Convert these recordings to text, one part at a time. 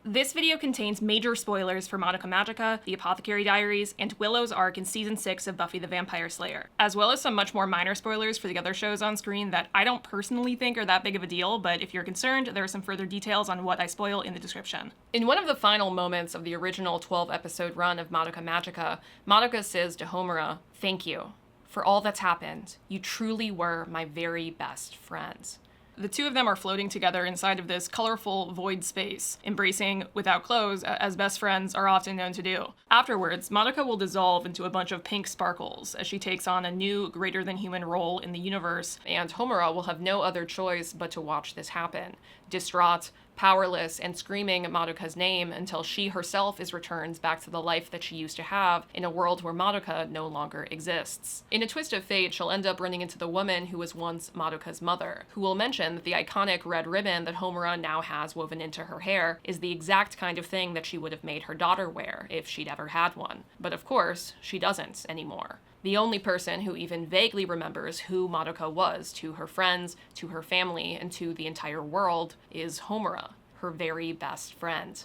This video contains major spoilers for Madoka Magica, the Apothecary Diaries, and Willow's arc in Season 6 of Buffy the Vampire Slayer, as well as some much more minor spoilers for the other shows on screen that I don't personally think are that big of a deal, but if you're concerned, there are some further details on what I spoil in the description. In one of the final moments of the original 12-episode run of Madoka Magica, Madoka says to Homura, "Thank you for all that's happened. You truly were my very best friends." The two of them are floating together inside of this colorful void space, embracing without clothes, as best friends are often known to do. Afterwards, Madoka will dissolve into a bunch of pink sparkles as she takes on a new, greater-than-human role in the universe, and Homura will have no other choice but to watch this happen, distraught, powerless, and screaming Madoka's name until she herself is returned back to the life that she used to have in a world where Madoka no longer exists. In a twist of fate, she'll end up running into the woman who was once Madoka's mother, who will mention that the iconic red ribbon that Homura now has woven into her hair is the exact kind of thing that she would have made her daughter wear if she'd ever had one. But of course, she doesn't anymore. The only person who even vaguely remembers who Madoka was to her friends, to her family, and to the entire world is Homura, her very best friend.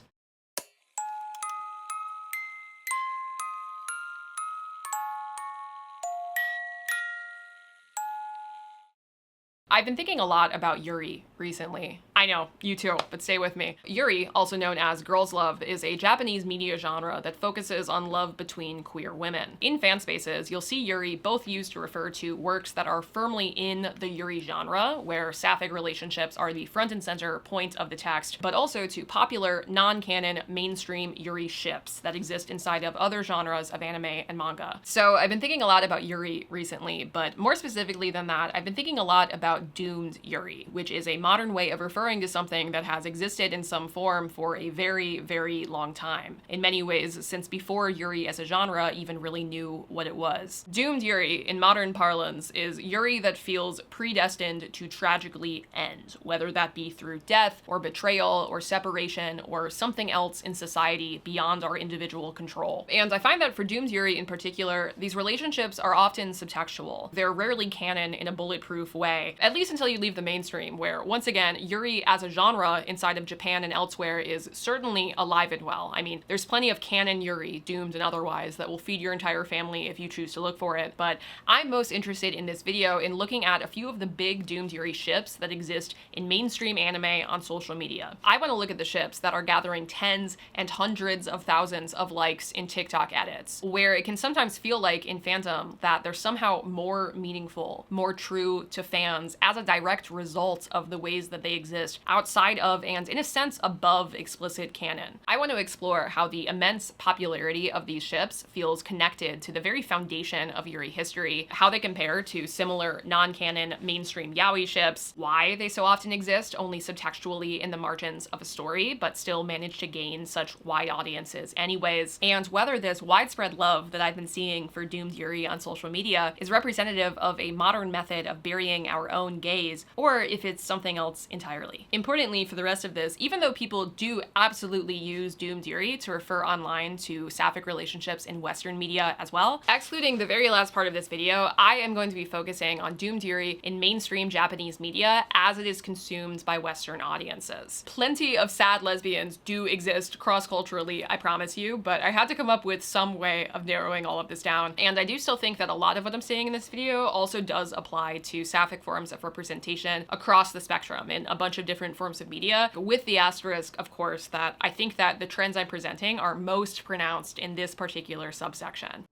I've been thinking a lot about Yuri recently. I know, you too, but stay with me. Yuri, also known as girls' love, is a Japanese media genre that focuses on love between queer women. In fan spaces, you'll see Yuri both used to refer to works that are firmly in the Yuri genre, where sapphic relationships are the front and center point of the text, but also to popular, non-canon, mainstream Yuri ships that exist inside of other genres of anime and manga. So I've been thinking a lot about Yuri recently, but more specifically than that, I've been thinking a lot about doomed Yuri, which is a modern way of referring to something that has existed in some form for a very, very long time. In many ways, since before Yuri as a genre even really knew what it was. Doomed Yuri, in modern parlance, is Yuri that feels predestined to tragically end, whether that be through death, or betrayal, or separation, or something else in society beyond our individual control. And I find that for doomed Yuri in particular, these relationships are often subtextual. They're rarely canon in a bulletproof way, at least until you leave the mainstream, where, once again, Yuri as a genre inside of Japan and elsewhere is certainly alive and well. I mean, there's plenty of canon Yuri, doomed and otherwise, that will feed your entire family if you choose to look for it, but I'm most interested in this video in looking at a few of the big doomed Yuri ships that exist in mainstream anime on social media. I want to look at the ships that are gathering tens and hundreds of thousands of likes in TikTok edits, where it can sometimes feel like in fandom that they're somehow more meaningful, more true to fans as a direct result of the ways that they exist outside of and in a sense above explicit canon. I want to explore how the immense popularity of these ships feels connected to the very foundation of Yuri history, how they compare to similar non-canon mainstream yaoi ships, why they so often exist only subtextually in the margins of a story but still manage to gain such wide audiences anyways, and whether this widespread love that I've been seeing for doomed Yuri on social media is representative of a modern method of burying our own gaze, or if it's something else entirely. Importantly, for the rest of this, even though people do absolutely use doomed Yuri to refer online to sapphic relationships in Western media as well, excluding the very last part of this video, I am going to be focusing on doomed Yuri in mainstream Japanese media as it is consumed by Western audiences. Plenty of sad lesbians do exist cross-culturally, I promise you, but I had to come up with some way of narrowing all of this down, and I do still think that a lot of what I'm saying in this video also does apply to sapphic forms of representation across the spectrum in a bunch of different forms of media, with the asterisk, of course, that I think that the trends I'm presenting are most pronounced in this particular subsection.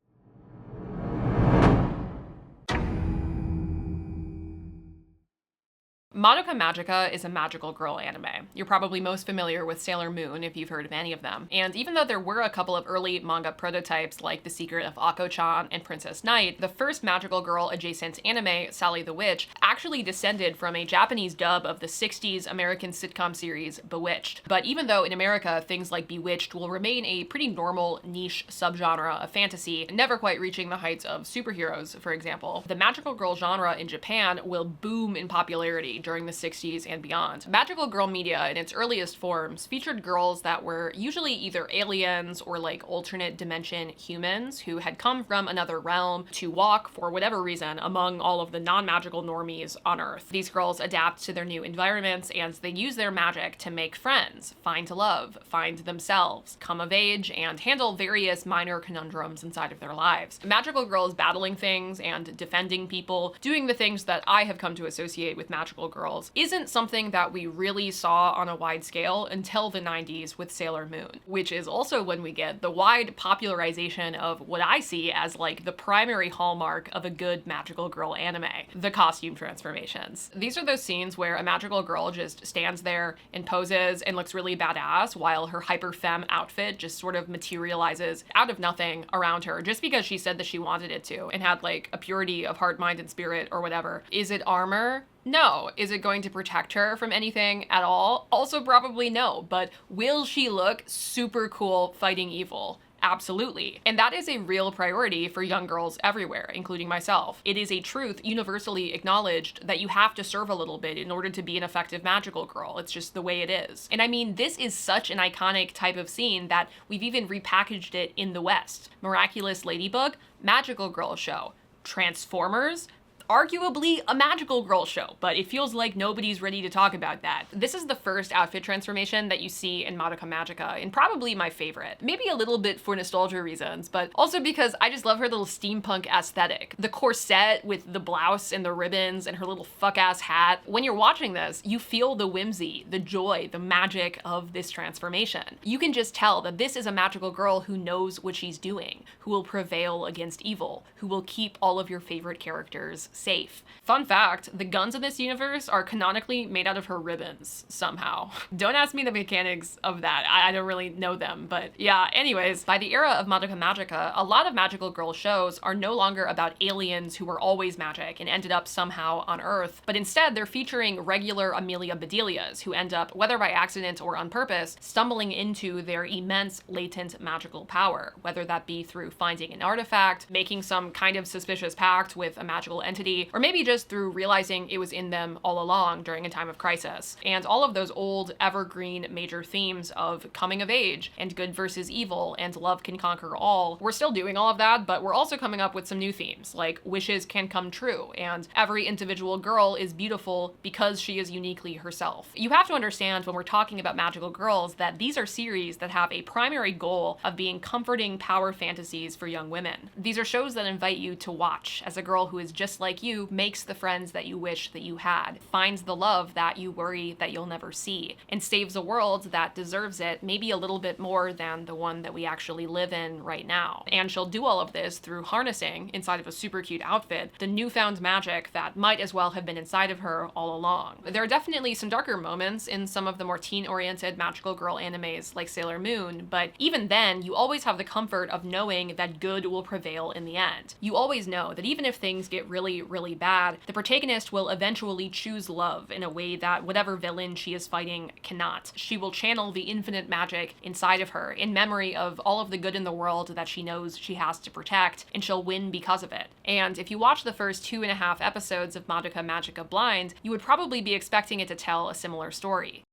Madoka Magica is a magical girl anime. You're probably most familiar with Sailor Moon if you've heard of any of them. And even though there were a couple of early manga prototypes like The Secret of Ako-chan and Princess Knight, the first magical girl adjacent anime, Sally the Witch, actually descended from a Japanese dub of the 60s American sitcom series Bewitched. But even though in America things like Bewitched will remain a pretty normal niche subgenre of fantasy, never quite reaching the heights of superheroes, for example, the magical girl genre in Japan will boom in popularity during the 60s and beyond. Magical girl media in its earliest forms featured girls that were usually either aliens or like alternate dimension humans who had come from another realm to walk, for whatever reason, among all of the non-magical normies on Earth. These girls adapt to their new environments and they use their magic to make friends, find love, find themselves, come of age, and handle various minor conundrums inside of their lives. Magical girls battling things and defending people, doing the things that I have come to associate with magical girls, isn't something that we really saw on a wide scale until the 90s with Sailor Moon, which is also when we get the wide popularization of what I see as like the primary hallmark of a good magical girl anime, the costume transformations. These are those scenes where a magical girl just stands there and poses and looks really badass while her hyper femme outfit just sort of materializes out of nothing around her just because she said that she wanted it to and had like a purity of heart, mind, and spirit or whatever. Is it armor? No. Is it going to protect her from anything at all? Also probably no, but will she look super cool fighting evil? Absolutely. And that is a real priority for young girls everywhere, including myself. It is a truth universally acknowledged that you have to serve a little bit in order to be an effective magical girl. It's just the way it is. And I mean, this is such an iconic type of scene that we've even repackaged it in the West. Miraculous Ladybug, magical girl show. Transformers, arguably a magical girl show, but it feels like nobody's ready to talk about that. This is the first outfit transformation that you see in Madoka Magica, and probably my favorite. Maybe a little bit for nostalgia reasons, but also because I just love her little steampunk aesthetic. The corset with the blouse and the ribbons and her little fuck-ass hat. When you're watching this, you feel the whimsy, the joy, the magic of this transformation. You can just tell that this is a magical girl who knows what she's doing, who will prevail against evil, who will keep all of your favorite characters safe. Fun fact, the guns in this universe are canonically made out of her ribbons somehow. Don't ask me the mechanics of that. I don't really know them, but yeah, anyways, by the era of Madoka Magica, a lot of magical girl shows are no longer about aliens who were always magic and ended up somehow on Earth, but instead they're featuring regular Amelia Bedelias who end up, whether by accident or on purpose, stumbling into their immense latent magical power, whether that be through finding an artifact, making some kind of suspicious pact with a magical entity, or maybe just through realizing it was in them all along during a time of crisis. And all of those old evergreen major themes of coming of age and good versus evil and love can conquer all, we're still doing all of that, but we're also coming up with some new themes, like wishes can come true, and every individual girl is beautiful because she is uniquely herself. You have to understand when we're talking about magical girls that these are series that have a primary goal of being comforting power fantasies for young women. These are shows that invite you to watch as a girl who is just like you makes the friends that you wish that you had, finds the love that you worry that you'll never see, and saves a world that deserves it maybe a little bit more than the one that we actually live in right now. And she'll do all of this through harnessing, inside of a super cute outfit, the newfound magic that might as well have been inside of her all along. There are definitely some darker moments in some of the more teen-oriented magical girl animes like Sailor Moon, but even then, you always have the comfort of knowing that good will prevail in the end. You always know that even if things get really bad, the protagonist will eventually choose love in a way that whatever villain she is fighting cannot. She will channel the infinite magic inside of her in memory of all of the good in the world that she knows she has to protect, and she'll win because of it. And if you watch the first 2.5 episodes of Madoka Magica blind, you would probably be expecting it to tell a similar story.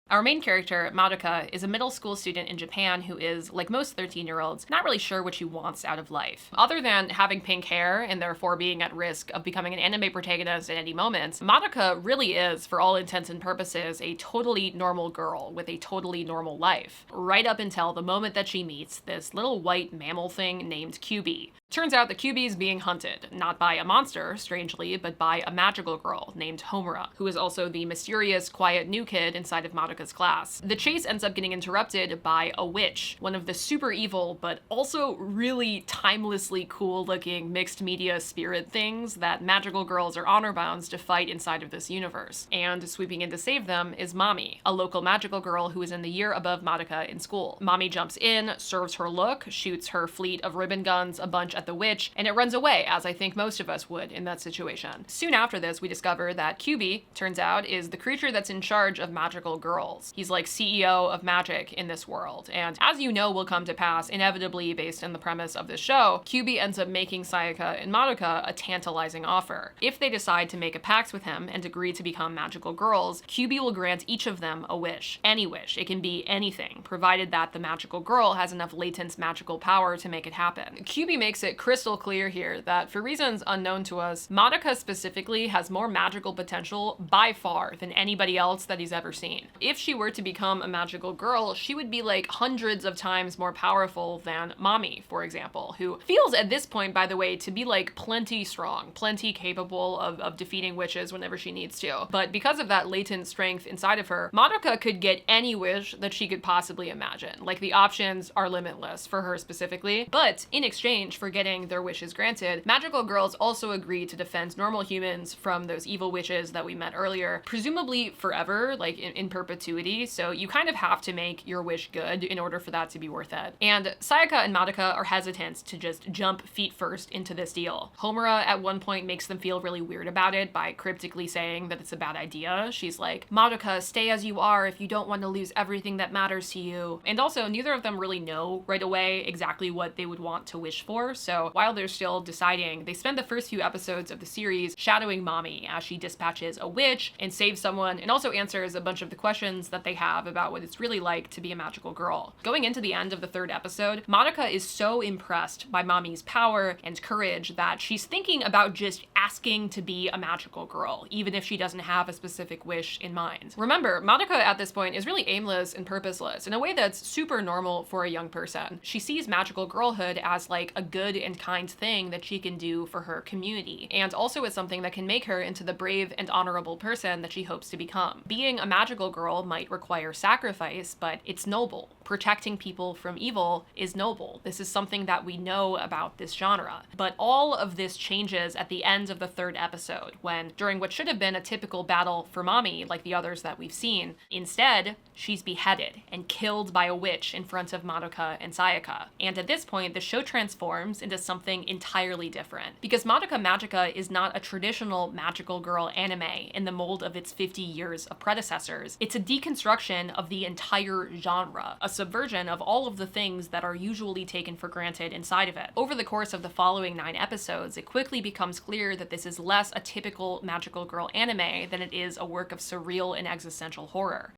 Our main character, Madoka, is a middle school student in Japan who is, like most 13-year-olds, not really sure what she wants out of life. Other than having pink hair and therefore being at risk of becoming an anime protagonist at any moment, Madoka really is, for all intents and purposes, a totally normal girl with a totally normal life. Right up until the moment that she meets this little white mammal thing named QB. Turns out that QB is being hunted, not by a monster, strangely, but by a magical girl named Homura, who is also the mysterious, quiet new kid inside of Madoka's class. The chase ends up getting interrupted by a witch, one of the super evil, but also really timelessly cool-looking mixed media spirit things that magical girls are honor bound to fight inside of this universe. And sweeping in to save them is Mami, a local magical girl who is in the year above Madoka in school. Mami jumps in, serves her look, shoots her fleet of ribbon guns a bunch at the witch, and it runs away, as I think most of us would in that situation. Soon after this, we discover that QB, turns out, is the creature that's in charge of magical girls. girls. He's like CEO of magic in this world. And as you know will come to pass, inevitably based on the premise of this show, Kyubi ends up making Sayaka and Madoka a tantalizing offer. If they decide to make a pact with him and agree to become magical girls, Kyubi will grant each of them a wish. Any wish. It can be anything, provided that the magical girl has enough latent magical power to make it happen. Kyubi makes it crystal clear here that for reasons unknown to us, Madoka specifically has more magical potential by far than anybody else that he's ever seen. If she were to become a magical girl, she would be like hundreds of times more powerful than Mami, for example, who feels at this point, by the way, to be like plenty strong, plenty capable of defeating witches whenever she needs to. But because of that latent strength inside of her, Madoka could get any wish that she could possibly imagine. Like, the options are limitless for her specifically. But in exchange for getting their wishes granted, magical girls also agree to defend normal humans from those evil witches that we met earlier, presumably forever, like in perpetuity. So you kind of have to make your wish good in order for that to be worth it. And Sayaka and Madoka are hesitant to just jump feet first into this deal. Homura at one point makes them feel really weird about it by cryptically saying that it's a bad idea. She's like, Madoka, stay as you are if you don't want to lose everything that matters to you. And also, neither of them really know right away exactly what they would want to wish for, so while they're still deciding, they spend the first few episodes of the series shadowing Mami as she dispatches a witch and saves someone, and also answers a bunch of the questions that they have about what it's really like to be a magical girl. Going into the end of the third episode, Madoka is so impressed by Mami's power and courage that she's thinking about just asking to be a magical girl, even if she doesn't have a specific wish in mind. Remember, Madoka at this point is really aimless and purposeless in a way that's super normal for a young person. She sees magical girlhood as like a good and kind thing that she can do for her community, and also as something that can make her into the brave and honorable person that she hopes to become. Being a magical girl might require sacrifice, but it's noble. Protecting people from evil is noble. This is something that we know about this genre. But all of this changes at the end of the third episode, when, during what should have been a typical battle for Mami, like the others that we've seen, instead, she's beheaded and killed by a witch in front of Madoka and Sayaka. And at this point, the show transforms into something entirely different. Because Madoka Magica is not a traditional magical girl anime in the mold of its 50 years of predecessors. It's a deconstruction of the entire genre, a subversion of all of the things that are usually taken for granted inside of it. Over the course of the following 9 episodes, it quickly becomes clear that this is less a typical magical girl anime than it is a work of surreal and existential horror.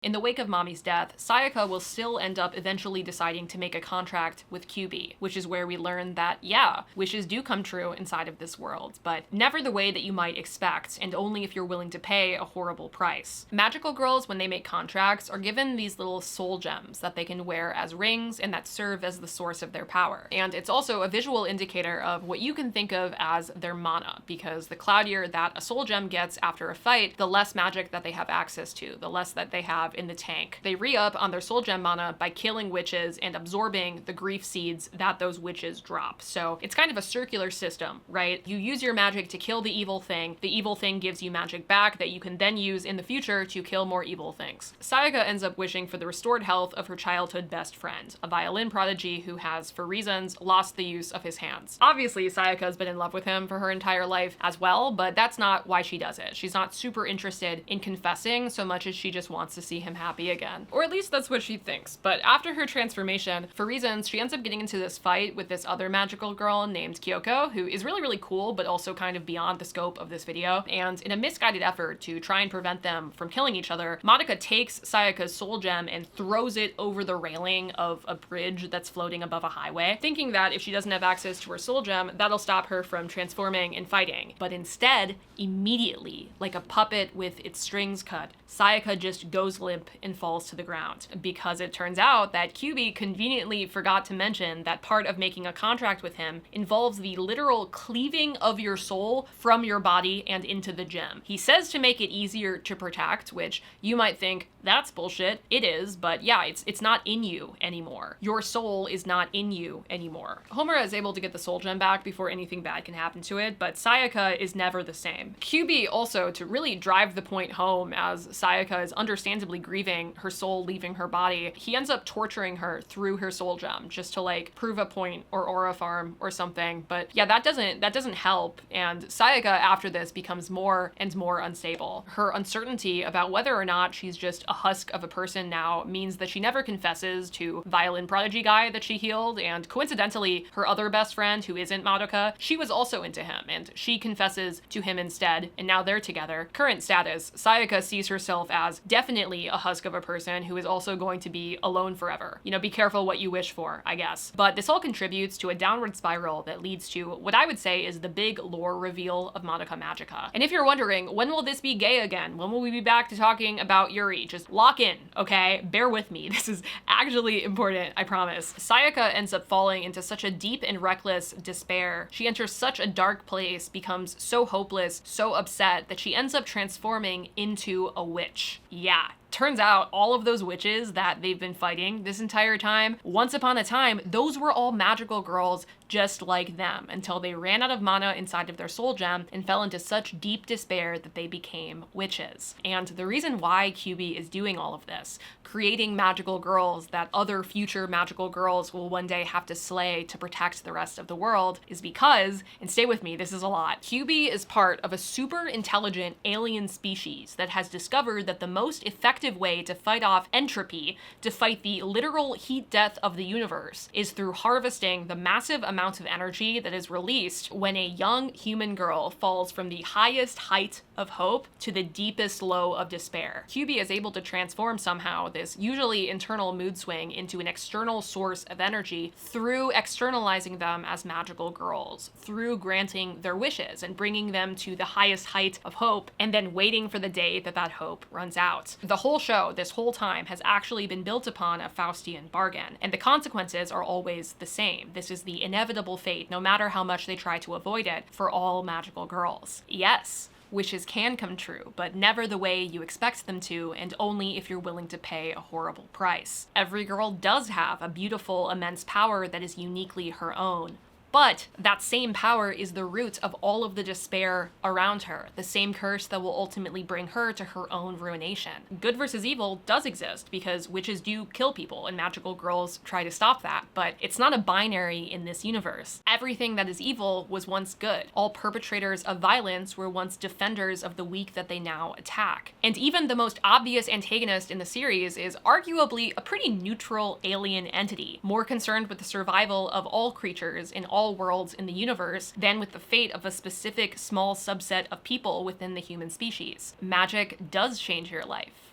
In the wake of Mami's death, Sayaka will still end up eventually deciding to make a contract with Kyubi, which is where we learn that, yeah, wishes do come true inside of this world, but never the way that you might expect, and only if you're willing to pay a horrible price. Magical girls, when they make contracts, are given these little soul gems that they can wear as rings and that serve as the source of their power. And it's also a visual indicator of what you can think of as their mana, because the cloudier that a soul gem gets after a fight, the less magic that they have access to, the less that they have in the tank. They re-up on their soul gem mana by killing witches and absorbing the grief seeds that those witches drop. So it's kind of a circular system, right? You use your magic to kill the evil thing gives you magic back that you can then use in the future to kill more evil things. Sayaka ends up wishing for the restored health of her childhood best friend, a violin prodigy who has, for reasons, lost the use of his hands. Obviously, Sayaka's been in love with him for her entire life as well, but that's not why she does it. She's not super interested in confessing so much as she just wants to see him happy again. Or at least that's what she thinks. But after her transformation, for reasons, she ends up getting into this fight with this other magical girl named Kyoko, who is really, really cool, but also kind of beyond the scope of this video. And in a misguided effort to try and prevent them from killing each other, Madoka takes Sayaka's soul gem and throws it over the railing of a bridge that's floating above a highway, thinking that if she doesn't have access to her soul gem, that'll stop her from transforming and fighting. But instead, immediately, like a puppet with its strings cut, Sayaka just goes limp and falls to the ground, because it turns out that Kyubi conveniently forgot to mention that part of making a contract with him involves the literal cleaving of your soul from your body and into the gem. He says to make it easier to protect, which you might think, that's bullshit. It is, but yeah, it's not in you anymore. Your soul is not in you anymore. Homura is able to get the soul gem back before anything bad can happen to it, but Sayaka is never the same. Kyubi also, to really drive the point home, as Sayaka is understandably grieving her soul leaving her body, he ends up torturing her through her soul gem just to like prove a point or aura farm or something. But yeah, that doesn't help. And Sayaka after this becomes more and more unstable. Her uncertainty about whether or not she's just a husk of a person now means that she never confesses to violin prodigy guy that she healed, and coincidentally, her other best friend who isn't Madoka, she was also into him, and she confesses to him instead, and now they're together. Current status, Sayaka sees herself as definitely a husk of a person who is also going to be alone forever. You know, be careful what you wish for, I guess. But this all contributes to a downward spiral that leads to what I would say is the big lore reveal of Madoka Magica. And if you're wondering, when will this be gay again? When will we be back to talking about Yuri? Just lock in, okay? Bear with me. This is actually important, I promise. Sayaka ends up falling into such a deep and reckless despair. She enters such a dark place, becomes so hopeless, so upset, that she ends up transforming into a witch. Yeah. Turns out all of those witches that they've been fighting this entire time, once upon a time, those were all magical girls just like them, until they ran out of mana inside of their soul gem and fell into such deep despair that they became witches. And the reason why Kyuubi is doing all of this, creating magical girls that other future magical girls will one day have to slay to protect the rest of the world, is because, and stay with me, this is a lot, Kyuubi is part of a super intelligent alien species that has discovered that the most effective way to fight off entropy, to fight the literal heat death of the universe, is through harvesting the massive amounts of energy that is released when a young human girl falls from the highest height of hope to the deepest low of despair. Kyuubi is able to transform somehow this usually internal mood swing into an external source of energy through externalizing them as magical girls, through granting their wishes and bringing them to the highest height of hope, and then waiting for the day that that hope runs out. The whole show, this whole time, has actually been built upon a Faustian bargain, and the consequences are always the same. This is the inevitable fate, no matter how much they try to avoid it, for all magical girls. Yes, wishes can come true, but never the way you expect them to, and only if you're willing to pay a horrible price. Every girl does have a beautiful, immense power that is uniquely her own. But that same power is the root of all of the despair around her, the same curse that will ultimately bring her to her own ruination. Good versus evil does exist because witches do kill people and magical girls try to stop that, but it's not a binary in this universe. Everything that is evil was once good. All perpetrators of violence were once defenders of the weak that they now attack. And even the most obvious antagonist in the series is arguably a pretty neutral alien entity, more concerned with the survival of all creatures in all worlds in the universe than with the fate of a specific small subset of people within the human species. Magic does change your life.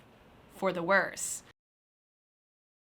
For the worse.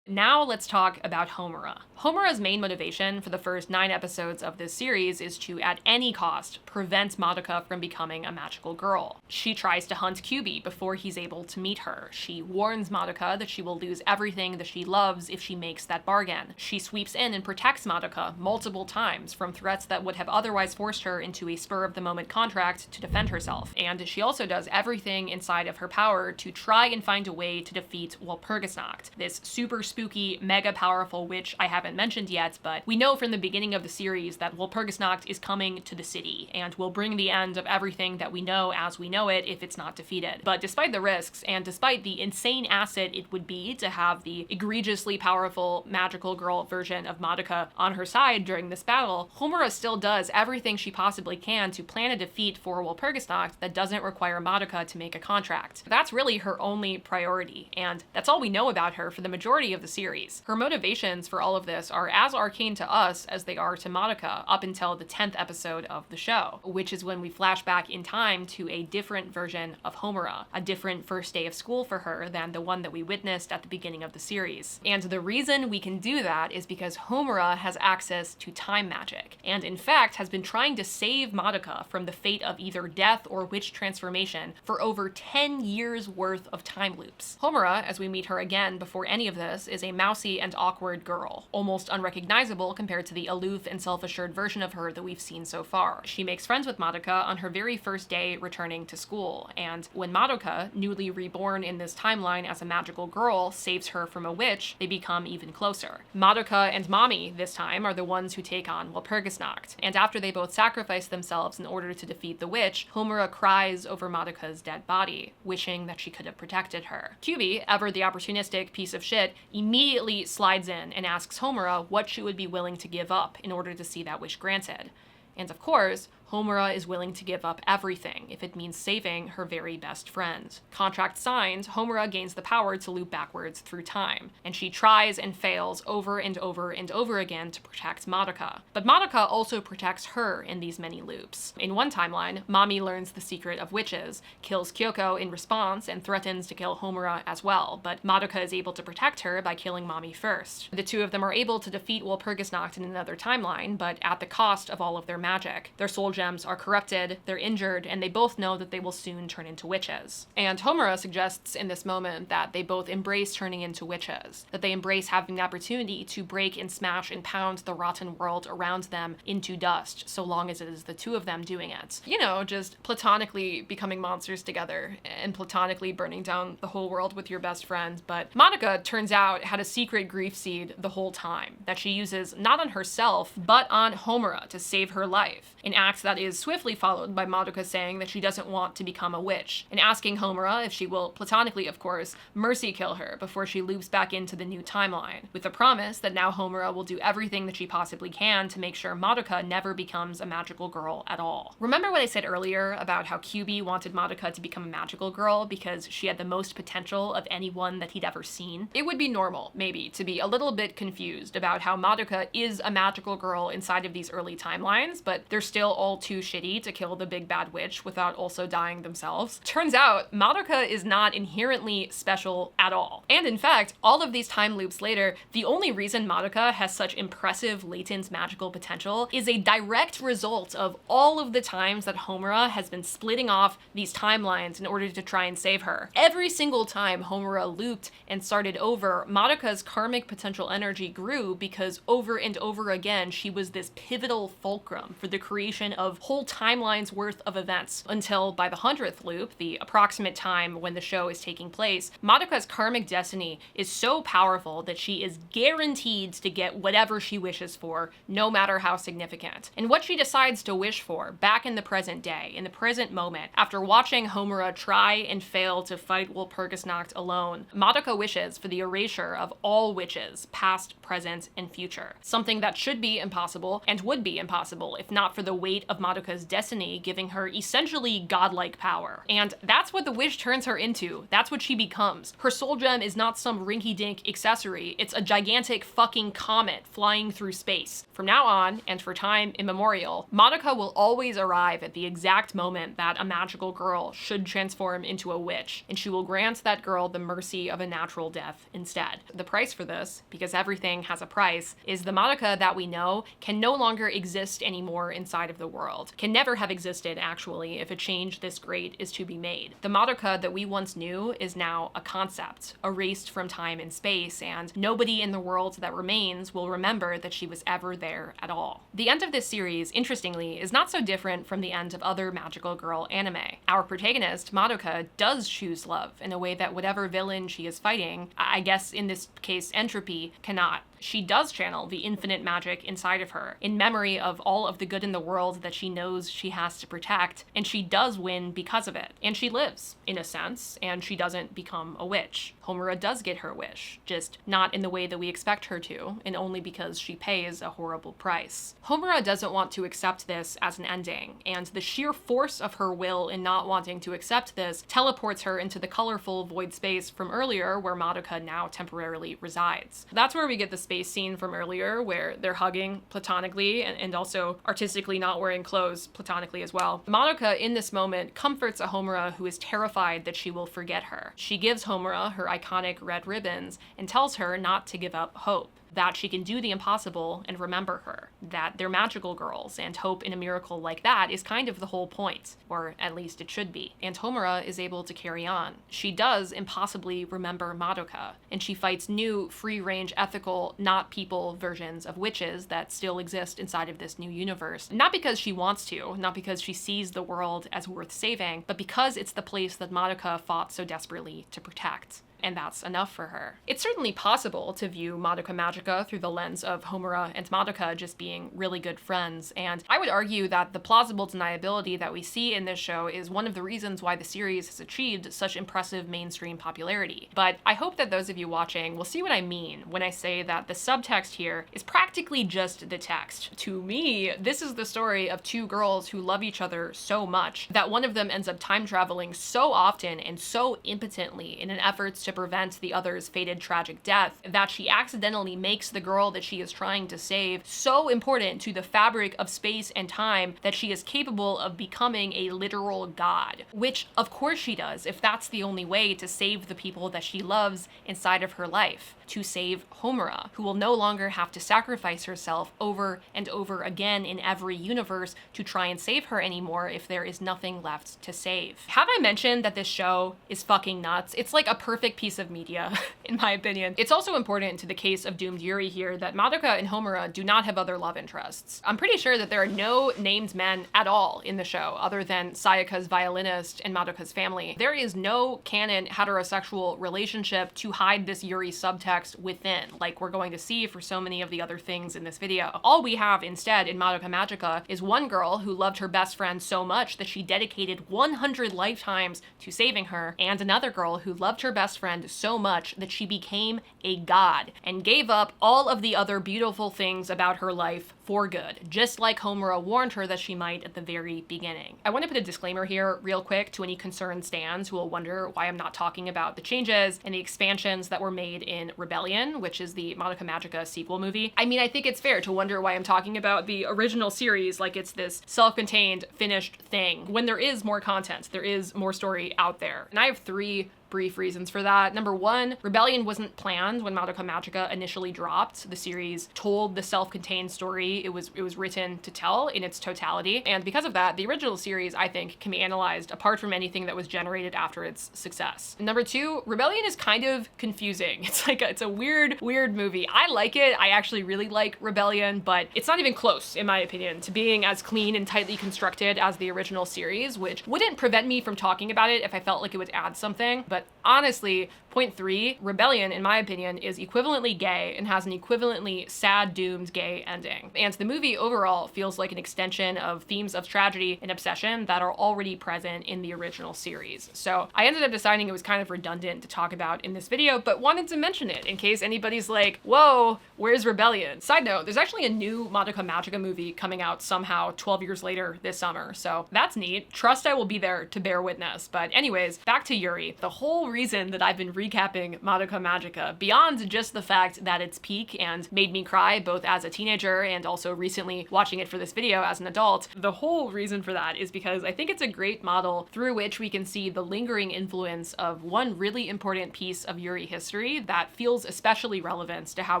Now let's talk about Homura. Homura's main motivation for the first 9 episodes of this series is to, at any cost, prevent Madoka from becoming a magical girl. She tries to hunt Kyuubi before he's able to meet her. She warns Madoka that she will lose everything that she loves if she makes that bargain. She sweeps in and protects Madoka multiple times from threats that would have otherwise forced her into a spur-of-the-moment contract to defend herself. And she also does everything inside of her power to try and find a way to defeat Walpurgisnacht, this super spooky, mega powerful witch I haven't mentioned yet, but we know from the beginning of the series that Walpurgisnacht is coming to the city and will bring the end of everything that we know as we know it if it's not defeated. But despite the risks, and despite the insane asset it would be to have the egregiously powerful magical girl version of Madoka on her side during this battle, Homura still does everything she possibly can to plan a defeat for Walpurgisnacht that doesn't require Madoka to make a contract. That's really her only priority, and that's all we know about her for the majority of the series. Her motivations for all of this are as arcane to us as they are to Madoka up until the 10th episode of the show, which is when we flash back in time to a different version of Homura, a different first day of school for her than the one that we witnessed at the beginning of the series. And the reason we can do that is because Homura has access to time magic, and in fact has been trying to save Madoka from the fate of either death or witch transformation for over 10 years worth of time loops. Homura, as we meet her again before any of this, is a mousy and awkward girl, almost unrecognizable compared to the aloof and self-assured version of her that we've seen so far. She makes friends with Madoka on her very first day returning to school, and when Madoka, newly reborn in this timeline as a magical girl, saves her from a witch, they become even closer. Madoka and Mami, this time, are the ones who take on Walpurgisnacht, and after they both sacrifice themselves in order to defeat the witch, Homura cries over Madoka's dead body, wishing that she could have protected her. Kyubi, ever the opportunistic piece of shit, immediately slides in and asks Homura what she would be willing to give up in order to see that wish granted. And of course, Homura is willing to give up everything if it means saving her very best friend. Contract signed, Homura gains the power to loop backwards through time, and she tries and fails over and over and over again to protect Madoka. But Madoka also protects her in these many loops. In one timeline, Mami learns the secret of witches, kills Kyoko in response, and threatens to kill Homura as well, but Madoka is able to protect her by killing Mami first. The two of them are able to defeat Walpurgisnacht in another timeline, but at the cost of all of their magic. Their soul gems are corrupted, they're injured, and they both know that they will soon turn into witches. And Homura suggests in this moment that they both embrace turning into witches, that they embrace having the opportunity to break and smash and pound the rotten world around them into dust, so long as it is the two of them doing it. You know, just platonically becoming monsters together, and platonically burning down the whole world with your best friend. But Madoka, turns out, had a secret grief seed the whole time, that she uses not on herself, but on Homura to save her life, an act that is swiftly followed by Madoka saying that she doesn't want to become a witch, and asking Homura if she will, platonically of course, mercy kill her before she loops back into the new timeline, with the promise that now Homura will do everything that she possibly can to make sure Madoka never becomes a magical girl at all. Remember what I said earlier about how Kyubi wanted Madoka to become a magical girl because she had the most potential of anyone that he'd ever seen? It would be normal, maybe, to be a little bit confused about how Madoka is a magical girl inside of these early timelines, but they're still all too shitty to kill the big bad witch without also dying themselves. Turns out, Madoka is not inherently special at all. And in fact, all of these time loops later, the only reason Madoka has such impressive latent magical potential is a direct result of all of the times that Homura has been splitting off these timelines in order to try and save her. Every single time Homura looped and started over, Madoka's karmic potential energy grew because over and over again, she was this pivotal fulcrum for the creation of whole timelines worth of events, until by the 100th loop, the approximate time when the show is taking place, Madoka's karmic destiny is so powerful that she is guaranteed to get whatever she wishes for, no matter how significant. And what she decides to wish for, back in the present day, in the present moment, after watching Homura try and fail to fight Walpurgisnacht alone, Madoka wishes for the erasure of all witches, past, present, and future. Something that should be impossible, and would be impossible if not for the weight of Madoka's destiny giving her essentially godlike power. And that's what the wish turns her into. That's what she becomes. Her soul gem is not some rinky-dink accessory, it's a gigantic fucking comet flying through space. From now on, and for time immemorial, Madoka will always arrive at the exact moment that a magical girl should transform into a witch, and she will grant that girl the mercy of a natural death instead. The price for this, because everything has a price, is the Madoka that we know can no longer exist anymore inside of the world, can never have existed actually if a change this great is to be made. The Madoka that we once knew is now a concept, erased from time and space, and nobody in the world that remains will remember that she was ever there at all. The end of this series, interestingly, is not so different from the end of other magical girl anime. Our protagonist, Madoka, does choose love in a way that whatever villain she is fighting, I guess in this case entropy, cannot. She does channel the infinite magic inside of her, in memory of all of the good in the world that she knows she has to protect, and she does win because of it. And she lives, in a sense, and she doesn't become a witch. Homura does get her wish, just not in the way that we expect her to, and only because she pays a horrible price. Homura doesn't want to accept this as an ending, and the sheer force of her will in not wanting to accept this teleports her into the colorful void space from earlier where Madoka now temporarily resides. That's where we get the space scene from earlier where they're hugging platonically and also artistically not wearing clothes platonically as well. Madoka in this moment comforts a Homura who is terrified that she will forget her. She gives Homura her iconic red ribbons and tells her not to give up hope, that she can do the impossible and remember her, that they're magical girls, and hope in a miracle like that is kind of the whole point, or at least it should be. And Homura is able to carry on. She does impossibly remember Madoka, and she fights new, free-range, ethical, not people versions of witches that still exist inside of this new universe. Not because she wants to, not because she sees the world as worth saving, but because it's the place that Madoka fought so desperately to protect. And that's enough for her. It's certainly possible to view Madoka Magica through the lens of Homura and Madoka just being really good friends, and I would argue that the plausible deniability that we see in this show is one of the reasons why the series has achieved such impressive mainstream popularity. But I hope that those of you watching will see what I mean when I say that the subtext here is practically just the text. To me, this is the story of two girls who love each other so much that one of them ends up time traveling so often and so impotently in an effort to prevent the other's fated tragic death that she accidentally makes the girl that she is trying to save so important to the fabric of space and time that she is capable of becoming a literal god. Which, of course she does, if that's the only way to save the people that she loves inside of her life. To save Homura, who will no longer have to sacrifice herself over and over again in every universe to try and save her anymore if there is nothing left to save. Have I mentioned that this show is fucking nuts? It's like a perfect piece of media, in my opinion. It's also important to the case of doomed Yuri here that Madoka and Homura do not have other love interests. I'm pretty sure that there are no named men at all in the show, other than Sayaka's violinist and Madoka's family. There is no canon heterosexual relationship to hide this Yuri subtext within, like we're going to see for so many of the other things in this video. All we have instead in Madoka Magica is one girl who loved her best friend so much that she dedicated 100 lifetimes to saving her, and another girl who loved her best friend so much that she became a god and gave up all of the other beautiful things about her life for good, just like Homura warned her that she might at the very beginning. I want to put a disclaimer here real quick to any concerned stans who will wonder why I'm not talking about the changes and the expansions that were made in Rebellion, which is the Madoka Magica sequel movie. I mean, I think it's fair to wonder why I'm talking about the original series like it's this self-contained, finished thing, when there is more content, there is more story out there. And I have three brief reasons for that. Number one, Rebellion wasn't planned when Madoka Magica initially dropped. The series told the self-contained story it was written to tell in its totality, and because of that, the original series, I think, can be analyzed apart from anything that was generated after its success. Number two, Rebellion is kind of confusing. It's a weird movie. I like it. I actually really like Rebellion, but it's not even close, in my opinion, to being as clean and tightly constructed as the original series, which wouldn't prevent me from talking about it if I felt like it would add something. But honestly, point three, Rebellion, in my opinion, is equivalently gay and has an equivalently sad, doomed gay ending. And the movie overall feels like an extension of themes of tragedy and obsession that are already present in the original series. So I ended up deciding it was kind of redundant to talk about in this video, but wanted to mention it in case anybody's like, whoa, where's Rebellion? Side note, there's actually a new Madoka Magica movie coming out somehow 12 years later this summer, so that's neat. Trust I will be there to bear witness. But anyways, back to Yuri. The whole reason that I've been recapping Madoka Magica, beyond just the fact that it's peak and made me cry both as a teenager and also recently watching it for this video as an adult, the whole reason for that is because I think it's a great model through which we can see the lingering influence of one really important piece of Yuri history that feels especially relevant to how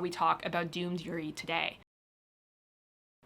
we talk about doomed Yuri today.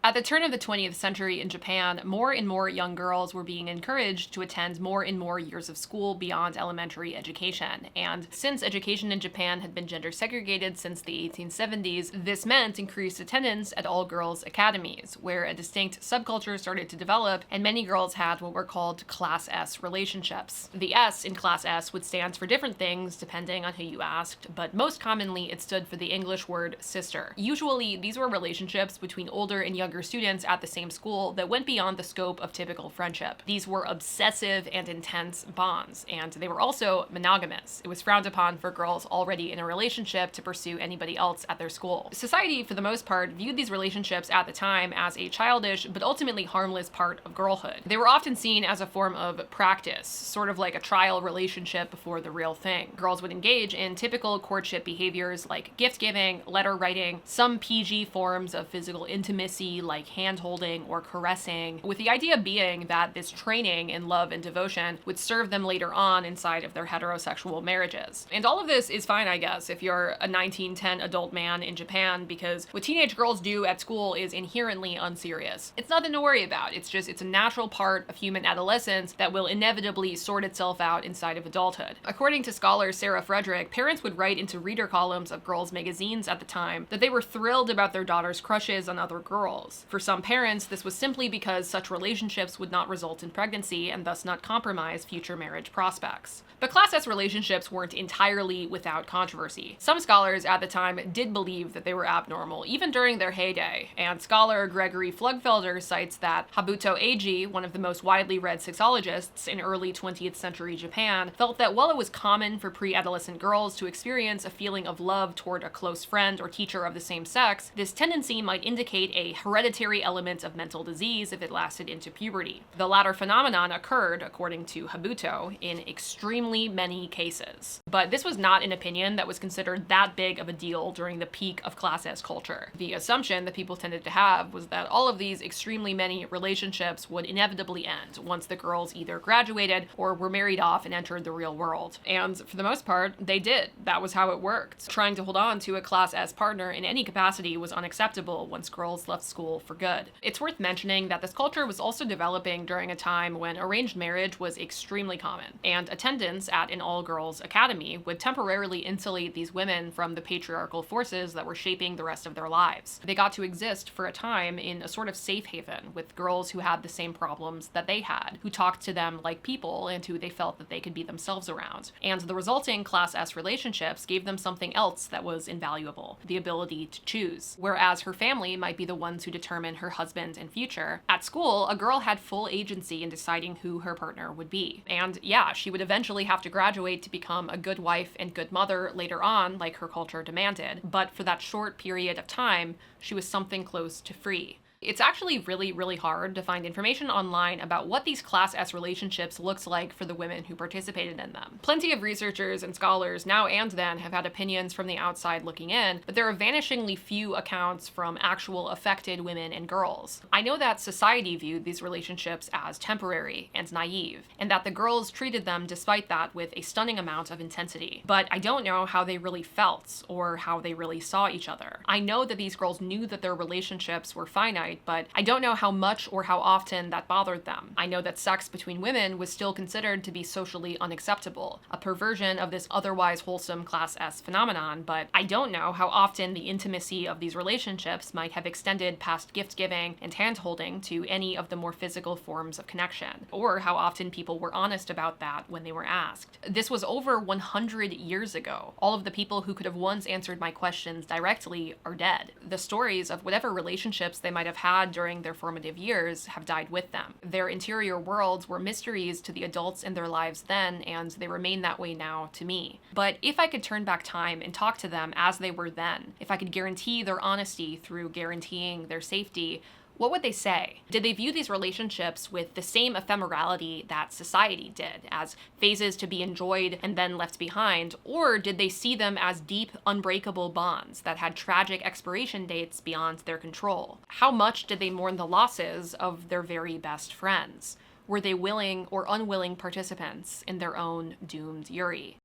At the turn of the 20th century in Japan, more and more young girls were being encouraged to attend more and more years of school beyond elementary education. And since education in Japan had been gender segregated since the 1870s, this meant increased attendance at all girls' academies, where a distinct subculture started to develop, and many girls had what were called Class S relationships. The S in Class S would stand for different things depending on who you asked, but most commonly it stood for the English word sister. Usually, these were relationships between older and younger students at the same school that went beyond the scope of typical friendship. These were obsessive and intense bonds, and they were also monogamous. It was frowned upon for girls already in a relationship to pursue anybody else at their school. Society, for the most part, viewed these relationships at the time as a childish but ultimately harmless part of girlhood. They were often seen as a form of practice, sort of like a trial relationship before the real thing. Girls would engage in typical courtship behaviors like gift giving, letter writing, some PG forms of physical intimacy like hand-holding or caressing, with the idea being that this training in love and devotion would serve them later on inside of their heterosexual marriages. And all of this is fine, I guess, if you're a 1910 adult man in Japan, because what teenage girls do at school is inherently unserious. It's nothing to worry about. It's a natural part of human adolescence that will inevitably sort itself out inside of adulthood. According to scholar Sarah Frederick, parents would write into reader columns of girls' magazines at the time that they were thrilled about their daughters' crushes on other girls. For some parents, this was simply because such relationships would not result in pregnancy and thus not compromise future marriage prospects. But Class S relationships weren't entirely without controversy. Some scholars at the time did believe that they were abnormal, even during their heyday, and scholar Gregory Flugfelder cites that Habuto Eiji, one of the most widely read sexologists in early 20th century Japan, felt that while it was common for pre-adolescent girls to experience a feeling of love toward a close friend or teacher of the same sex, this tendency might indicate a hereditary element of mental disease if it lasted into puberty. The latter phenomenon occurred, according to Habuto, in extremely many cases. But this was not an opinion that was considered that big of a deal during the peak of Class S culture. The assumption that people tended to have was that all of these extremely many relationships would inevitably end once the girls either graduated or were married off and entered the real world. And for the most part, they did. That was how it worked. Trying to hold on to a Class S partner in any capacity was unacceptable once girls left school for good. It's worth mentioning that this culture was also developing during a time when arranged marriage was extremely common, and attendance at an all-girls academy would temporarily insulate these women from the patriarchal forces that were shaping the rest of their lives. They got to exist for a time in a sort of safe haven with girls who had the same problems that they had, who talked to them like people and who they felt that they could be themselves around. And the resulting Class S relationships gave them something else that was invaluable: the ability to choose. Whereas her family might be the ones who determine her husband and future, at school, a girl had full agency in deciding who her partner would be. And yeah, she would eventually have to graduate to become a good wife and good mother later on, like her culture demanded, but for that short period of time, she was something close to free. It's actually really hard to find information online about what these Class S relationships looked like for the women who participated in them. Plenty of researchers and scholars now and then have had opinions from the outside looking in, but there are vanishingly few accounts from actual affected women and girls. I know that society viewed these relationships as temporary and naive, and that the girls treated them despite that with a stunning amount of intensity. But I don't know how they really felt or how they really saw each other. I know that these girls knew that their relationships were finite, but I don't know how much or how often that bothered them. I know that sex between women was still considered to be socially unacceptable, a perversion of this otherwise wholesome Class S phenomenon, but I don't know how often the intimacy of these relationships might have extended past gift-giving and hand-holding to any of the more physical forms of connection, or how often people were honest about that when they were asked. This was over 100 years ago. All of the people who could have once answered my questions directly are dead. The stories of whatever relationships they might have had during their formative years have died with them. Their interior worlds were mysteries to the adults in their lives then, and they remain that way now to me. But if I could turn back time and talk to them as they were then, if I could guarantee their honesty through guaranteeing their safety, what would they say? Did they view these relationships with the same ephemerality that society did, as phases to be enjoyed and then left behind, or did they see them as deep, unbreakable bonds that had tragic expiration dates beyond their control? How much did they mourn the losses of their very best friends? Were they willing or unwilling participants in their own doomed yuri?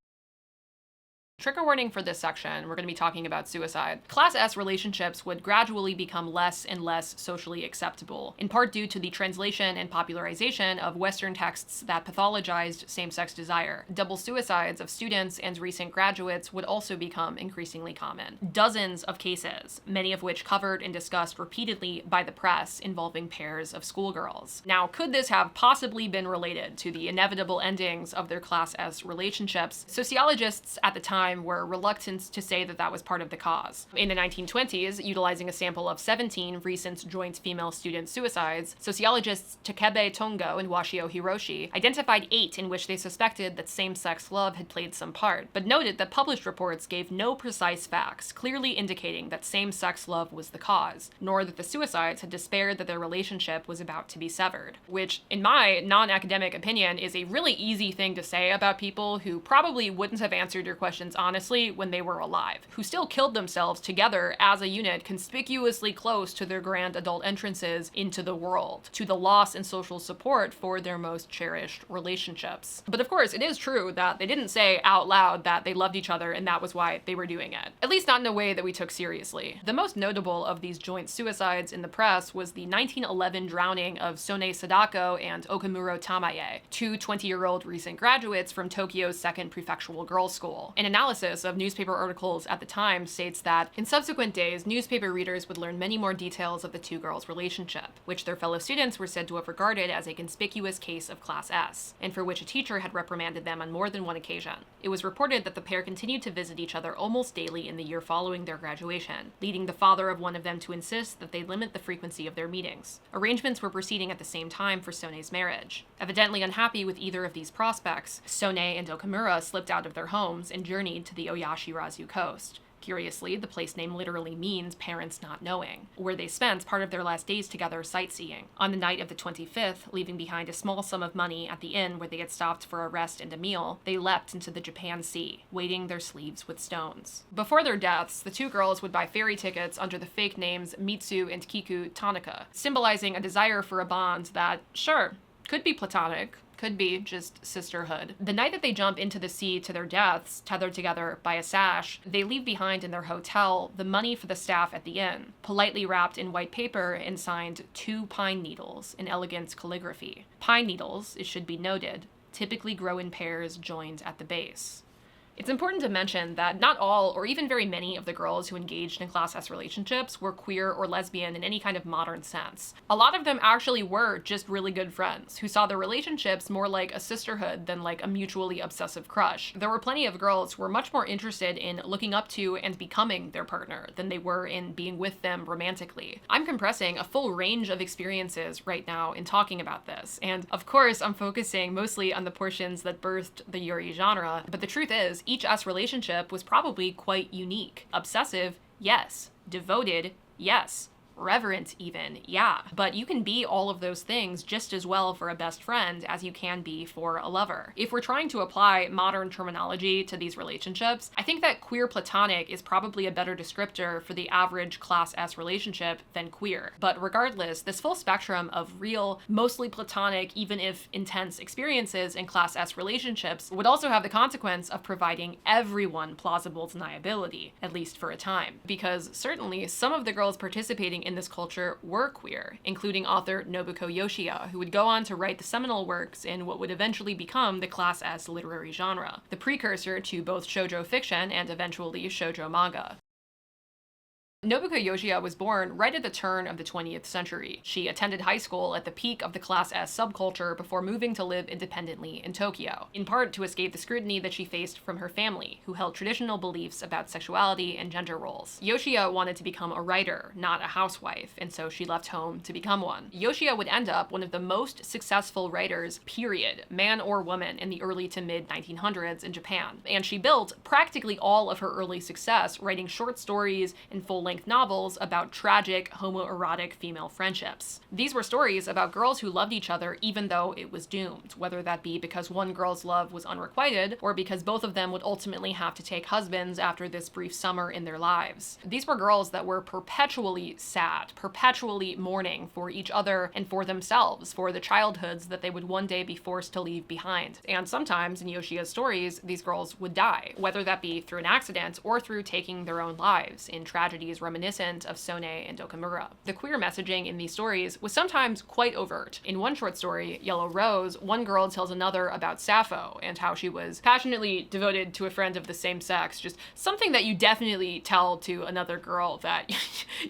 Trigger warning for this section, we're going to be talking about suicide. Class S relationships would gradually become less and less socially acceptable, in part due to the translation and popularization of Western texts that pathologized same-sex desire. Double suicides of students and recent graduates would also become increasingly common. Dozens of cases, many of which covered and discussed repeatedly by the press, involving pairs of schoolgirls. Now, could this have possibly been related to the inevitable endings of their Class S relationships? Sociologists at the time were reluctant to say that that was part of the cause. In the 1920s, utilizing a sample of 17 recent joint female student suicides, sociologists Takebe Tongo and Washio Hiroshi identified 8 in which they suspected that same-sex love had played some part, but noted that published reports gave no precise facts, clearly indicating that same-sex love was the cause, nor that the suicides had despaired that their relationship was about to be severed. Which, in my non-academic opinion, is a really easy thing to say about people who probably wouldn't have answered your questions honestly when they were alive, who still killed themselves together as a unit conspicuously close to their grand adult entrances into the world, to the loss and social support for their most cherished relationships. But of course, it is true that they didn't say out loud that they loved each other and that was why they were doing it. At least not in a way that we took seriously. The most notable of these joint suicides in the press was the 1911 drowning of Sone Sadako and Okamuro Tamaye, two 20-year-old recent graduates from Tokyo's second prefectural girls' school. An analysis of newspaper articles at the time states that in subsequent days, newspaper readers would learn many more details of the two girls' relationship, which their fellow students were said to have regarded as a conspicuous case of Class S, and for which a teacher had reprimanded them on more than one occasion. It was reported that the pair continued to visit each other almost daily in the year following their graduation, leading the father of one of them to insist that they limit the frequency of their meetings. Arrangements were proceeding at the same time for Sone's marriage. Evidently unhappy with either of these prospects, Sone and Okamura slipped out of their homes and journeyed to the Oyashirazu coast. Curiously, the place name literally means parents not knowing, where they spent part of their last days together sightseeing. On the night of the 25th, leaving behind a small sum of money at the inn where they had stopped for a rest and a meal, they leapt into the Japan Sea, weighting their sleeves with stones. Before their deaths, the two girls would buy ferry tickets under the fake names Mitsu and Kiku Tanaka, symbolizing a desire for a bond that, sure, could be platonic, could be just sisterhood. The night that they jump into the sea to their deaths, tethered together by a sash, they leave behind in their hotel the money for the staff at the inn, politely wrapped in white paper and signed 2 pine needles in elegant calligraphy. Pine needles, it should be noted, typically grow in pairs joined at the base. It's important to mention that not all, or even very many of the girls who engaged in Class S relationships were queer or lesbian in any kind of modern sense. A lot of them actually were just really good friends, who saw their relationships more like a sisterhood than like a mutually obsessive crush. There were plenty of girls who were much more interested in looking up to and becoming their partner than they were in being with them romantically. I'm compressing a full range of experiences right now in talking about this, and of course I'm focusing mostly on the portions that birthed the yuri genre, but the truth is, each S relationship was probably quite unique. Obsessive, yes. Devoted, yes. Reverent even, yeah. But you can be all of those things just as well for a best friend as you can be for a lover. If we're trying to apply modern terminology to these relationships, I think that queer platonic is probably a better descriptor for the average Class S relationship than queer. But regardless, this full spectrum of real, mostly platonic, even if intense experiences in Class S relationships would also have the consequence of providing everyone plausible deniability, at least for a time. Because certainly some of the girls participating in this culture were queer, including author Nobuko Yoshia, who would go on to write the seminal works in what would eventually become the Class S literary genre, the precursor to both shoujo fiction and eventually shoujo manga. Nobuko Yoshia was born right at the turn of the 20th century. She attended high school at the peak of the Class S subculture before moving to live independently in Tokyo, in part to escape the scrutiny that she faced from her family, who held traditional beliefs about sexuality and gender roles. Yoshia wanted to become a writer, not a housewife, and so she left home to become one. Yoshia would end up one of the most successful writers, period, man or woman, in the early to mid 1900s in Japan, and she built practically all of her early success writing short stories and full-length novels about tragic, homoerotic female friendships. These were stories about girls who loved each other even though it was doomed, whether that be because one girl's love was unrequited or because both of them would ultimately have to take husbands after this brief summer in their lives. These were girls that were perpetually sad, perpetually mourning for each other and for themselves, for the childhoods that they would one day be forced to leave behind. And sometimes in Yoshia's stories, these girls would die, whether that be through an accident or through taking their own lives in tragedies reminiscent of Sone and Okamura. The queer messaging in these stories was sometimes quite overt. In one short story, Yellow Rose, one girl tells another about Sappho and how she was passionately devoted to a friend of the same sex, just something that you definitely tell to another girl that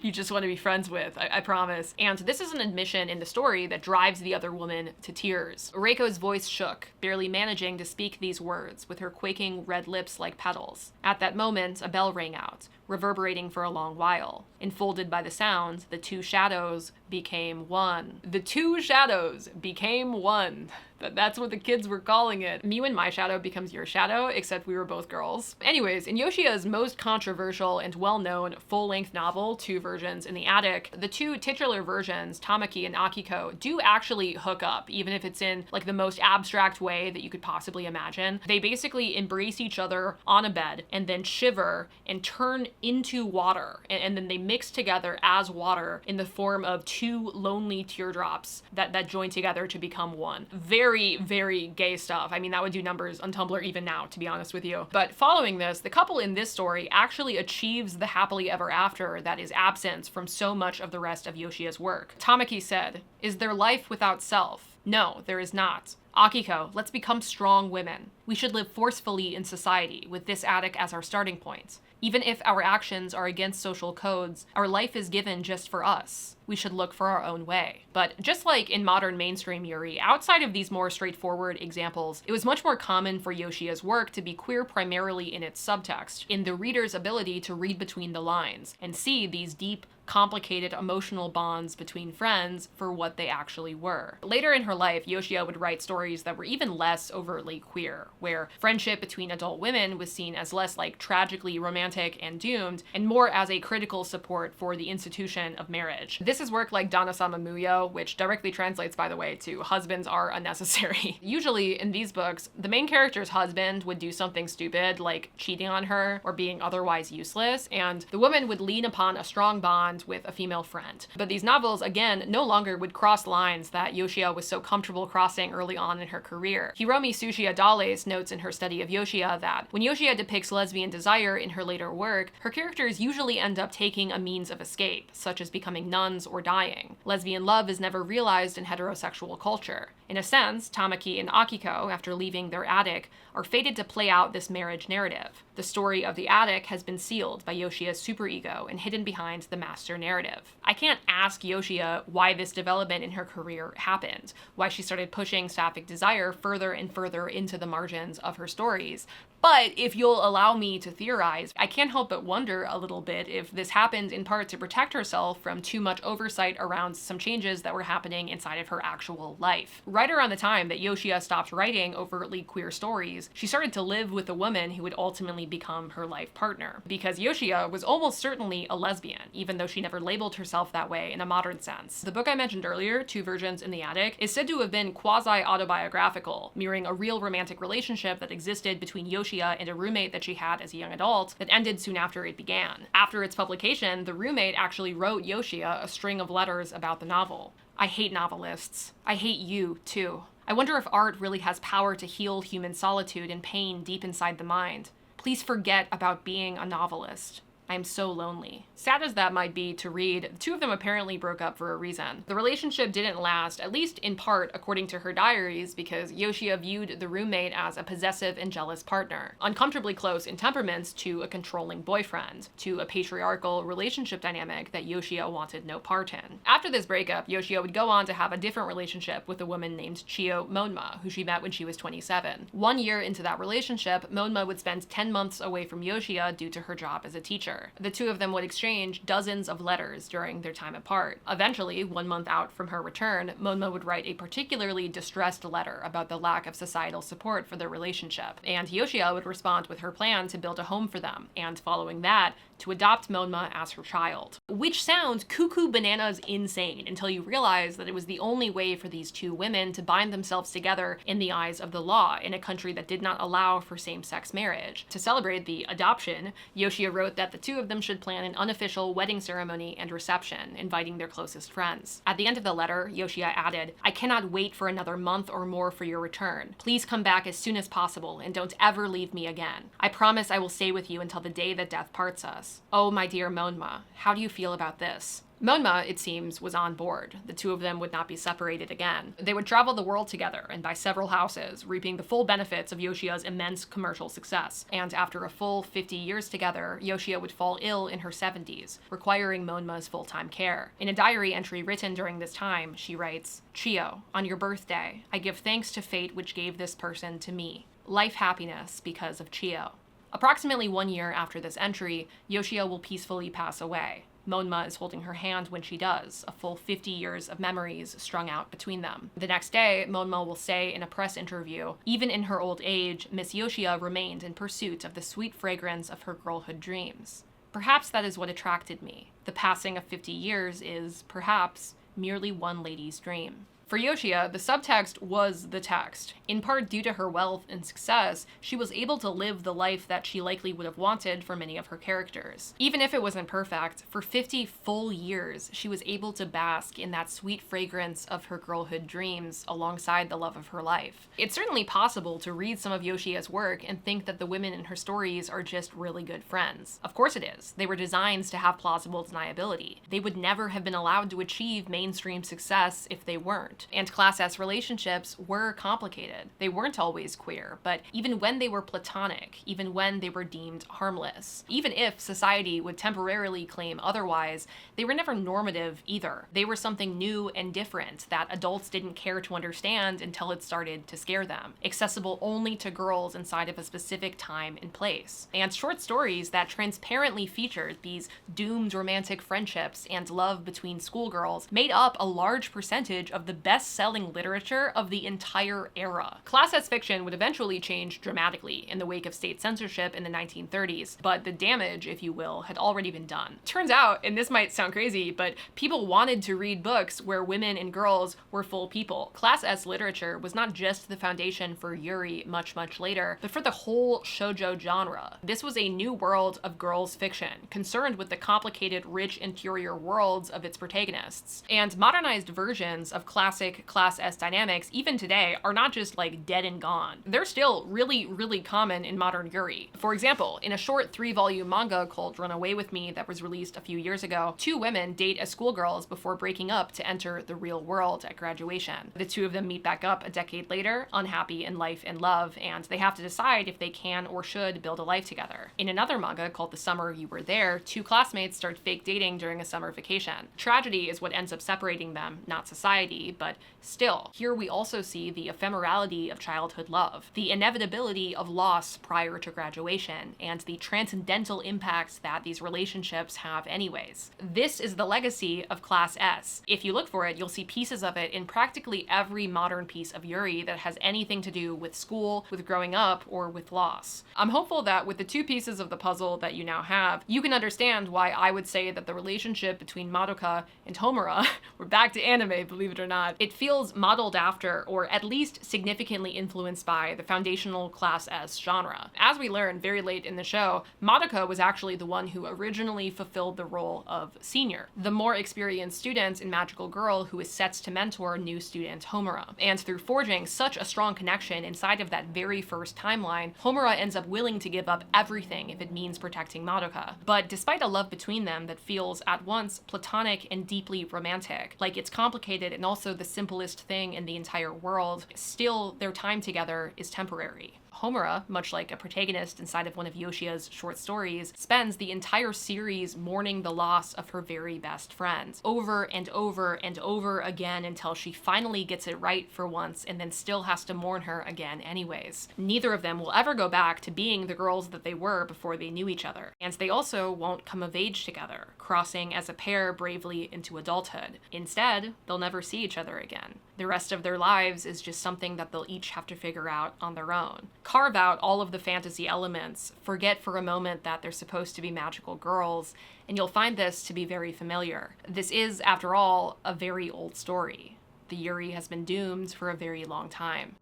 you just want to be friends with, I promise. And this is an admission in the story that drives the other woman to tears. Reiko's voice shook, barely managing to speak these words with her quaking red lips like petals. At that moment, a bell rang out, reverberating for a long while. Enfolded by the sound, the two shadows became one. The two shadows became one. That's what the kids were calling it. Me when my shadow becomes your shadow, except we were both girls. Anyways, in Yoshia's most controversial and well-known full-length novel, Two Versions in the Attic, the two titular versions, Tamaki and Akiko, do actually hook up, even if it's in like the most abstract way that you could possibly imagine. They basically embrace each other on a bed and then shiver and turn into water, and then they mix together as water in the form of two lonely teardrops that join together to become one. Very, very gay stuff. I mean, that would do numbers on Tumblr even now, to be honest with you. But following this, the couple in this story actually achieves the happily ever after that is absent from so much of the rest of Yoshia's work. Tamaki said, "Is there life without self? No, there is not. Akiko, let's become strong women. We should live forcefully in society with this attic as our starting point. Even if our actions are against social codes, our life is given just for us. We should look for our own way." But just like in modern mainstream yuri, outside of these more straightforward examples, it was much more common for Yoshia's work to be queer primarily in its subtext, in the reader's ability to read between the lines and see these deep, complicated emotional bonds between friends for what they actually were. Later in her life, Yoshia would write stories that were even less overtly queer, where friendship between adult women was seen as less like tragically romantic and doomed, and more as a critical support for the institution of marriage. This is work like Dana-sama Muyo, which directly translates, by the way, to husbands are unnecessary. Usually in these books, the main character's husband would do something stupid, like cheating on her or being otherwise useless, and the woman would lean upon a strong bond with a female friend. But these novels, again, no longer would cross lines that Yoshia was so comfortable crossing early on in her career. Hiromi Tsuchiya Dales notes in her study of Yoshia that when Yoshia depicts lesbian desire in her later work, her characters usually end up taking a means of escape, such as becoming nuns or dying. Lesbian love is never realized in heterosexual culture. In a sense, Tamaki and Akiko, after leaving their attic, are fated to play out this marriage narrative. The story of the attic has been sealed by Yoshia's superego and hidden behind the master narrative. I can't ask Yoshia why this development in her career happened, why she started pushing sapphic desire further and further into the margins of her stories. But if you'll allow me to theorize, I can't help but wonder a little bit if this happened in part to protect herself from too much oversight around some changes that were happening inside of her actual life. Right around the time that Yoshia stopped writing overtly queer stories, she started to live with a woman who would ultimately become her life partner. Because Yoshia was almost certainly a lesbian, even though she never labeled herself that way in a modern sense. The book I mentioned earlier, Two Versions in the Attic, is said to have been quasi-autobiographical, mirroring a real romantic relationship that existed between Yoshia and a roommate that she had as a young adult that ended soon after it began. After its publication, the roommate actually wrote Yoshia a string of letters about the novel. "I hate novelists. I hate you, too. I wonder if art really has power to heal human solitude and pain deep inside the mind. Please forget about being a novelist. I am so lonely." Sad as that might be to read, the two of them apparently broke up for a reason. The relationship didn't last, at least in part according to her diaries, because Yoshia viewed the roommate as a possessive and jealous partner, uncomfortably close in temperaments to a controlling boyfriend, to a patriarchal relationship dynamic that Yoshia wanted no part in. After this breakup, Yoshia would go on to have a different relationship with a woman named Chiyo Monma, who she met when she was 27. 1 year into that relationship, Monma would spend 10 months away from Yoshia due to her job as a teacher. The two of them would exchange dozens of letters during their time apart. Eventually, 1 month out from her return, Monma would write a particularly distressed letter about the lack of societal support for their relationship, and Yoshia would respond with her plan to build a home for them, and following that, to adopt Monma as her child. Which sounds cuckoo bananas insane until you realize that it was the only way for these two women to bind themselves together in the eyes of the law in a country that did not allow for same-sex marriage. To celebrate the adoption, Yoshia wrote that the two of them should plan an unofficial wedding ceremony and reception, inviting their closest friends. At the end of the letter, Yoshia added, "I cannot wait for another month or more for your return. Please come back as soon as possible and don't ever leave me again. I promise I will stay with you until the day that death parts us. Oh, my dear Monma, how do you feel about this?" Monma, it seems, was on board. The two of them would not be separated again. They would travel the world together and buy several houses, reaping the full benefits of Yoshia's immense commercial success. And after a full 50 years together, Yoshia would fall ill in her 70s, requiring Monma's full-time care. In a diary entry written during this time, she writes, "Chiyo, on your birthday, I give thanks to fate which gave this person to me. Life happiness because of Chiyo." Approximately 1 year after this entry, Yoshia will peacefully pass away. Monma is holding her hand when she does, a full 50 years of memories strung out between them. The next day, Monma will say in a press interview, "Even in her old age, Miss Yoshia remained in pursuit of the sweet fragrance of her girlhood dreams. Perhaps that is what attracted me. The passing of 50 years is, perhaps, merely one lady's dream." For Yoshia, the subtext was the text. In part due to her wealth and success, she was able to live the life that she likely would have wanted for many of her characters. Even if it wasn't perfect, for 50 full years, she was able to bask in that sweet fragrance of her girlhood dreams alongside the love of her life. It's certainly possible to read some of Yoshia's work and think that the women in her stories are just really good friends. Of course it is. They were designed to have plausible deniability. They would never have been allowed to achieve mainstream success if they weren't. And Class S relationships were complicated. They weren't always queer, but even when they were platonic, even when they were deemed harmless, even if society would temporarily claim otherwise, they were never normative either. They were something new and different that adults didn't care to understand until it started to scare them, accessible only to girls inside of a specific time and place. And short stories that transparently featured these doomed romantic friendships and love between schoolgirls made up a large percentage of the best-selling literature of the entire era. Class S fiction would eventually change dramatically in the wake of state censorship in the 1930s, but the damage, if you will, had already been done. Turns out, and this might sound crazy, but people wanted to read books where women and girls were full people. Class S literature was not just the foundation for Yuri much later, but for the whole shoujo genre. This was a new world of girls' fiction, concerned with the complicated, rich interior worlds of its protagonists. And modernized versions of classic Class S dynamics, even today, are not just like dead and gone. They're still really common in modern Yuri. For example, in a short 3-volume manga called Run Away With Me that was released a few years ago, 2 women date as schoolgirls before breaking up to enter the real world at graduation. The 2 of them meet back up a decade later, unhappy in life and love, and they have to decide if they can or should build a life together. In another manga called The Summer You Were There, 2 classmates start fake dating during a summer vacation. Tragedy is what ends up separating them, not society, but still, here we also see the ephemerality of childhood love, the inevitability of loss prior to graduation, and the transcendental impacts that these relationships have anyways. This is the legacy of Class S. If you look for it, you'll see pieces of it in practically every modern piece of Yuri that has anything to do with school, with growing up, or with loss. I'm hopeful that with the 2 pieces of the puzzle that you now have, you can understand why I would say that the relationship between Madoka and Homura, we're back to anime, believe it or not, it feels modeled after, or at least significantly influenced by, the foundational Class S genre. As we learn very late in the show, Madoka was actually the one who originally fulfilled the role of senior, the more experienced student and magical girl who is set to mentor new student Homura. And through forging such a strong connection inside of that very first timeline, Homura ends up willing to give up everything if it means protecting Madoka. But despite a love between them that feels at once platonic and deeply romantic, like it's complicated and also the simplest thing in the entire world, still their time together is temporary. Homura, much like a protagonist inside of one of Yoshia's short stories, spends the entire series mourning the loss of her very best friend, over and over again until she finally gets it right for once and then still has to mourn her again anyways. Neither of them will ever go back to being the girls that they were before they knew each other, and they also won't come of age together, crossing as a pair bravely into adulthood. Instead, they'll never see each other again. The rest of their lives is just something that they'll each have to figure out on their own. Carve out all of the fantasy elements, forget for a moment that they're supposed to be magical girls, and you'll find this to be very familiar. This is, after all, a very old story. The Yuri has been doomed for a very long time.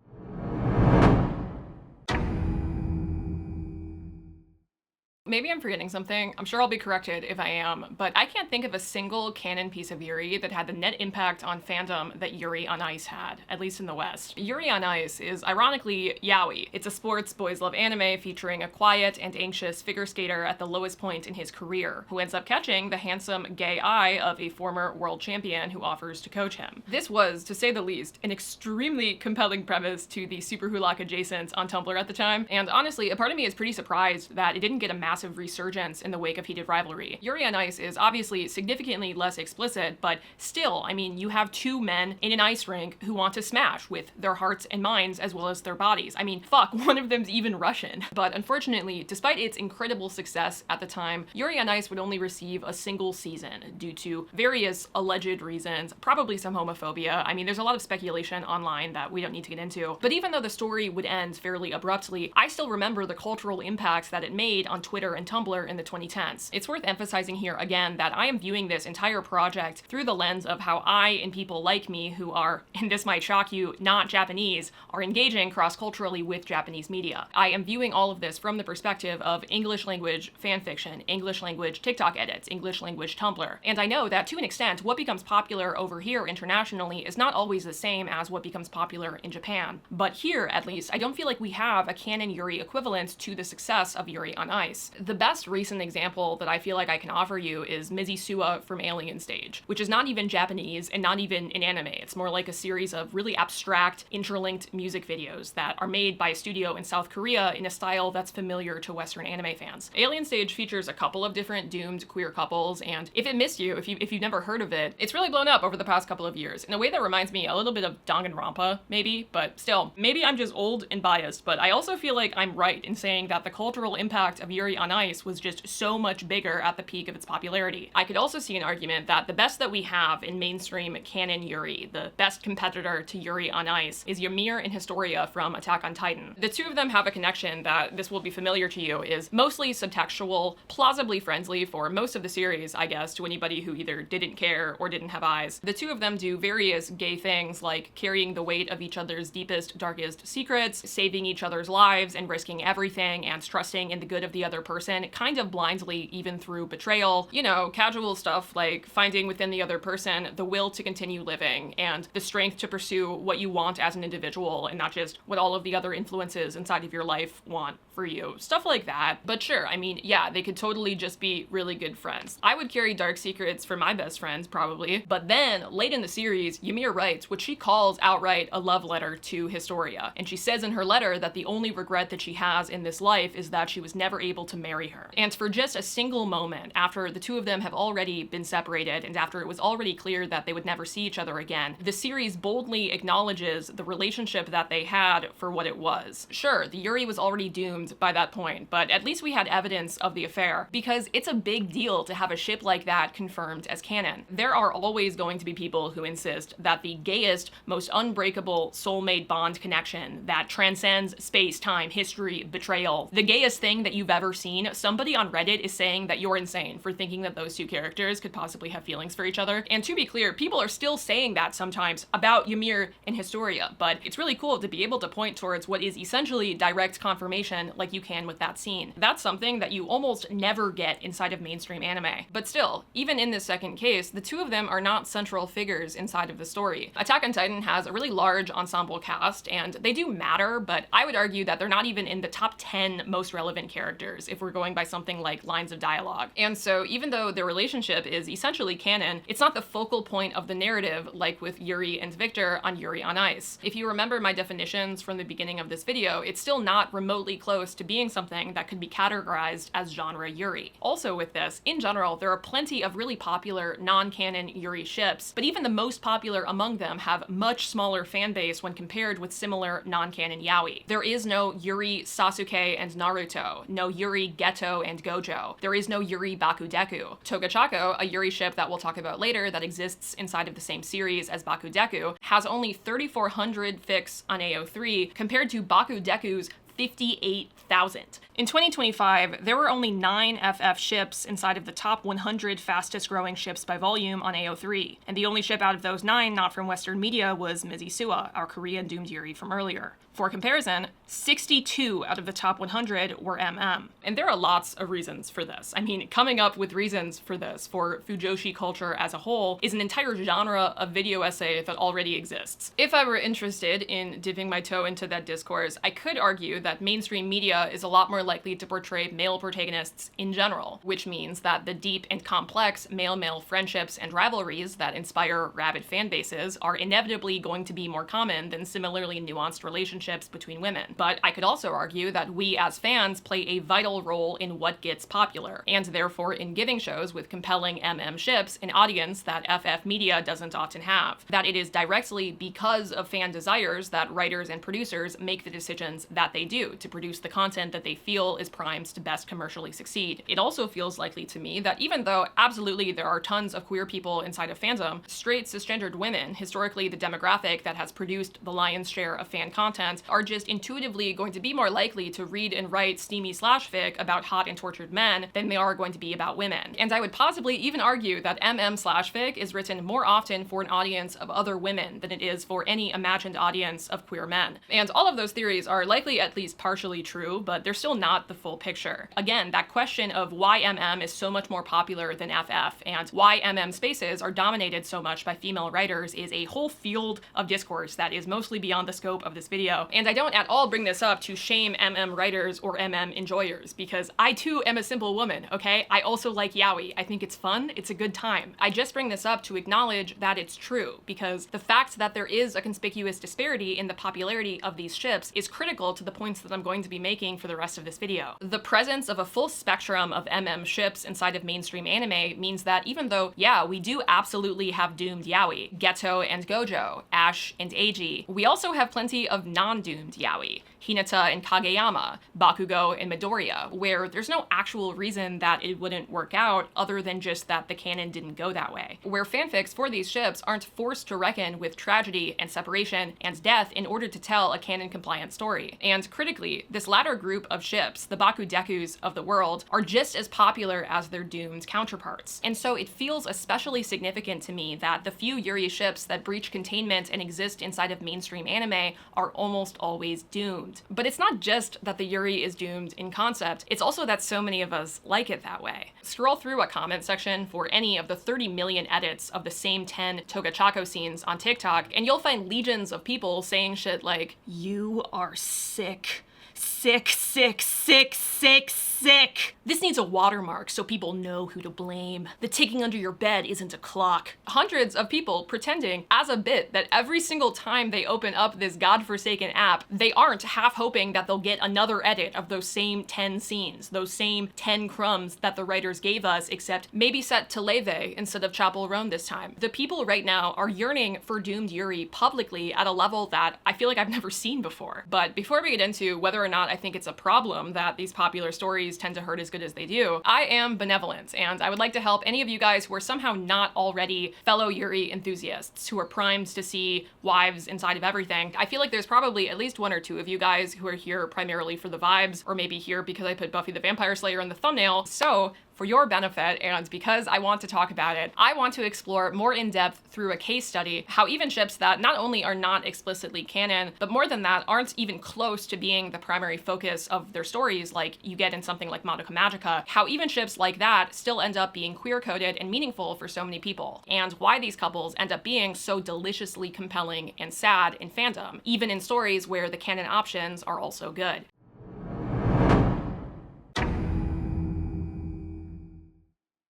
Maybe I'm forgetting something. I'm sure I'll be corrected if I am, but I can't think of a single canon piece of Yuri that had the net impact on fandom that Yuri on Ice had, at least in the West. Yuri on Ice is ironically yaoi. It's a sports boys love anime featuring a quiet and anxious figure skater at the lowest point in his career, who ends up catching the handsome gay eye of a former world champion who offers to coach him. This was, to say the least, an extremely compelling premise to the Super Hulak adjacent on Tumblr at the time, and honestly, a part of me is pretty surprised that it didn't get a massive massive resurgence in the wake of Heated Rivalry. Yuri on Ice is obviously significantly less explicit, but still, I mean, you have two men in an ice rink who want to smash with their hearts and minds as well as their bodies. I mean, fuck, one of them's even Russian. But unfortunately, despite its incredible success at the time, Yuri on Ice would only receive a single season due to various alleged reasons, probably some homophobia. I mean, there's a lot of speculation online that we don't need to get into. But even though the story would end fairly abruptly, I still remember the cultural impacts that it made on Twitter and Tumblr in the 2010s. It's worth emphasizing here again that I am viewing this entire project through the lens of how I and people like me who are, and this might shock you, not Japanese, are engaging cross-culturally with Japanese media. I am viewing all of this from the perspective of English language fanfiction, English language TikTok edits, English language Tumblr. And I know that to an extent, what becomes popular over here internationally is not always the same as what becomes popular in Japan. But here, at least, I don't feel like we have a canon Yuri equivalent to the success of Yuri on Ice. The best recent example that I feel like I can offer you is Mizusuwa from Alien Stage, which is not even Japanese and not even an anime. It's more like a series of really abstract, interlinked music videos that are made by a studio in South Korea in a style that's familiar to Western anime fans. Alien Stage features a couple of different doomed queer couples, and if it missed you, if you've never heard of it, it's really blown up over the past couple of years in a way that reminds me a little bit of Danganronpa, maybe, but still, maybe I'm just old and biased, but I also feel like I'm right in saying that the cultural impact of Yuri on Ice was just so much bigger at the peak of its popularity. I could also see an argument that the best that we have in mainstream canon Yuri, the best competitor to Yuri on Ice, is Ymir and Historia from Attack on Titan. The two of them have a connection that this will be familiar to you, is mostly subtextual, plausibly friendly for most of the series, I guess, to anybody who either didn't care or didn't have eyes. The two of them do various gay things like carrying the weight of each other's deepest, darkest secrets, saving each other's lives and risking everything, and trusting in the good of the other person, kind of blindly, even through betrayal. You know, casual stuff like finding within the other person the will to continue living and the strength to pursue what you want as an individual and not just what all of the other influences inside of your life want for you. Stuff like that. But sure, I mean, yeah, they could totally just be really good friends. I would carry dark secrets for my best friends, probably. But then, late in the series, Ymir writes what she calls outright a love letter to Historia. And she says in her letter that the only regret that she has in this life is that she was never able to marry her. And for just a single moment, after the two of them have already been separated and after it was already clear that they would never see each other again, the series boldly acknowledges the relationship that they had for what it was. Sure, the Yuri was already doomed by that point, but at least we had evidence of the affair, because it's a big deal to have a ship like that confirmed as canon. There are always going to be people who insist that the gayest, most unbreakable soulmate bond connection that transcends space, time, history, betrayal, the gayest thing that you've ever seen, somebody on Reddit is saying that you're insane for thinking that those two characters could possibly have feelings for each other. And to be clear, people are still saying that sometimes about Ymir and Historia, but it's really cool to be able to point towards what is essentially direct confirmation like you can with that scene. That's something that you almost never get inside of mainstream anime. But still, even in this second case, the two of them are not central figures inside of the story. Attack on Titan has a really large ensemble cast, and they do matter, but I would argue that they're not even in the top 10 most relevant characters if we're going by something like lines of dialogue. And so even though their relationship is essentially canon, it's not the focal point of the narrative like with Yuri and Victor on Yuri on Ice. If you remember my definitions from the beginning of this video, it's still not remotely close to being something that could be categorized as genre Yuri. Also with this, in general, there are plenty of really popular non-canon Yuri ships, but even the most popular among them have much smaller fan base when compared with similar non-canon yaoi. There is no Yuri, Sasuke, and Naruto, no Yuri, Geto, and Gojo. There is no Yuri Bakudeku. Togachako, a Yuri ship that we'll talk about later that exists inside of the same series as Bakudeku, has only 3,400 fics on AO3 compared to Bakudeku's 58,000. In 2025, there were only 9 FF ships inside of the top 100 fastest growing ships by volume on AO3, and the only ship out of those 9 not from Western media was Mizusuwa, our Korean doomed Yuri from earlier. For comparison, 62 out of the top 100 were MM. And there are lots of reasons for this. I mean, coming up with reasons for this, for Fujoshi culture as a whole, is an entire genre of video essay that already exists. If I were interested in dipping my toe into that discourse, I could argue that mainstream media is a lot more likely to portray male protagonists in general, which means that the deep and complex male-male friendships and rivalries that inspire rabid fan bases are inevitably going to be more common than similarly nuanced relationships between women. But I could also argue that we as fans play a vital role in what gets popular, and therefore in giving shows with compelling ships an audience that FF media doesn't often have. That it is directly because of fan desires that writers and producers make the decisions that they do to produce the content that they feel is primed to best commercially succeed. It also feels likely to me that even though absolutely there are tons of queer people inside of fandom, straight cisgendered women, historically the demographic that has produced the lion's share of fan content, are just intuitively going to be more likely to read and write steamy slash-fic about hot and tortured men than they are going to be about women. And I would possibly even argue that slash-fic is written more often for an audience of other women than it is for any imagined audience of queer men. And all of those theories are likely at least partially true, but they're still not the full picture. Again, that question of why is so much more popular than FF and why spaces are dominated so much by female writers is a whole field of discourse that is mostly beyond the scope of this video. And I don't at all bring this up to shame writers or enjoyers, because I too am a simple woman, okay? I also like yaoi. I think it's fun, it's a good time. I just bring this up to acknowledge that it's true, because the fact that there is a conspicuous disparity in the popularity of these ships is critical to the points that I'm going to be making for the rest of this video. The presence of a full spectrum of ships inside of mainstream anime means that even though, yeah, we do absolutely have doomed yaoi, Geto and Gojo, Ash and Eiji, we also have plenty of non-doomed yaoi, Hinata and Kageyama, Bakugo and Midoriya, where there's no actual reason that it wouldn't work out other than just that the canon didn't go that way. Where fanfics for these ships aren't forced to reckon with tragedy and separation and death in order to tell a canon-compliant story. And critically, this latter group of ships, the Bakudekus of the world, are just as popular as their doomed counterparts. And so it feels especially significant to me that the few Yuri ships that breach containment and exist inside of mainstream anime are almost always doomed. But it's not just that the Yuri is doomed in concept, it's also that so many of us like it that way. Scroll through a comment section for any of the 30 million edits of the same 10 Togachako scenes on TikTok, and you'll find legions of people saying shit like, "You are sick. Sick, sick, sick, sick, sick. This needs a watermark so people know who to blame. The ticking under your bed isn't a clock." Hundreds of people pretending as a bit that every single time they open up this godforsaken app, they aren't half hoping that they'll get another edit of those same 10 scenes, those same 10 crumbs that the writers gave us, except maybe set to Leve instead of Chapel Roan this time. The people right now are yearning for doomed Yuri publicly at a level that I feel like I've never seen before. But before we get into whether or not I think it's a problem that these popular stories tend to hurt as good as they do, I am benevolent, and I would like to help any of you guys who are somehow not already fellow Yuri enthusiasts, who are primed to see wives inside of everything. I feel like there's probably at least one or two of you guys who are here primarily for the vibes, or maybe here because I put Buffy the Vampire Slayer in the thumbnail. So for your benefit, and because I want to talk about it, I want to explore more in depth through a case study how even ships that not only are not explicitly canon, but more than that, aren't even close to being the primary focus of their stories like you get in something like MADOKA MAGICA, how even ships like that still end up being queer-coded and meaningful for so many people, and why these couples end up being so deliciously compelling and sad in fandom, even in stories where the canon options are also good.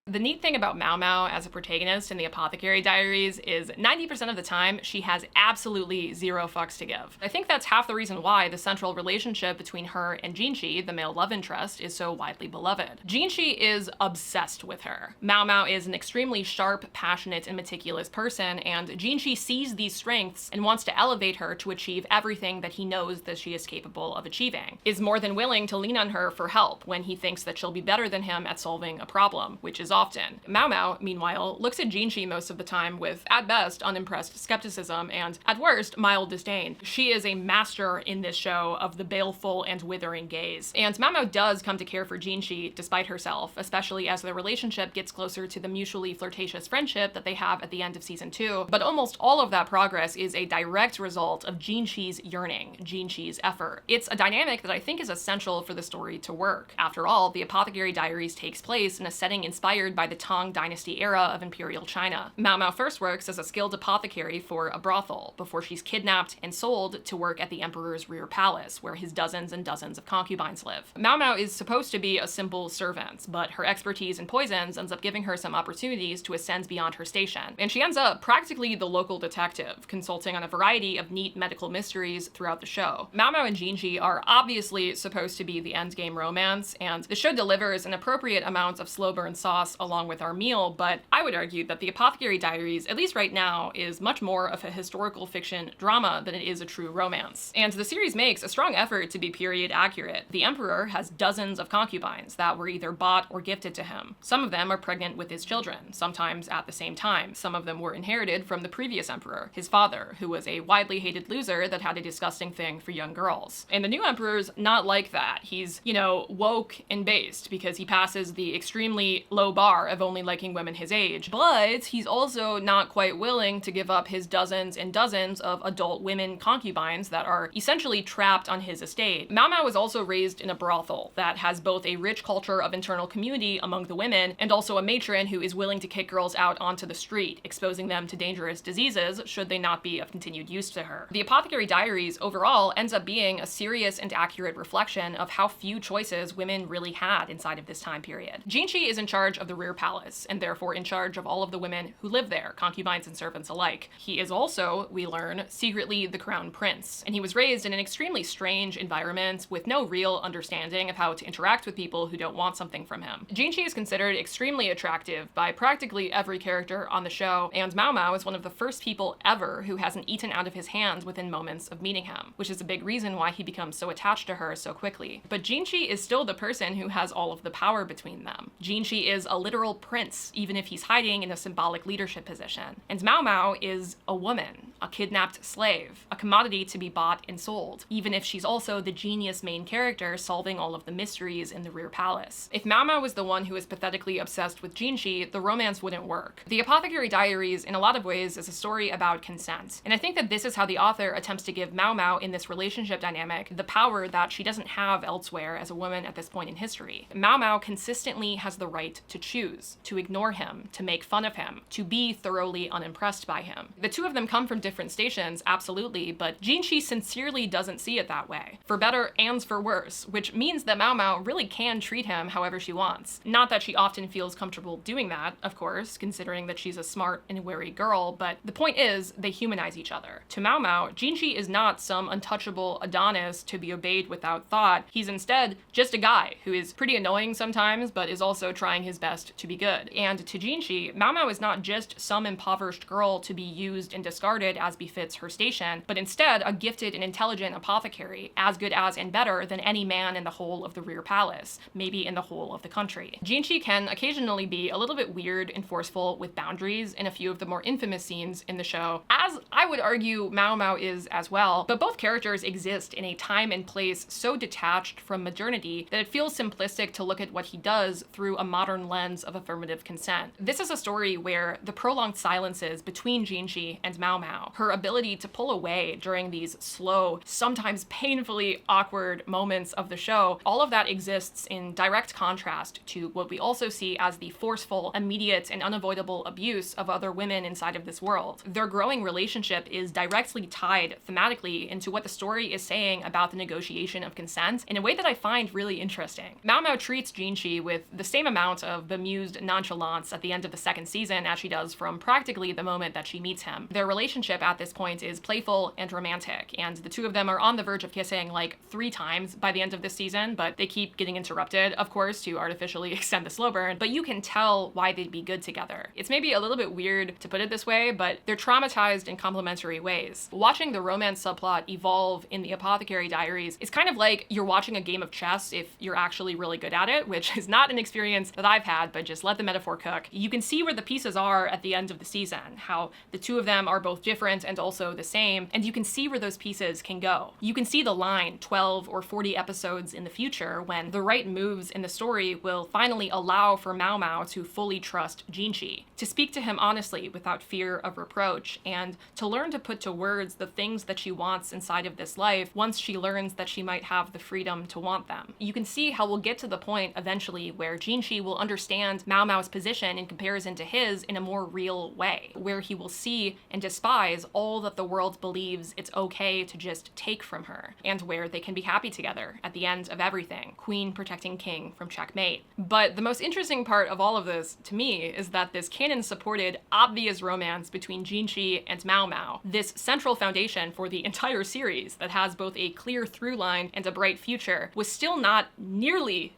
The neat thing about Mao Mao as a protagonist in the Apothecary Diaries is 90% of the time, she has absolutely zero fucks to give. I think that's half the reason why the central relationship between her and Jinshi, the male love interest, is so widely beloved. Jinshi is obsessed with her. Mao Mao is an extremely sharp, passionate, and meticulous person, and Jinshi sees these strengths and wants to elevate her to achieve everything that he knows that she is capable of achieving, is more than willing to lean on her for help when he thinks that she'll be better than him at solving a problem, which is often. Mao Mao, meanwhile, looks at Jinshi most of the time with, at best, unimpressed skepticism and, at worst, mild disdain. She is a master in this show of the baleful and withering gaze. And Mao Mao does come to care for Jinshi despite herself, especially as their relationship gets closer to the mutually flirtatious friendship that they have at the end of season 2. But almost all of that progress is a direct result of Jinshi's yearning, Jinshi's effort. It's a dynamic that I think is essential for the story to work. After all, the Apothecary Diaries takes place in a setting inspired inspired by the Tang Dynasty era of imperial China. Mao Mao first works as a skilled apothecary for a brothel before she's kidnapped and sold to work at the emperor's rear palace, where his dozens and dozens of concubines live. Mao Mao is supposed to be a simple servant, but her expertise in poisons ends up giving her some opportunities to ascend beyond her station, and she ends up practically the local detective, consulting on a variety of neat medical mysteries throughout the show. Mao Mao and Jinji are obviously supposed to be the endgame romance, and the show delivers an appropriate amount of slow burn sauce along with our meal, but I would argue that the Apothecary Diaries, at least right now, is much more of a historical fiction drama than it is a true romance. And the series makes a strong effort to be period accurate. The emperor has dozens of concubines that were either bought or gifted to him. Some of them are pregnant with his children, sometimes at the same time. Some of them were inherited from the previous emperor, his father, who was a widely hated loser that had a disgusting thing for young girls. And the new emperor's not like that. He's, woke and based because he passes the extremely low bar of only liking women his age, but he's also not quite willing to give up his dozens and dozens of adult women concubines that are essentially trapped on his estate. Mao Mao was also raised in a brothel that has both a rich culture of internal community among the women and also a matron who is willing to kick girls out onto the street, exposing them to dangerous diseases should they not be of continued use to her. The Apothecary Diaries overall ends up being a serious and accurate reflection of how few choices women really had inside of this time period. Jinshi is in charge of the rear palace, and therefore in charge of all of the women who live there, concubines and servants alike. He is also, we learn, secretly the crown prince, and he was raised in an extremely strange environment with no real understanding of how to interact with people who don't want something from him. Jinshi is considered extremely attractive by practically every character on the show, and Mao Mao is one of the first people ever who hasn't eaten out of his hands within moments of meeting him, which is a big reason why he becomes so attached to her so quickly. But Jinshi is still the person who has all of the power between them. Jinshi is a literal prince, even if he's hiding in a symbolic leadership position. And Mao Mao is a woman, a kidnapped slave, a commodity to be bought and sold, even if she's also the genius main character solving all of the mysteries in the rear palace. If Mao Mao was the one who is pathetically obsessed with Jinshi, the romance wouldn't work. The Apothecary Diaries, in a lot of ways, is a story about consent, and I think that this is how the author attempts to give Mao Mao in this relationship dynamic the power that she doesn't have elsewhere as a woman at this point in history. Mao Mao consistently has the right to choose, to ignore him, to make fun of him, to be thoroughly unimpressed by him. The two of them come from different stations, absolutely, but Jinshi sincerely doesn't see it that way, for better and for worse, which means that Mao Mao really can treat him however she wants. Not that she often feels comfortable doing that, of course, considering that she's a smart and wary girl, but the point is, they humanize each other. To Mao Mao, Jinshi is not some untouchable Adonis to be obeyed without thought. He's instead just a guy who is pretty annoying sometimes, but is also trying his best to be good. And to Jinshi, Mao Mao is not just some impoverished girl to be used and discarded as befits her station, but instead a gifted and intelligent apothecary, as good as and better than any man in the whole of the rear palace, maybe in the whole of the country. Jinshi can occasionally be a little bit weird and forceful with boundaries in a few of the more infamous scenes in the show, as I would argue Mao Mao is as well, but both characters exist in a time and place so detached from modernity that it feels simplistic to look at what he does through a modern lens of affirmative consent. This is a story where the prolonged silences between Jinshi and Mao Mao, her ability to pull away during these slow, sometimes painfully awkward moments of the show, all of that exists in direct contrast to what we also see as the forceful, immediate, and unavoidable abuse of other women inside of this world. Their growing relationship is directly tied thematically into what the story is saying about the negotiation of consent in a way that I find really interesting. Mao Mao treats Jinshi with the same amount of bemused nonchalance at the end of the second season as she does from practically the moment that she meets him. Their relationship at this point is playful and romantic, and the two of them are on the verge of kissing like 3 times by the end of this season, but they keep getting interrupted, of course, to artificially extend the slow burn, but you can tell why they'd be good together. It's maybe a little bit weird to put it this way, but they're traumatized in complementary ways. Watching the romance subplot evolve in the Apothecary Diaries is kind of like you're watching a game of chess if you're actually really good at it, which is not an experience that I've had, but just let the metaphor cook. You can see where the pieces are at the end of the season, how the two of them are both different and also the same, and you can see where those pieces can go. You can see the line 12 or 40 episodes in the future when the right moves in the story will finally allow for Mao Mao to fully trust Jinshi. to speak to him honestly without fear of reproach, and to learn to put to words the things that she wants inside of this life once she learns that she might have the freedom to want them. You can see how we'll get to the point eventually where Jinshi will understand Mao Mao's position in comparison to his in a more real way, where he will see and despise all that the world believes it's okay to just take from her, and where they can be happy together at the end of everything, queen protecting king from checkmate. But the most interesting part of all of this, to me, is that this canon-supported, obvious romance between Jinshi and Mao Mao, this central foundation for the entire series that has both a clear through line and a bright future, was still not nearly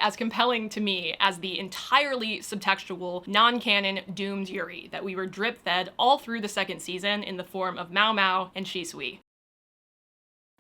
as compelling to me as the entirely subtextual, non-canon doomed Yuri that we were drip-fed all through the second season in the form of Mao Mao and Shisui.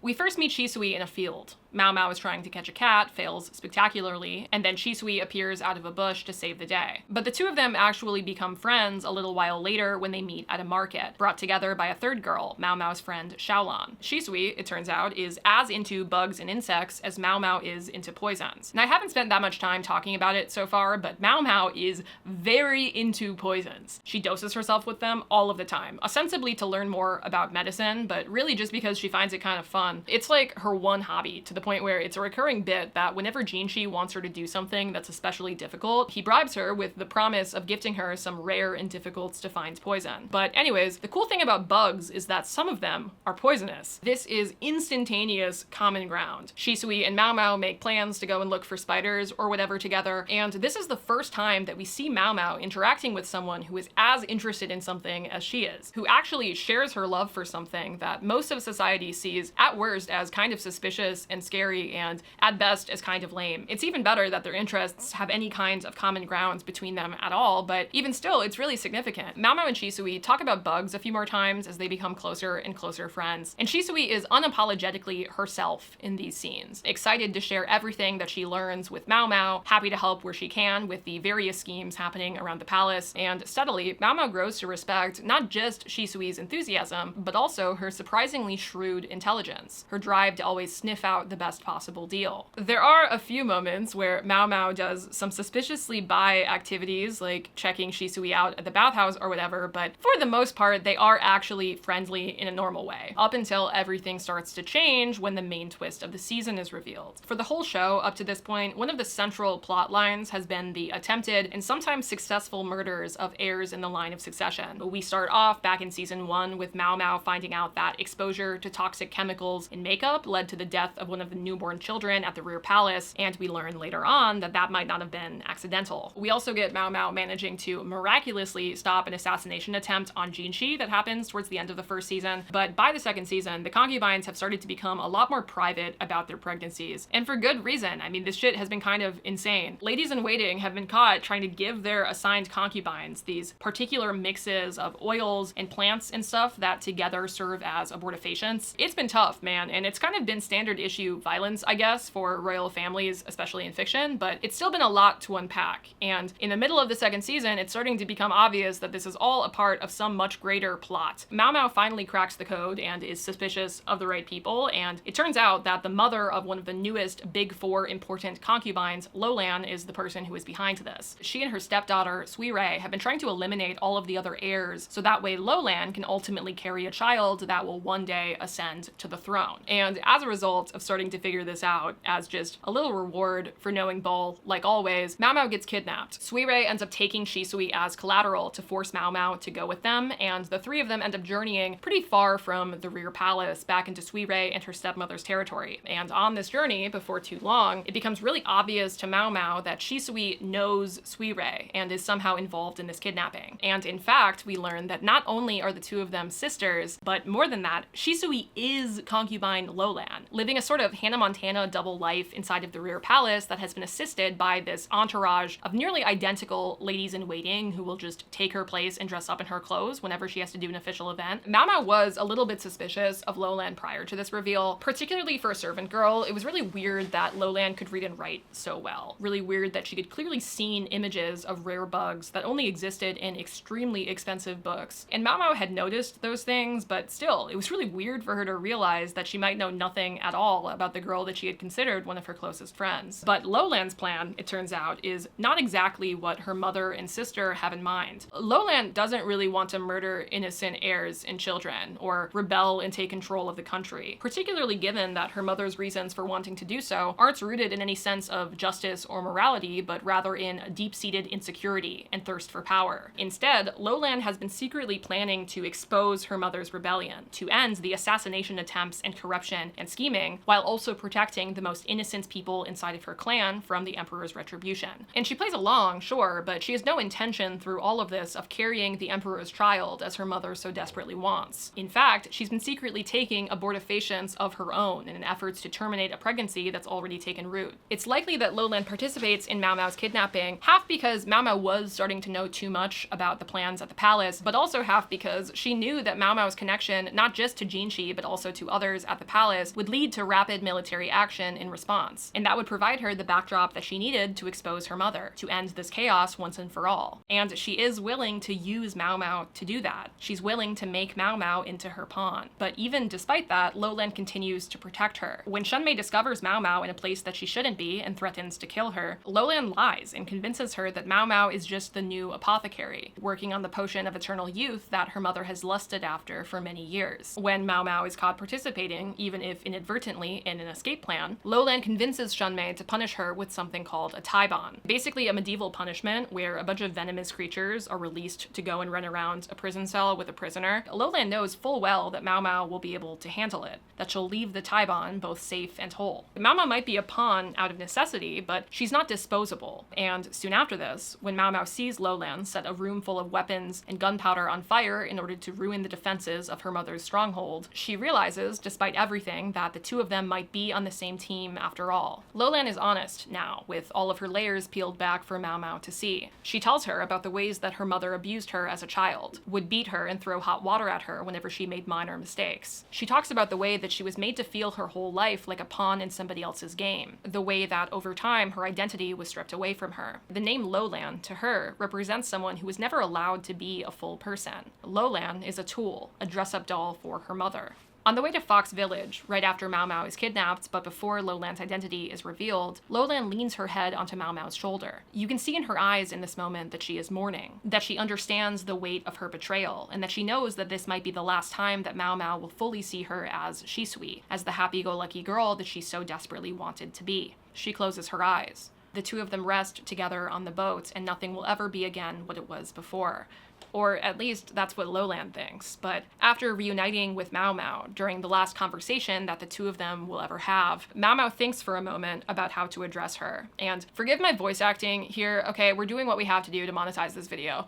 We first meet Shisui in a field. Mao Mao is trying to catch a cat, fails spectacularly, and then Shisui appears out of a bush to save the day. But the two of them actually become friends a little while later when they meet at a market, brought together by a third girl, Mao Mao's friend Xiaolan. Shisui, it turns out, is as into bugs and insects as Mao Mao is into poisons. And I haven't spent that much time talking about it so far, but Mao Mao is very into poisons. She doses herself with them all of the time, ostensibly to learn more about medicine, but really just because she finds it kind of fun. It's like her one hobby, to the point where it's a recurring bit that whenever Jinshi wants her to do something that's especially difficult, he bribes her with the promise of gifting her some rare and difficult to find poison. But anyways, the cool thing about bugs is that some of them are poisonous. This is instantaneous common ground. Shisui and Mao Mao make plans to go and look for spiders or whatever together, and this is the first time that we see Mao Mao interacting with someone who is as interested in something as she is, who actually shares her love for something that most of society sees at worst as kind of suspicious and scary, and at best as kind of lame. It's even better that their interests have any kind of common grounds between them at all, but even still, it's really significant. Mao Mao and Shisui talk about bugs a few more times as they become closer and closer friends, and Shisui is unapologetically herself in these scenes, excited to share everything that she learns with Mao Mao, happy to help where she can with the various schemes happening around the palace, and steadily, Mao Mao grows to respect not just Shisui's enthusiasm, but also her surprisingly shrewd intelligence, her drive to always sniff out the best possible deal. There are a few moments where Mao Mao does some suspiciously bi activities, like checking Shisui out at the bathhouse or whatever, but for the most part, they are actually friendly in a normal way, up until everything starts to change when the main twist of the season is revealed. For the whole show, up to this point, one of the central plot lines has been the attempted and sometimes successful murders of heirs in the line of succession. We start off back in season 1 with Mao Mao finding out that exposure to toxic chemicals in makeup led to the death of one of the newborn children at the rear palace, and we learn later on that that might not have been accidental. We also get Mao Mao managing to miraculously stop an assassination attempt on Jinshi that happens towards the end of the first season, but by the second season, the concubines have started to become a lot more private about their pregnancies, and for good reason. I mean, this shit has been kind of insane. Ladies-in-waiting have been caught trying to give their assigned concubines these particular mixes of oils and plants and stuff that together serve as abortifacients. It's been tough, man, and it's kind of been standard issue violence, I guess, for royal families, especially in fiction, but it's still been a lot to unpack. And in the middle of the second season, it's starting to become obvious that this is all a part of some much greater plot. Mao Mao finally cracks the code and is suspicious of the right people, and it turns out that the mother of one of the newest Big Four important concubines, Lolan, is the person who is behind this. She and her stepdaughter, Suirei, have been trying to eliminate all of the other heirs, so that way Lolan can ultimately carry a child that will one day ascend to the throne. And as a result of starting to figure this out, as just a little reward for knowing Bull, like always, Mao Mao gets kidnapped. Suirei ends up taking Shisui as collateral to force Mao Mao to go with them, and the three of them end up journeying pretty far from the rear palace back into Suirei and her stepmother's territory. And on this journey, before too long, it becomes really obvious to Mao Mao that Shisui knows Suirei and is somehow involved in this kidnapping. And in fact, we learn that not only are the two of them sisters, but more than that, Shisui is concubine Lolan, living a sort of Hannah Montana double life inside of the rear palace that has been assisted by this entourage of nearly identical ladies-in-waiting who will just take her place and dress up in her clothes whenever she has to do an official event. Mao Mao was a little bit suspicious of Lolan prior to this reveal, particularly for a servant girl. It was really weird that Lolan could read and write so well. Really weird that she could clearly seen images of rare bugs that only existed in extremely expensive books. And Mao Mao had noticed those things, but still, it was really weird for her to realize realized that she might know nothing at all about the girl that she had considered one of her closest friends. But Lowland's plan, it turns out, is not exactly what her mother and sister have in mind. Lowland doesn't really want to murder innocent heirs and children, or rebel and take control of the country, particularly given that her mother's reasons for wanting to do so aren't rooted in any sense of justice or morality, but rather in a deep-seated insecurity and thirst for power. Instead, Lowland has been secretly planning to expose her mother's rebellion, to end the assassination attempts and corruption and scheming, while also protecting the most innocent people inside of her clan from the Emperor's retribution. And she plays along, sure, but she has no intention through all of this of carrying the Emperor's child as her mother so desperately wants. In fact, she's been secretly taking abortifacients of her own in an effort to terminate a pregnancy that's already taken root. It's likely that Lowland participates in Mao Mao's kidnapping, half because Mao Mao was starting to know too much about the plans at the palace, but also half because she knew that Mao Mao's connection, not just to Jinshi, but also to others at the palace, would lead to rapid military action in response. And that would provide her the backdrop that she needed to expose her mother, to end this chaos once and for all. And she is willing to use Mao Mao to do that. She's willing to make Mao Mao into her pawn. But even despite that, Lowland continues to protect her. When Shunmei discovers Mao Mao in a place that she shouldn't be and threatens to kill her, Lowland lies and convinces her that Mao Mao is just the new apothecary, working on the potion of eternal youth that her mother has lusted after for many years. When Mao Mao is caught participating, even if inadvertently, in an escape plan, Lowland convinces Shunmei to punish her with something called a taiban, basically a medieval punishment where a bunch of venomous creatures are released to go and run around a prison cell with a prisoner. Lowland knows full well that Mao Mao will be able to handle it, that she'll leave the taiban both safe and whole. Mao Mao might be a pawn out of necessity, but she's not disposable. And soon after this, when Mao Mao sees Lowland set a room full of weapons and gunpowder on fire in order to ruin the defenses of her mother's stronghold, she realizes, despite everything, that the two of them might be on the same team after all. Lowland is honest now, with all of her layers peeled back for Mao Mao to see. She tells her about the ways that her mother abused her as a child, would beat her and throw hot water at her whenever she made minor mistakes. She talks about the way that she was made to feel her whole life like a pawn in somebody else's game, the way that over time her identity was stripped away from her. The name Lowland, to her, represents someone who was never allowed to be a full person. Lowland is a tool, a dress-up doll for her mother. On the way to Fox Village, right after Mao Mao is kidnapped, but before Lowland's identity is revealed, Lowland leans her head onto Mao Mao's shoulder. You can see in her eyes in this moment that she is mourning, that she understands the weight of her betrayal, and that she knows that this might be the last time that Mao Mao will fully see her as Shisui, as the happy-go-lucky girl that she so desperately wanted to be. She closes her eyes. The two of them rest together on the boat, and nothing will ever be again what it was before. Or at least that's what Lowland thinks. But after reuniting with Mao Mao during the last conversation that the two of them will ever have, Mao Mao thinks for a moment about how to address her. And forgive my voice acting here, okay, we're doing what we have to do to monetize this video.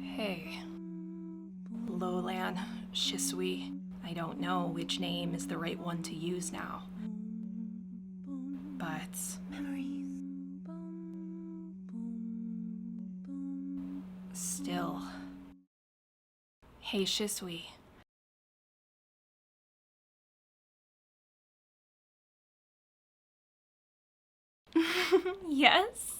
Hey, Lowland, Shisui. I don't know which name is the right one to use now. But still. Hey, Shisui. Yes?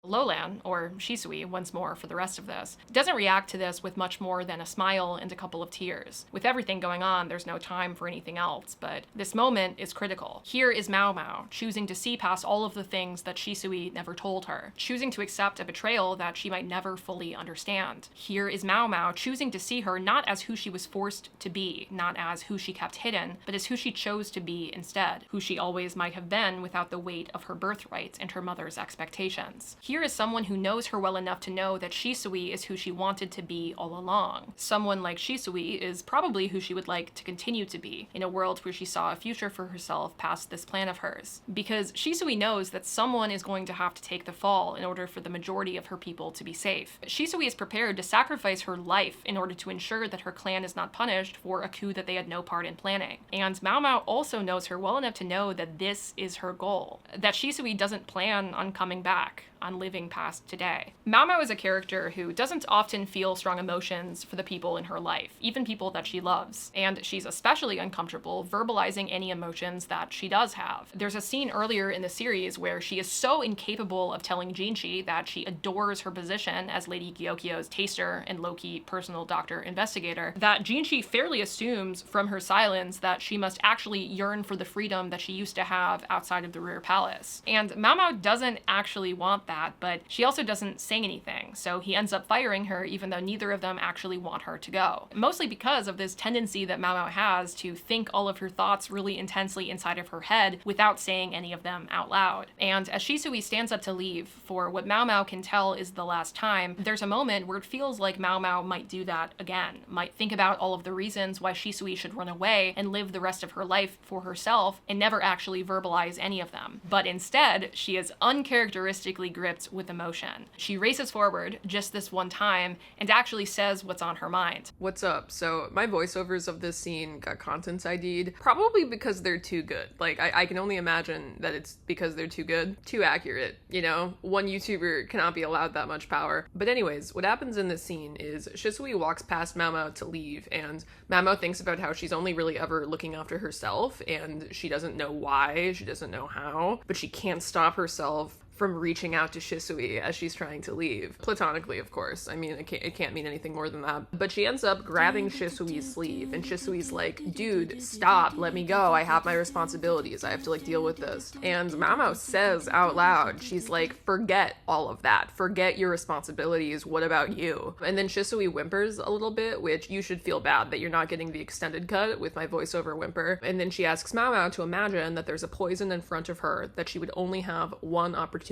Lowland, or Shisui once more for the rest of this, doesn't react to this with much more than a smile and a couple of tears. With everything going on, there's no time for anything else, but this moment is critical. Here is Mao Mao, choosing to see past all of the things that Shisui never told her, choosing to accept a betrayal that she might never fully understand. Here is Mao Mao choosing to see her not as who she was forced to be, not as who she kept hidden, but as who she chose to be instead, who she always might have been without the weight of her birthright and her mother's expectations. Here is someone who knows her well enough to know that Shisui is who she wanted to be all along. Someone like Shisui is probably who she would like to continue to be, in a world where she saw a future for herself past this plan of hers. Because Shisui knows that someone is going to have to take the fall in order for the majority of her people to be safe. Shisui is prepared to sacrifice her life in order to ensure that her clan is not punished for a coup that they had no part in planning. And Mao Mao also knows her well enough to know that this is her goal, that Shisui doesn't plan on coming back. on living past today. Mao Mao is a character who doesn't often feel strong emotions for the people in her life, even people that she loves, and she's especially uncomfortable verbalizing any emotions that she does have. There's a scene earlier in the series where she is so incapable of telling Jinshi that she adores her position as Lady Gyokyo's taster and low-key personal doctor investigator that Jinshi fairly assumes from her silence that she must actually yearn for the freedom that she used to have outside of the rear palace. And Mao Mao doesn't actually want that, but she also doesn't say anything, so he ends up firing her even though neither of them actually want her to go. Mostly because of this tendency that Mao Mao has to think all of her thoughts really intensely inside of her head without saying any of them out loud. And as Shisui stands up to leave for what Mao Mao can tell is the last time, there's a moment where it feels like Mao Mao might do that again, might think about all of the reasons why Shisui should run away and live the rest of her life for herself and never actually verbalize any of them. But instead, she is uncharacteristically gripped with emotion. She races forward just this one time and actually says what's on her mind. What's up? So my voiceovers of this scene got contents ID'd, probably because they're too good. Like, I can only imagine that it's because they're too good, too accurate, you know? One YouTuber cannot be allowed that much power. But anyways, what happens in this scene is Shisui walks past Mao Mao to leave, and Mao Mao thinks about how she's only really ever looking after herself, and she doesn't know why, she doesn't know how, but she can't stop herself from reaching out to Shisui as she's trying to leave. Platonically, of course. I mean, it can't mean anything more than that. But she ends up grabbing Shisui's sleeve, and Shisui's like, dude, stop, let me go. I have my responsibilities. I have to, like, deal with this. And Mao Mao says out loud, she's like, forget all of that. Forget your responsibilities. What about you? And then Shisui whimpers a little bit, which you should feel bad that you're not getting the extended cut with my voiceover whimper. And then she asks Mao Mao to imagine that there's a poison in front of her that she would only have one opportunity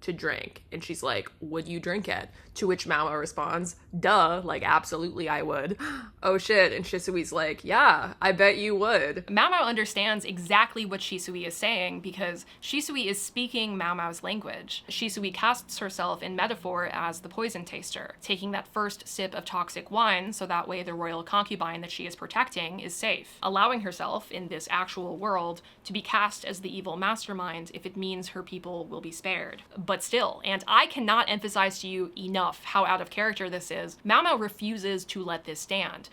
to drink, and she's like, would you drink it? To which Mao Mao responds, duh, like, absolutely I would. Oh shit. And Shisui's like, yeah, I bet you would. Mao Mao understands exactly what Shisui is saying because Shisui is speaking Mao Mao's language. Shisui casts herself in metaphor as the poison taster, taking that first sip of toxic wine so that way the royal concubine that she is protecting is safe, allowing herself in this actual world to be cast as the evil mastermind if it means her people will be spared. But still, and I cannot emphasize to you enough how out of character this is, Mao Mao refuses to let this stand.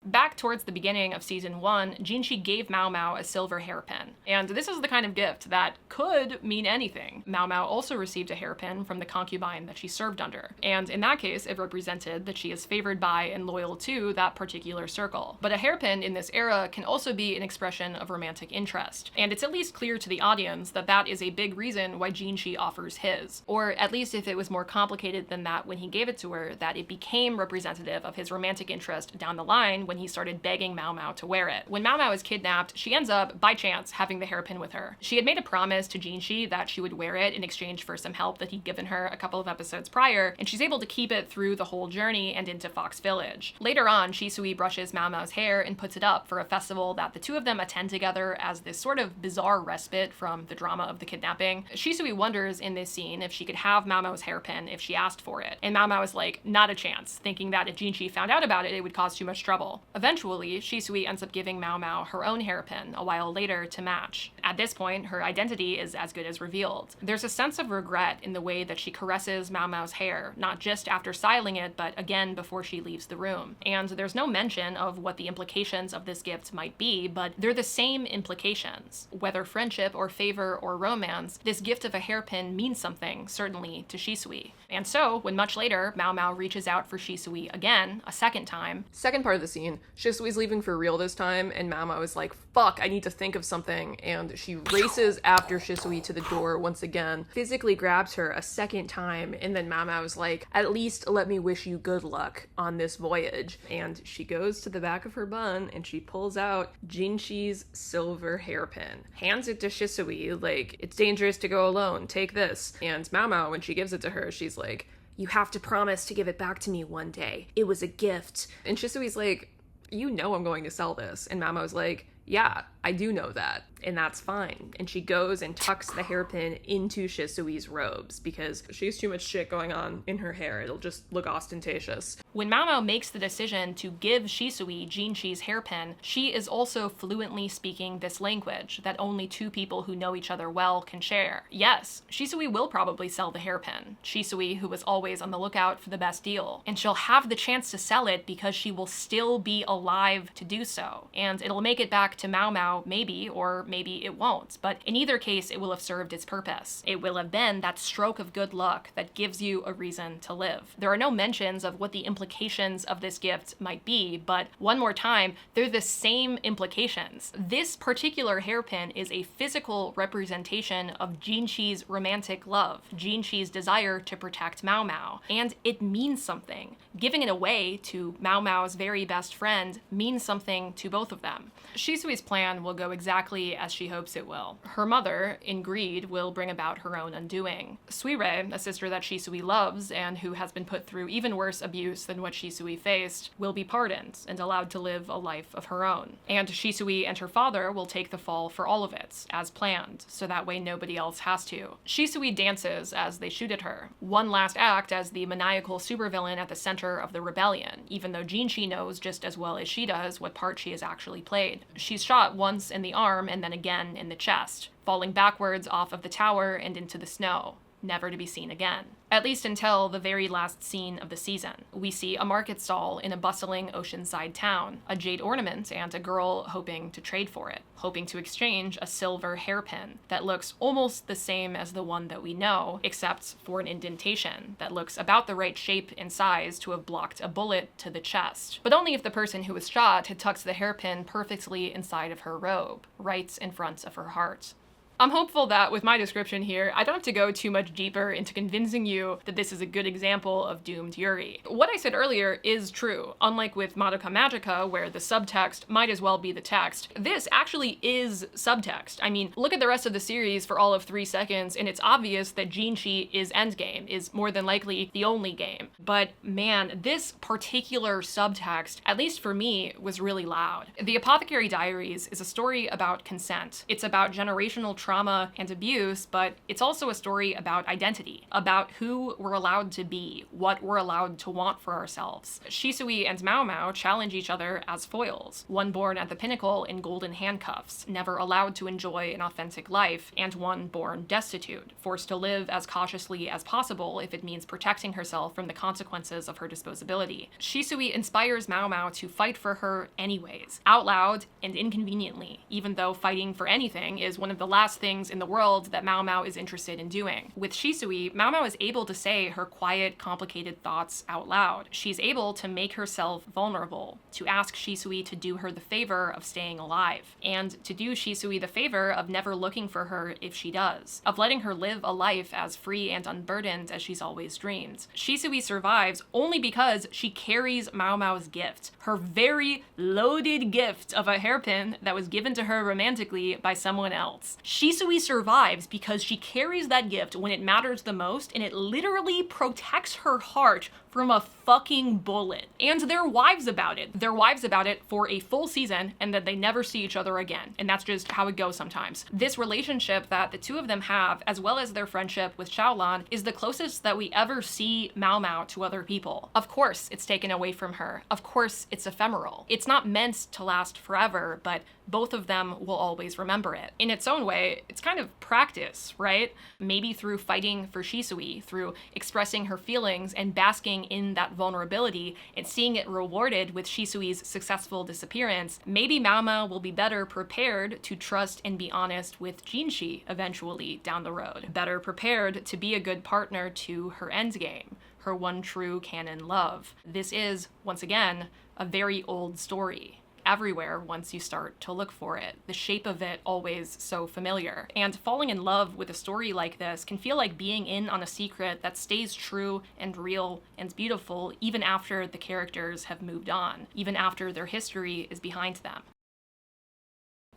Back towards the beginning of season 1, Jinshi gave Mao Mao a silver hairpin, and this is the kind of gift that could mean anything. Mao Mao also received a hairpin from the concubine that she served under, and in that case it represented that she is favored by and loyal to that particular circle. But a hairpin in this era can also be an expression of romantic interest, and it's at least clear to the audience that that is a big reason why Jinshi offers his, or at least if it was more complicated than that when he gave it to her, that it became representative of his romantic interest down the line when he started begging Mao Mao to wear it. When Mao Mao is kidnapped, she ends up, by chance, having the hairpin with her. She had made a promise to Jinshi that she would wear it in exchange for some help that he'd given her a couple of episodes prior, and she's able to keep it through the whole journey and into Fox Village. Later on, Shisui brushes Mao Mao's hair and puts it up for a festival that the two of them attend together as this sort of bizarre respite from the drama of the kidnapping. Shisui wonders in this scene if she could have Mao Mao's hairpin if she asked for it, and Mao Mao is like, not a chance, thinking that if Jinshi found out about it, it would cause too much trouble. Eventually, Shisui ends up giving Mao Mao her own hairpin a while later to match. At this point, her identity is as good as revealed. There's a sense of regret in the way that she caresses Mao Mao's hair, not just after styling it, but again before she leaves the room. And there's no mention of what the implications of this gift might be, but they're the same implications. Whether friendship or favor or romance, this gift of a hairpin means something, certainly to Shisui. And so, when much later, Mao Mao reaches out for Shisui again, a second time. Second part of the scene, Shisui's leaving for real this time, and Mao Mao is like, fuck, I need to think of something, and she races after Shisui to the door once again, physically grabs her a second time, and then Mao Mao is like, at least let me wish you good luck on this voyage. And she goes to the back of her bun, and she pulls out Jinshi's silver hairpin, hands it to Shisui, like, it's dangerous to go alone, take this. And Mao Mao, when she gives it to her, she's like, you have to promise to give it back to me one day. It was a gift. And Shisui's like, you know I'm going to sell this. And Mao Mao's like, yeah, I do know that. and that's fine. And she goes and tucks the hairpin into Shisui's robes because she has too much shit going on in her hair. It'll just look ostentatious. When Mao Mao makes the decision to give Shisui Jinchi's hairpin, she is also fluently speaking this language that only two people who know each other well can share. Yes, Shisui will probably sell the hairpin. Shisui, who was always on the lookout for the best deal. And she'll have the chance to sell it because she will still be alive to do so. And it'll make it back to Mao Mao, maybe, or maybe it won't. But in either case, it will have served its purpose. It will have been that stroke of good luck that gives you a reason to live. There are no mentions of what the implications of this gift might be, but one more time, they're the same implications. This particular hairpin is a physical representation of Jinchi's romantic love, Jinchi's desire to protect Mao Mao, and it means something. Giving it away to Mao Mao's very best friend means something to both of them. Shisui's plan will go exactly as she hopes it will. Her mother, in greed, will bring about her own undoing. Suire, a sister that Shisui loves and who has been put through even worse abuse than what Shisui faced, will be pardoned and allowed to live a life of her own. And Shisui and her father will take the fall for all of it, as planned, so that way nobody else has to. Shisui dances as they shoot at her. One last act as the maniacal supervillain at the center of the rebellion, even though Jinchi knows just as well as she does what part she has actually played. She's shot once in the arm and then again in the chest, falling backwards off of the tower and into the snow, never to be seen again. At least until the very last scene of the season. We see a market stall in a bustling oceanside town, a jade ornament, and a girl hoping to trade for it, hoping to exchange a silver hairpin that looks almost the same as the one that we know, except for an indentation that looks about the right shape and size to have blocked a bullet to the chest. But only if the person who was shot had tucked the hairpin perfectly inside of her robe, right in front of her heart. I'm hopeful that with my description here, I don't have to go too much deeper into convincing you that this is a good example of doomed yuri. What I said earlier is true. Unlike with MADOKA MAGICA, where the subtext might as well be the text, this actually is subtext. I mean, look at the rest of the series for all of 3 seconds, and it's obvious that Jinchi is endgame, is more than likely the only game. But man, this particular subtext, at least for me, was really loud. The Apothecary Diaries is a story about consent. It's about generational trauma and abuse, but it's also a story about identity, about who we're allowed to be, what we're allowed to want for ourselves. Shisui and Mao Mao challenge each other as foils, one born at the pinnacle in golden handcuffs, never allowed to enjoy an authentic life, and one born destitute, forced to live as cautiously as possible if it means protecting herself from the consequences of her disposability. Shisui inspires Mao Mao to fight for her anyways, out loud and inconveniently, even though fighting for anything is one of the last things in the world that Mao Mao is interested in doing. With Shisui, Mao Mao is able to say her quiet, complicated thoughts out loud. She's able to make herself vulnerable, to ask Shisui to do her the favor of staying alive, and to do Shisui the favor of never looking for her if she does, of letting her live a life as free and unburdened as she's always dreamed. Shisui survives only because she carries Mao Mao's gift, her very loaded gift of a hairpin that was given to her romantically by someone else. Shisui survives because she carries that gift when it matters the most, and it literally protects her heart from a fucking bullet. And they're wives about it. They're wives about it for a full season, and then they never see each other again. And that's just how it goes sometimes. This relationship that the two of them have, as well as their friendship with Xiaolan, is the closest that we ever see Mao Mao to other people. Of course, it's taken away from her. Of course, it's ephemeral. It's not meant to last forever, but both of them will always remember it. In its own way, it's kind of practice, right? Maybe through fighting for Shisui, through expressing her feelings and basking in that vulnerability and seeing it rewarded with Shisui's successful disappearance, maybe Mao Mao will be better prepared to trust and be honest with Jinchi eventually down the road. Better prepared to be a good partner to her endgame, her one true canon love. This is, once again, a very old story. Everywhere once you start to look for it. The shape of it always so familiar. And falling in love with a story like this can feel like being in on a secret that stays true and real and beautiful even after the characters have moved on, even after their history is behind them.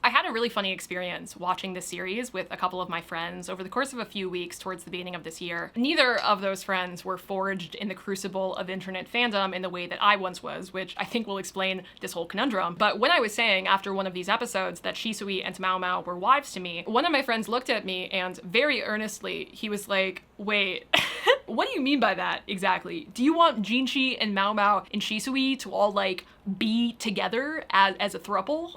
I had a really funny experience watching this series with a couple of my friends over the course of a few weeks towards the beginning of this year. Neither of those friends were forged in the crucible of internet fandom in the way that I once was, which I think will explain this whole conundrum. But when I was saying after one of these episodes that Shisui and Mao Mao were wives to me, one of my friends looked at me and very earnestly, he was like, wait, what do you mean by that exactly? Do you want Jinchi and Mao Mao and Shisui to all like be together as a throuple?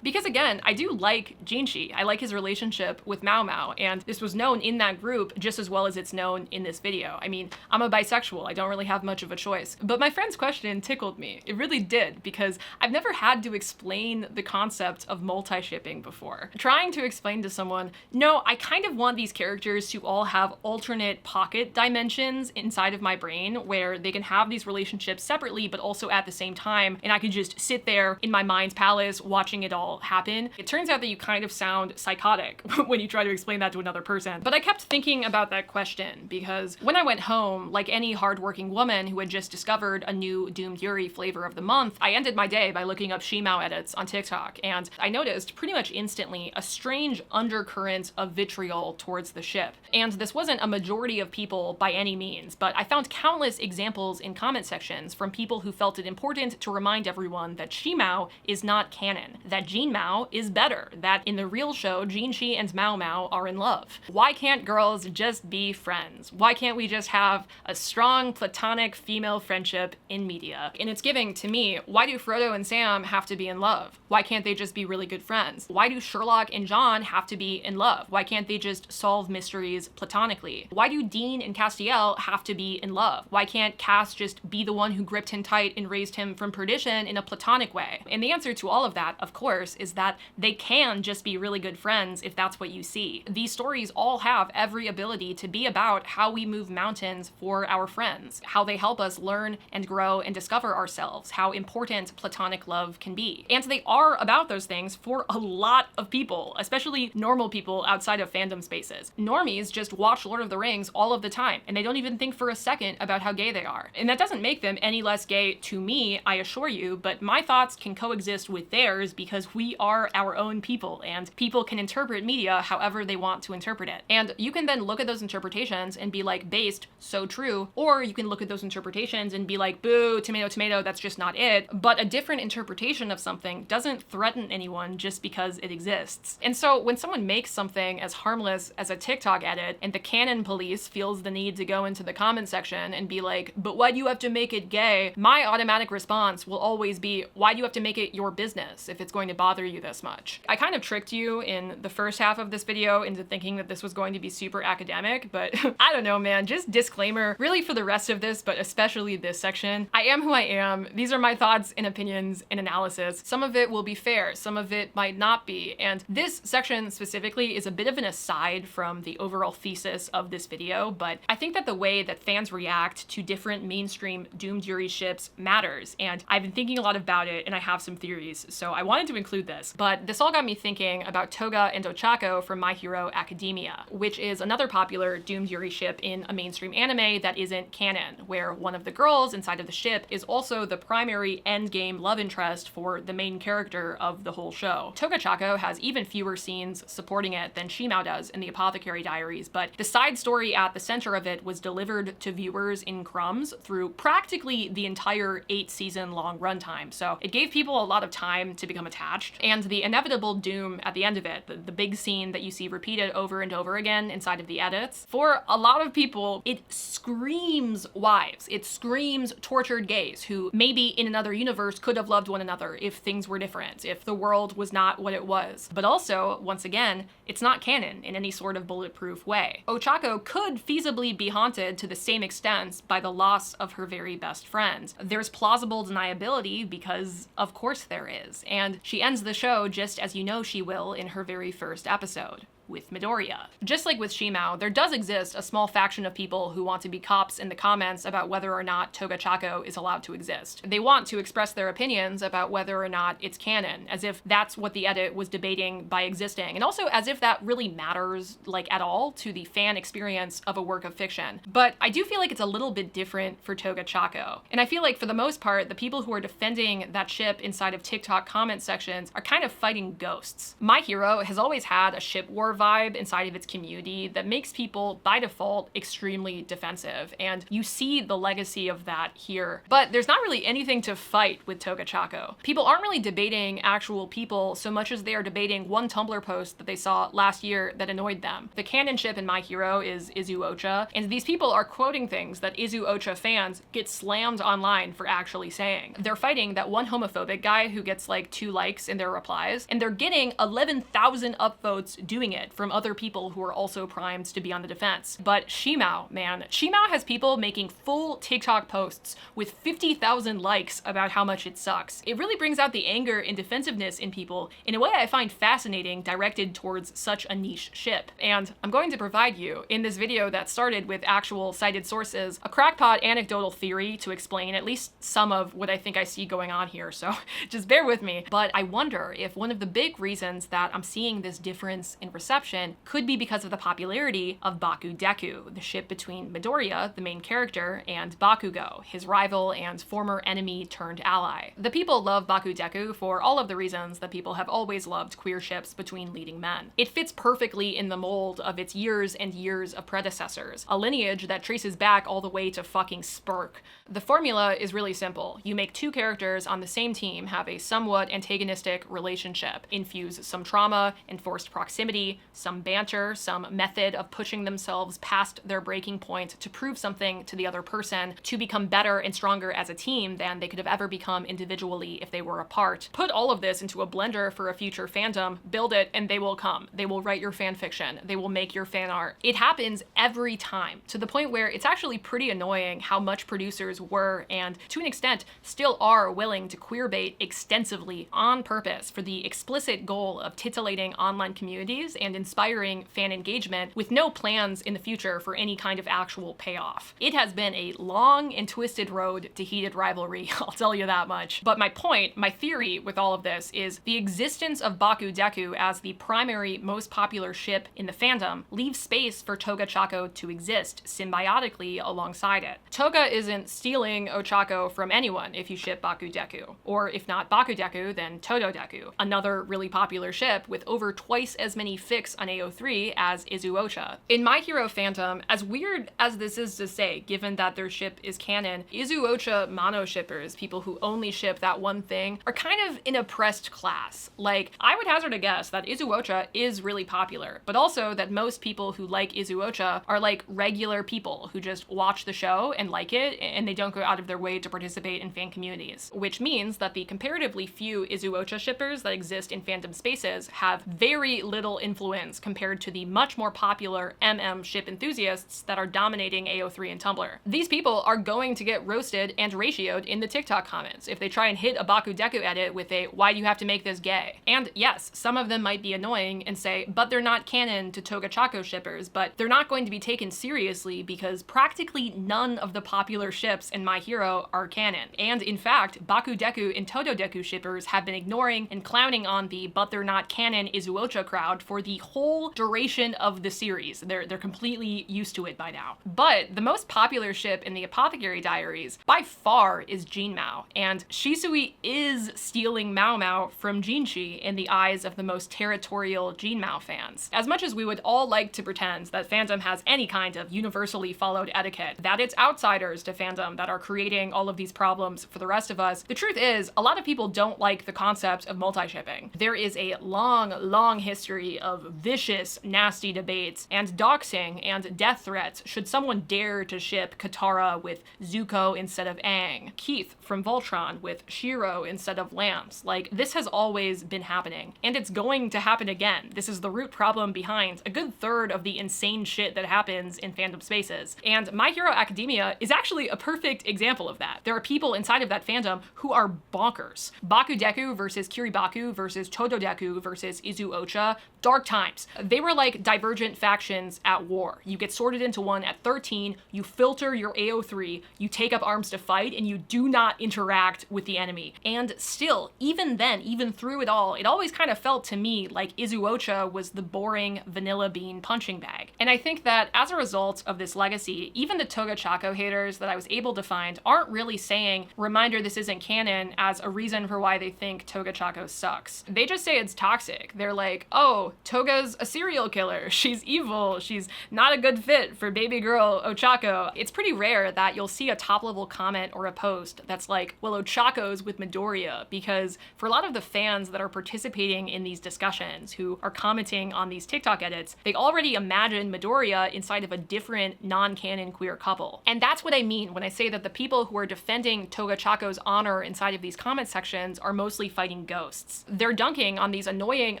Because again, I do like Jinchi. I like his relationship with Mao Mao, and this was known in that group just as well as it's known in this video. I mean, I'm a bisexual. I don't really have much of a choice. But my friend's question tickled me. It really did, because I've never had to explain the concept of multi-shipping before. Trying to explain to someone, no, I kind of want these characters to all have alternate pocket dimensions inside of my brain where they can have these relationships separately but also at the same time, and I could just sit there in my mind's palace watching it all happen. It turns out that you kind of sound psychotic when you try to explain that to another person. But I kept thinking about that question because when I went home, like any hardworking woman who had just discovered a new Doomed Yuri flavor of the month, I ended my day by looking up Shimao edits on TikTok, and I noticed pretty much instantly a strange undercurrent of vitriol towards the ship. And this wasn't a majority of people by any means, but I found countless examples in comment sections from people who felt it important to remind everyone that Shimao is not canon, that Jin Mao is better, that in the real show, Jinchi and Mao Mao are in love. Why can't girls just be friends? Why can't we just have a strong platonic female friendship in media? And it's giving to me, why do Frodo and Sam have to be in love? Why can't they just be really good friends? Why do Sherlock and John have to be in love? Why can't they just solve mysteries platonically? Why do Dean and Castiel have to be in love? Why can't Cass just be the one who gripped him tight and raised him from perdition in a platonic way? And the answer to all of that, of course, is that they can just be really good friends if that's what you see. These stories all have every ability to be about how we move mountains for our friends, how they help us learn and grow and discover ourselves, how important platonic love can be. And they are about those things for a lot of people, especially normal people outside of fandom spaces. Normies just watch Lord of the Rings all of the time, and they don't even think for a second about how gay they are. And that doesn't make them any less gay to me, I assure you, but my thoughts can coexist with theirs because we are our own people, and people can interpret media however they want to interpret it. And you can then look at those interpretations and be like, based, so true, or you can look at those interpretations and be like, boo, tomato, tomato, that's just not it. But a different interpretation of something doesn't threaten anyone just because it exists. And so when someone makes something as harmless as a TikTok edit and the canon police feels the need to go into the comment section and be like, but why do you have to make it gay? My automatic response will always be, why do you have to make it your business if it's going to bother you this much? I kind of tricked you in the first half of this video into thinking that this was going to be super academic, but I don't know, man, just disclaimer, really for the rest of this, but especially this section, I am who I am. These are my thoughts and opinions and analysis. Some of it will be fair, some of it might not be, and this section specifically is a bit of an aside from the overall thesis of this video, but I think that the way that fans react to different mainstream Doomed Yuri ships matters, and I've been thinking a lot about it, and I have some theories, so I wanted to include this. But this all got me thinking about Toga and Ochako from My Hero Academia, which is another popular Doomed Yuri ship in a mainstream anime that isn't canon, where one of the girls inside of the ship is also the primary endgame love interest for the main character of the whole show. Toga Chako has even fewer scenes supporting it than Shimao does in the Apothecary Diaries, but the side story at the center of it was delivered to viewers in crumbs through practically the entire 8-season long runtime, so it gave people a lot of time to become attached. And the inevitable doom at the end of it, the big scene that you see repeated over and over again inside of the edits, for a lot of people, it screams wives. It screams tortured gays who maybe in another universe could have loved one another if things were different, if the world was not what it was. But also, once again, it's not canon in any sort of bulletproof way. Ochako could feasibly be haunted to the same extent by the loss of her very best friend. There's plausible deniability because of course there is, and she ends the show just as you know she will in her very first episode. with Midoriya. Just like with Shimao, there does exist a small faction of people who want to be cops in the comments about whether or not Toga Chako is allowed to exist. They want to express their opinions about whether or not it's canon, as if that's what the edit was debating by existing, and also as if that really matters, like, at all to the fan experience of a work of fiction. But I do feel like it's a little bit different for Toga Chako. And I feel like for the most part, the people who are defending that ship inside of TikTok comment sections are kind of fighting ghosts. My Hero has always had a ship war vibe inside of its community that makes people, by default, extremely defensive, and you see the legacy of that here. But there's not really anything to fight with Toga Chako. People aren't really debating actual people so much as they are debating one Tumblr post that they saw last year that annoyed them. The canon ship in My Hero is Izu Ocha, and these people are quoting things that Izu Ocha fans get slammed online for actually saying. They're fighting that one homophobic guy who gets like 2 likes in their replies, and they're getting 11,000 upvotes doing it from other people who are also primed to be on the defense. But Shimao, man, Shimao has people making full TikTok posts with 50,000 likes about how much it sucks. It really brings out the anger and defensiveness in people in a way I find fascinating, directed towards such a niche ship. And I'm going to provide you, in this video that started with actual cited sources, a crackpot anecdotal theory to explain at least some of what I think I see going on here, so just bear with me. But I wonder if one of the big reasons that I'm seeing this difference in reception could be because of the popularity of Baku Deku, the ship between Midoriya, the main character, and Bakugo, his rival and former enemy turned ally. The people love Baku Deku for all of the reasons that people have always loved queer ships between leading men. It fits perfectly in the mold of its years and years of predecessors, a lineage that traces back all the way to fucking Spurk. The formula is really simple. You make 2 characters on the same team have a somewhat antagonistic relationship, infuse some trauma, enforced proximity, some banter, some method of pushing themselves past their breaking point to prove something to the other person, to become better and stronger as a team than they could have ever become individually if they were apart. Put all of this into a blender for a future fandom, build it, and they will come. They will write your fan fiction. They will make your fan art. It happens every time, to the point where it's actually pretty annoying how much producers were, and to an extent still are, willing to queerbait extensively on purpose for the explicit goal of titillating online communities and inspiring fan engagement with no plans in the future for any kind of actual payoff. It has been a long and twisted road to heated rivalry, I'll tell you that much. But my point, my theory with all of this is the existence of Baku Deku as the primary, most popular ship in the fandom leaves space for Toga Chako to exist symbiotically alongside it. Toga isn't stealing Ochako from anyone if you ship Baku Deku, or if not Baku Deku, then Todo Deku, another really popular ship with over twice as many fics on AO3 as Izu Ocha. In My Hero fandom, as weird as this is to say, given that their ship is canon, Izu Ocha mono shippers, people who only ship that one thing, are kind of an oppressed class. Like, I would hazard a guess that Izu Ocha is really popular, but also that most people who like Izu Ocha are like regular people who just watch the show and like it, and they don't go out of their way to participate in fan communities, which means that the comparatively few Izu Ocha shippers that exist in fandom spaces have very little influence compared to the much more popular MM ship enthusiasts that are dominating AO3 and Tumblr. These people are going to get roasted and ratioed in the TikTok comments if they try and hit a Baku Deku edit with a "why do you have to make this gay?" And yes, some of them might be annoying and say, but they're not canon to Toga Chako shippers, but they're not going to be taken seriously because practically none of the popular ships in My Hero are canon. And in fact, Baku Deku and Todo Deku shippers have been ignoring and clowning on the but they're not canon Izu Ocha crowd for the whole duration of the series. They're completely used to it by now. But the most popular ship in the Apothecary Diaries by far is Jinmao, and Shisui is stealing Mao Mao from Jinshi in the eyes of the most territorial Jinmao fans. As much as we would all like to pretend that fandom has any kind of universally followed etiquette, that it's outsiders to fandom that are creating all of these problems for the rest of us, the truth is a lot of people don't like the concept of multi-shipping. There is a long history of vicious, nasty debates and doxing and death threats should someone dare to ship Katara with Zuko instead of Aang, Keith from Voltron with Shiro instead of Lance. Like, this has always been happening, and it's going to happen again. This is the root problem behind a good third of the insane shit that happens in fandom spaces. And My Hero Academia is actually a perfect example of that. There are people inside of that fandom who are bonkers. Baku Deku versus Kiribaku versus Todo Deku versus Izu Ocha, dark time times. They were like divergent factions at war. You get sorted into one at 13, you filter your AO3, you take up arms to fight, and you do not interact with the enemy. And still, even then, even through it all, it always kind of felt to me like Izuocha was the boring vanilla bean punching bag. And I think that as a result of this legacy, even the Toga Chako haters that I was able to find aren't really saying, reminder this isn't canon, as a reason for why they think Toga Chako sucks. They just say it's toxic. They're like, oh, Toga's a serial killer. She's evil. She's not a good fit for baby girl Ochako. It's pretty rare that you'll see a top-level comment or a post that's like, well, Ochako's with Midoriya, because for a lot of the fans that are participating in these discussions, who are commenting on these TikTok edits, they already imagine Midoriya inside of a different non-canon queer couple. And that's what I mean when I say that the people who are defending Toga Chako's honor inside of these comment sections are mostly fighting ghosts. They're dunking on these annoying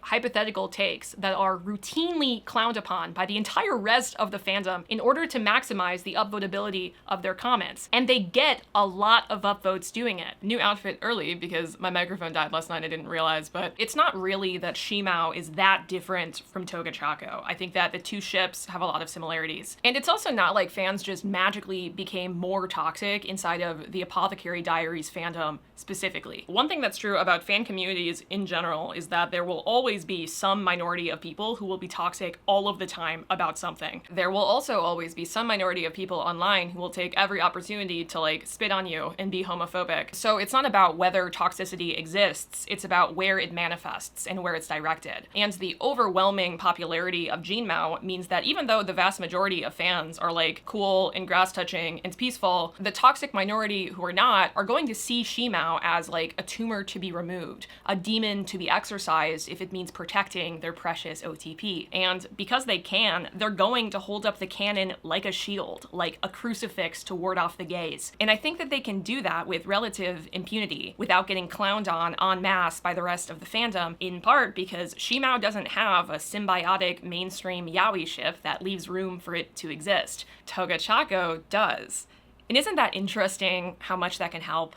hypothetical takes that are routinely clowned upon by the entire rest of the fandom in order to maximize the upvotability of their comments. And they get a lot of upvotes doing it. New outfit early because my microphone died last night, I didn't realize, but it's not really that Shimao is that different from Toga Chako. I think that the two ships have a lot of similarities. And it's also not like fans just magically became more toxic inside of the Apothecary Diaries fandom specifically. One thing that's true about fan communities in general is that there will always be some minority of people who will be toxic all of the time about something. There will also always be some minority of people online who will take every opportunity to like spit on you and be homophobic. So it's not about whether toxicity exists, it's about where it manifests and where it's directed. And the overwhelming popularity of Jinmao means that even though the vast majority of fans are like cool and grass-touching and peaceful, the toxic minority who are not are going to see Shimao as like a tumor to be removed, a demon to be exorcised if it means protecting their precious OTP. And because they can, they're going to hold up the canon like a shield, like a crucifix to ward off the gaze. And I think that they can do that with relative impunity without getting clowned on en masse by the rest of the fandom, in part because Shimao doesn't have a symbiotic mainstream yaoi ship that leaves room for it to exist. Toga Chako does. And isn't that interesting how much that can help?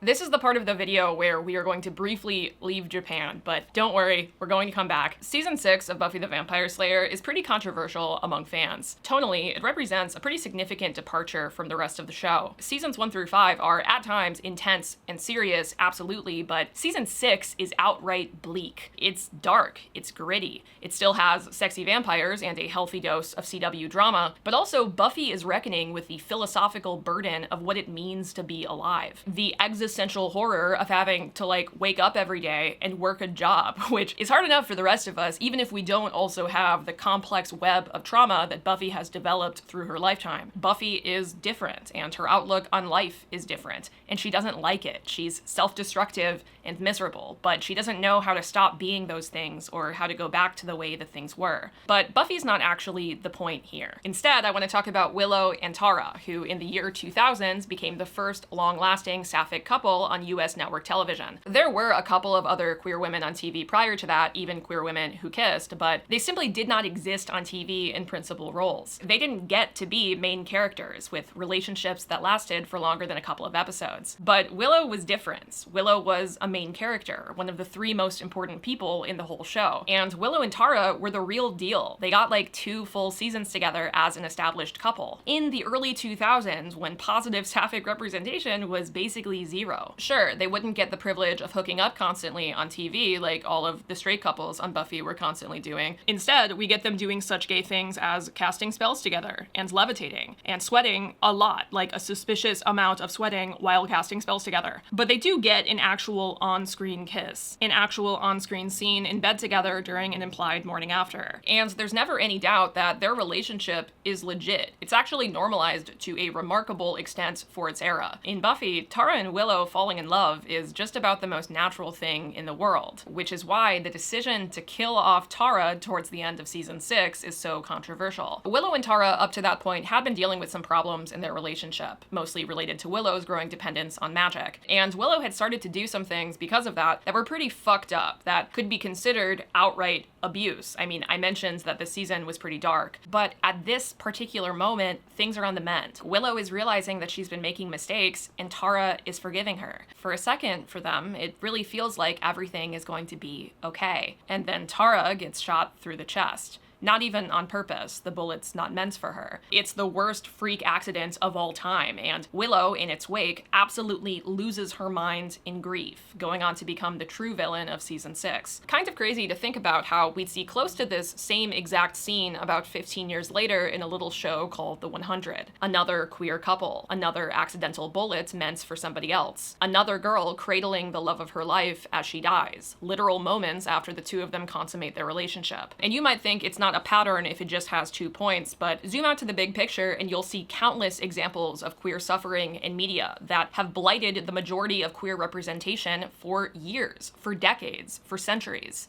This is the part of the video where we are going to briefly leave Japan, but don't worry, we're going to come back. Season 6 of Buffy the Vampire Slayer is pretty controversial among fans. Tonally, it represents a pretty significant departure from the rest of the show. Seasons 1 through 5 are at times intense and serious, absolutely, but season 6 is outright bleak. It's dark, it's gritty. It still has sexy vampires and a healthy dose of CW drama, but also Buffy is reckoning with the philosophical burden of what it means to be alive. The existential horror of having to like wake up every day and work a job, which is hard enough for the rest of us, even if we don't also have the complex web of trauma that Buffy has developed through her lifetime. Buffy is different, and her outlook on life is different, and she doesn't like it. She's self-destructive and miserable, but she doesn't know how to stop being those things or how to go back to the way that things were. But Buffy's not actually the point here. Instead, I want to talk about Willow and Tara, who in the year 2000s became the first long-lasting sapphic couple on US network television. There were a couple of other queer women on TV prior to that, even queer women who kissed, but they simply did not exist on TV in principal roles. They didn't get to be main characters with relationships that lasted for longer than a couple of episodes. But Willow was different. Willow was a main character, one of the 3 most important people in the whole show. And Willow and Tara were the real deal. They got like 2 full seasons together as an established couple. In the early 2000s, when positive sapphic representation was basically zero. Sure, they wouldn't get the privilege of hooking up constantly on TV like all of the straight couples on Buffy were constantly doing. Instead, we get them doing such gay things as casting spells together, and levitating, and sweating a lot, like a suspicious amount of sweating while casting spells together. But they do get an actual on-screen kiss, an actual on-screen scene in bed together during an implied morning after. And there's never any doubt that their relationship is legit. It's actually normalized to a remarkable extent for its era. In Buffy, Tara and Willow falling in love is just about the most natural thing in the world, which is why the decision to kill off Tara towards the end of season 6 is so controversial. Willow and Tara up to that point had been dealing with some problems in their relationship, mostly related to Willow's growing dependence on magic. And Willow had started to do some things because of that that were pretty fucked up, that could be considered outright abuse. I mean, I mentioned that this season was pretty dark, but at this particular moment, things are on the mend. Willow is realizing that she's been making mistakes, and Tara is forgiving her. For a second, for them, it really feels like everything is going to be okay. And then Tara gets shot through the chest. Not even on purpose, the bullet's not meant for her. It's the worst freak accident of all time, and Willow, in its wake, absolutely loses her mind in grief, going on to become the true villain of season 6. Kind of crazy to think about how we'd see close to this same exact scene about 15 years later in a little show called The 100. Another queer couple, another accidental bullet meant for somebody else, another girl cradling the love of her life as she dies, literal moments after the two of them consummate their relationship. And you might think it's not a pattern if it just has 2 points, but zoom out to the big picture and you'll see countless examples of queer suffering in media that have blighted the majority of queer representation for years, for decades, for centuries.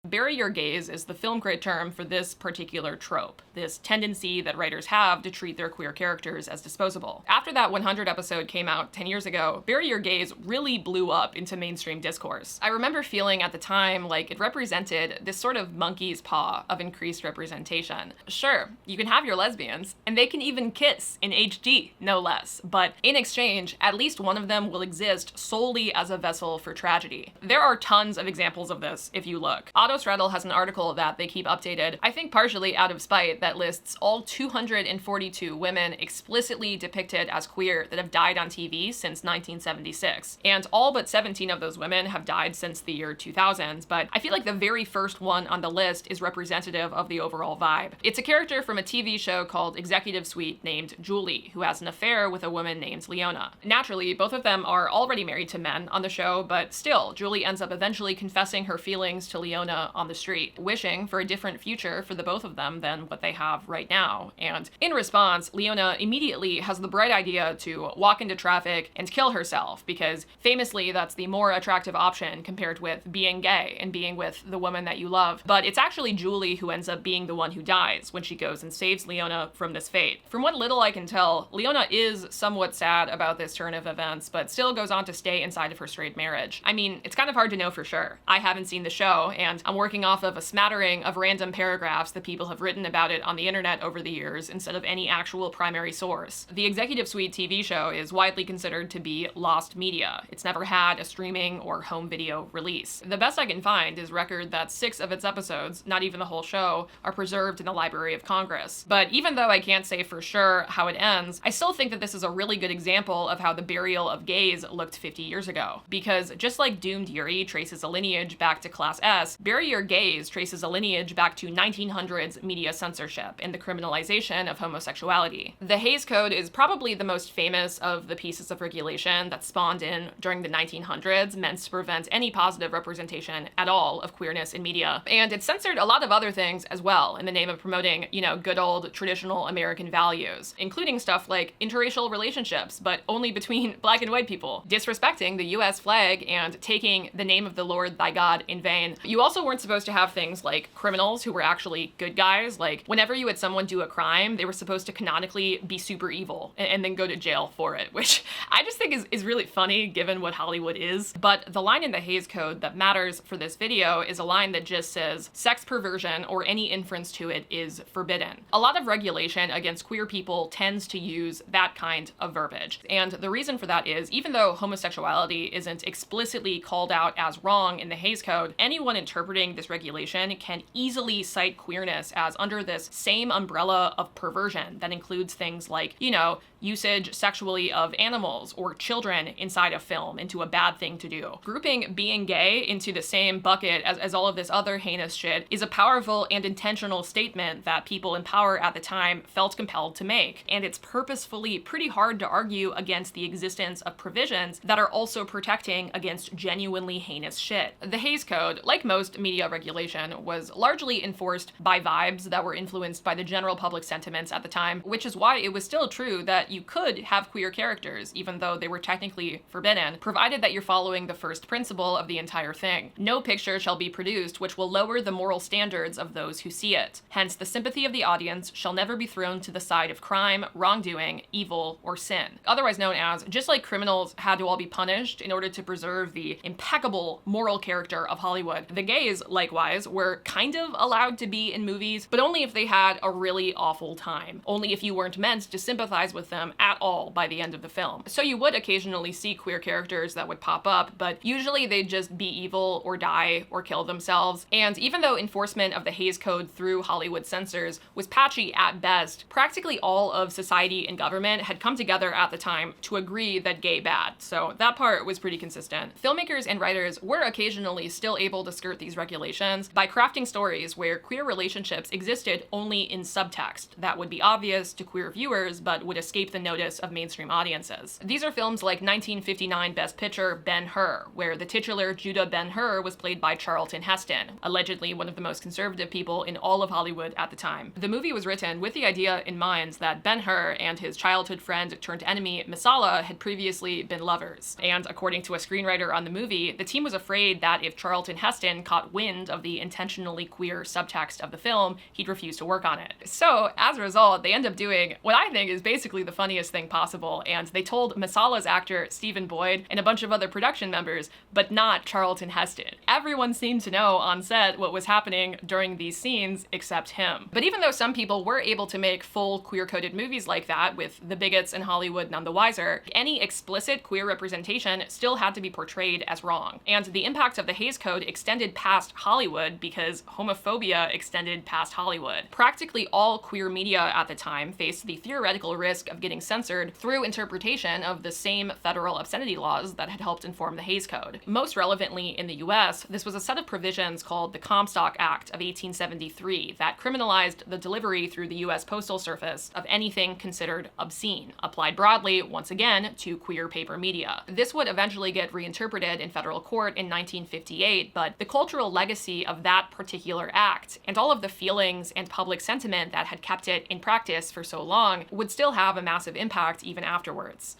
Bury your gaze is the film grade term for this particular trope, this tendency that writers have to treat their queer characters as disposable. After that 100 episode came out 10 years ago, Bury Your Gaze really blew up into mainstream discourse. I remember feeling at the time like it represented this sort of monkey's paw of increased representation. Sure, you can have your lesbians, and they can even kiss in HD, no less, but in exchange, at least one of them will exist solely as a vessel for tragedy. There are tons of examples of this if you look. Straddle has an article that they keep updated, I think partially out of spite, that lists all 242 women explicitly depicted as queer that have died on TV since 1976. And all but 17 of those women have died since the year 2000, but I feel like the very first one on the list is representative of the overall vibe. It's a character from a TV show called Executive Suite named Julie, who has an affair with a woman named Leona. Naturally, both of them are already married to men on the show, but still, Julie ends up eventually confessing her feelings to Leona on the street, wishing for a different future for the both of them than what they have right now. And in response, Leona immediately has the bright idea to walk into traffic and kill herself, because famously that's the more attractive option compared with being gay and being with the woman that you love. But it's actually Julie who ends up being the one who dies when she goes and saves Leona from this fate. From what little I can tell, Leona is somewhat sad about this turn of events, but still goes on to stay inside of her straight marriage. I mean, it's kind of hard to know for sure. I haven't seen the show, and I'm working off of a smattering of random paragraphs that people have written about it on the internet over the years instead of any actual primary source. The Executive Suite TV show is widely considered to be lost media. It's never had a streaming or home video release. The best I can find is record that 6 of its episodes, not even the whole show, are preserved in the Library of Congress. But even though I can't say for sure how it ends, I still think that this is a really good example of how the burial of gays looked 50 years ago. Because just like Doomed Yuri traces a lineage back to Class S, Bury Your Gaze traces a lineage back to 1900s media censorship and the criminalization of homosexuality. The Hays Code is probably the most famous of the pieces of regulation that spawned in during the 1900s, meant to prevent any positive representation at all of queerness in media. And it censored a lot of other things as well in the name of promoting, good old traditional American values, including stuff like interracial relationships, but only between black and white people, disrespecting the US flag and taking the name of the Lord thy God in vain. You also weren't supposed to have things like criminals who were actually good guys. Like, whenever you had someone do a crime, they were supposed to canonically be super evil and then go to jail for it, which I just think is really funny given what Hollywood is. But the line in the Hays Code that matters for this video is a line that just says, sex perversion or any inference to it is forbidden. A lot of regulation against queer people tends to use that kind of verbiage. And the reason for that is, even though homosexuality isn't explicitly called out as wrong in the Hays Code, anyone interpreting this regulation can easily cite queerness as under this same umbrella of perversion that includes things like, usage sexually of animals or children inside a film into a bad thing to do. Grouping being gay into the same bucket as all of this other heinous shit is a powerful and intentional statement that people in power at the time felt compelled to make. And it's purposefully pretty hard to argue against the existence of provisions that are also protecting against genuinely heinous shit. The Hays Code, like most media regulation, was largely enforced by vibes that were influenced by the general public sentiments at the time, which is why it was still true that you could have queer characters, even though they were technically forbidden, provided that you're following the first principle of the entire thing. No picture shall be produced which will lower the moral standards of those who see it. Hence, the sympathy of the audience shall never be thrown to the side of crime, wrongdoing, evil, or sin. Otherwise known as, just like criminals had to all be punished in order to preserve the impeccable moral character of Hollywood, the gays boys, likewise, were kind of allowed to be in movies, but only if they had a really awful time. Only if you weren't meant to sympathize with them at all by the end of the film. So you would occasionally see queer characters that would pop up, but usually they'd just be evil or die or kill themselves. And even though enforcement of the Hays Code through Hollywood censors was patchy at best, practically all of society and government had come together at the time to agree that gay bad. So that part was pretty consistent. Filmmakers and writers were occasionally still able to skirt these regulations by crafting stories where queer relationships existed only in subtext that would be obvious to queer viewers but would escape the notice of mainstream audiences. These are films like 1959 Best Picture Ben-Hur, where the titular Judah Ben-Hur was played by Charlton Heston, allegedly one of the most conservative people in all of Hollywood at the time. The movie was written with the idea in mind that Ben-Hur and his childhood friend turned enemy Messala had previously been lovers. And according to a screenwriter on the movie, the team was afraid that if Charlton Heston caught wind of the intentionally queer subtext of the film, he'd refuse to work on it. So, as a result, they end up doing what I think is basically the funniest thing possible, and they told Messala's actor Stephen Boyd and a bunch of other production members, but not Charlton Heston. Everyone seemed to know on set what was happening during these scenes except him. But even though some people were able to make full queer-coded movies like that, with the bigots in Hollywood none the wiser, any explicit queer representation still had to be portrayed as wrong. And the impact of the Hays Code extended past Hollywood because homophobia extended past Hollywood. Practically all queer media at the time faced the theoretical risk of getting censored through interpretation of the same federal obscenity laws that had helped inform the Hays Code. Most relevantly in the US, this was a set of provisions called the Comstock Act of 1873 that criminalized the delivery through the US Postal Service of anything considered obscene, applied broadly, once again, to queer paper media. This would eventually get reinterpreted in federal court in 1958, but the cultural legacy of that particular act and all of the feelings and public sentiment that had kept it in practice for so long would still have a massive impact even afterwards.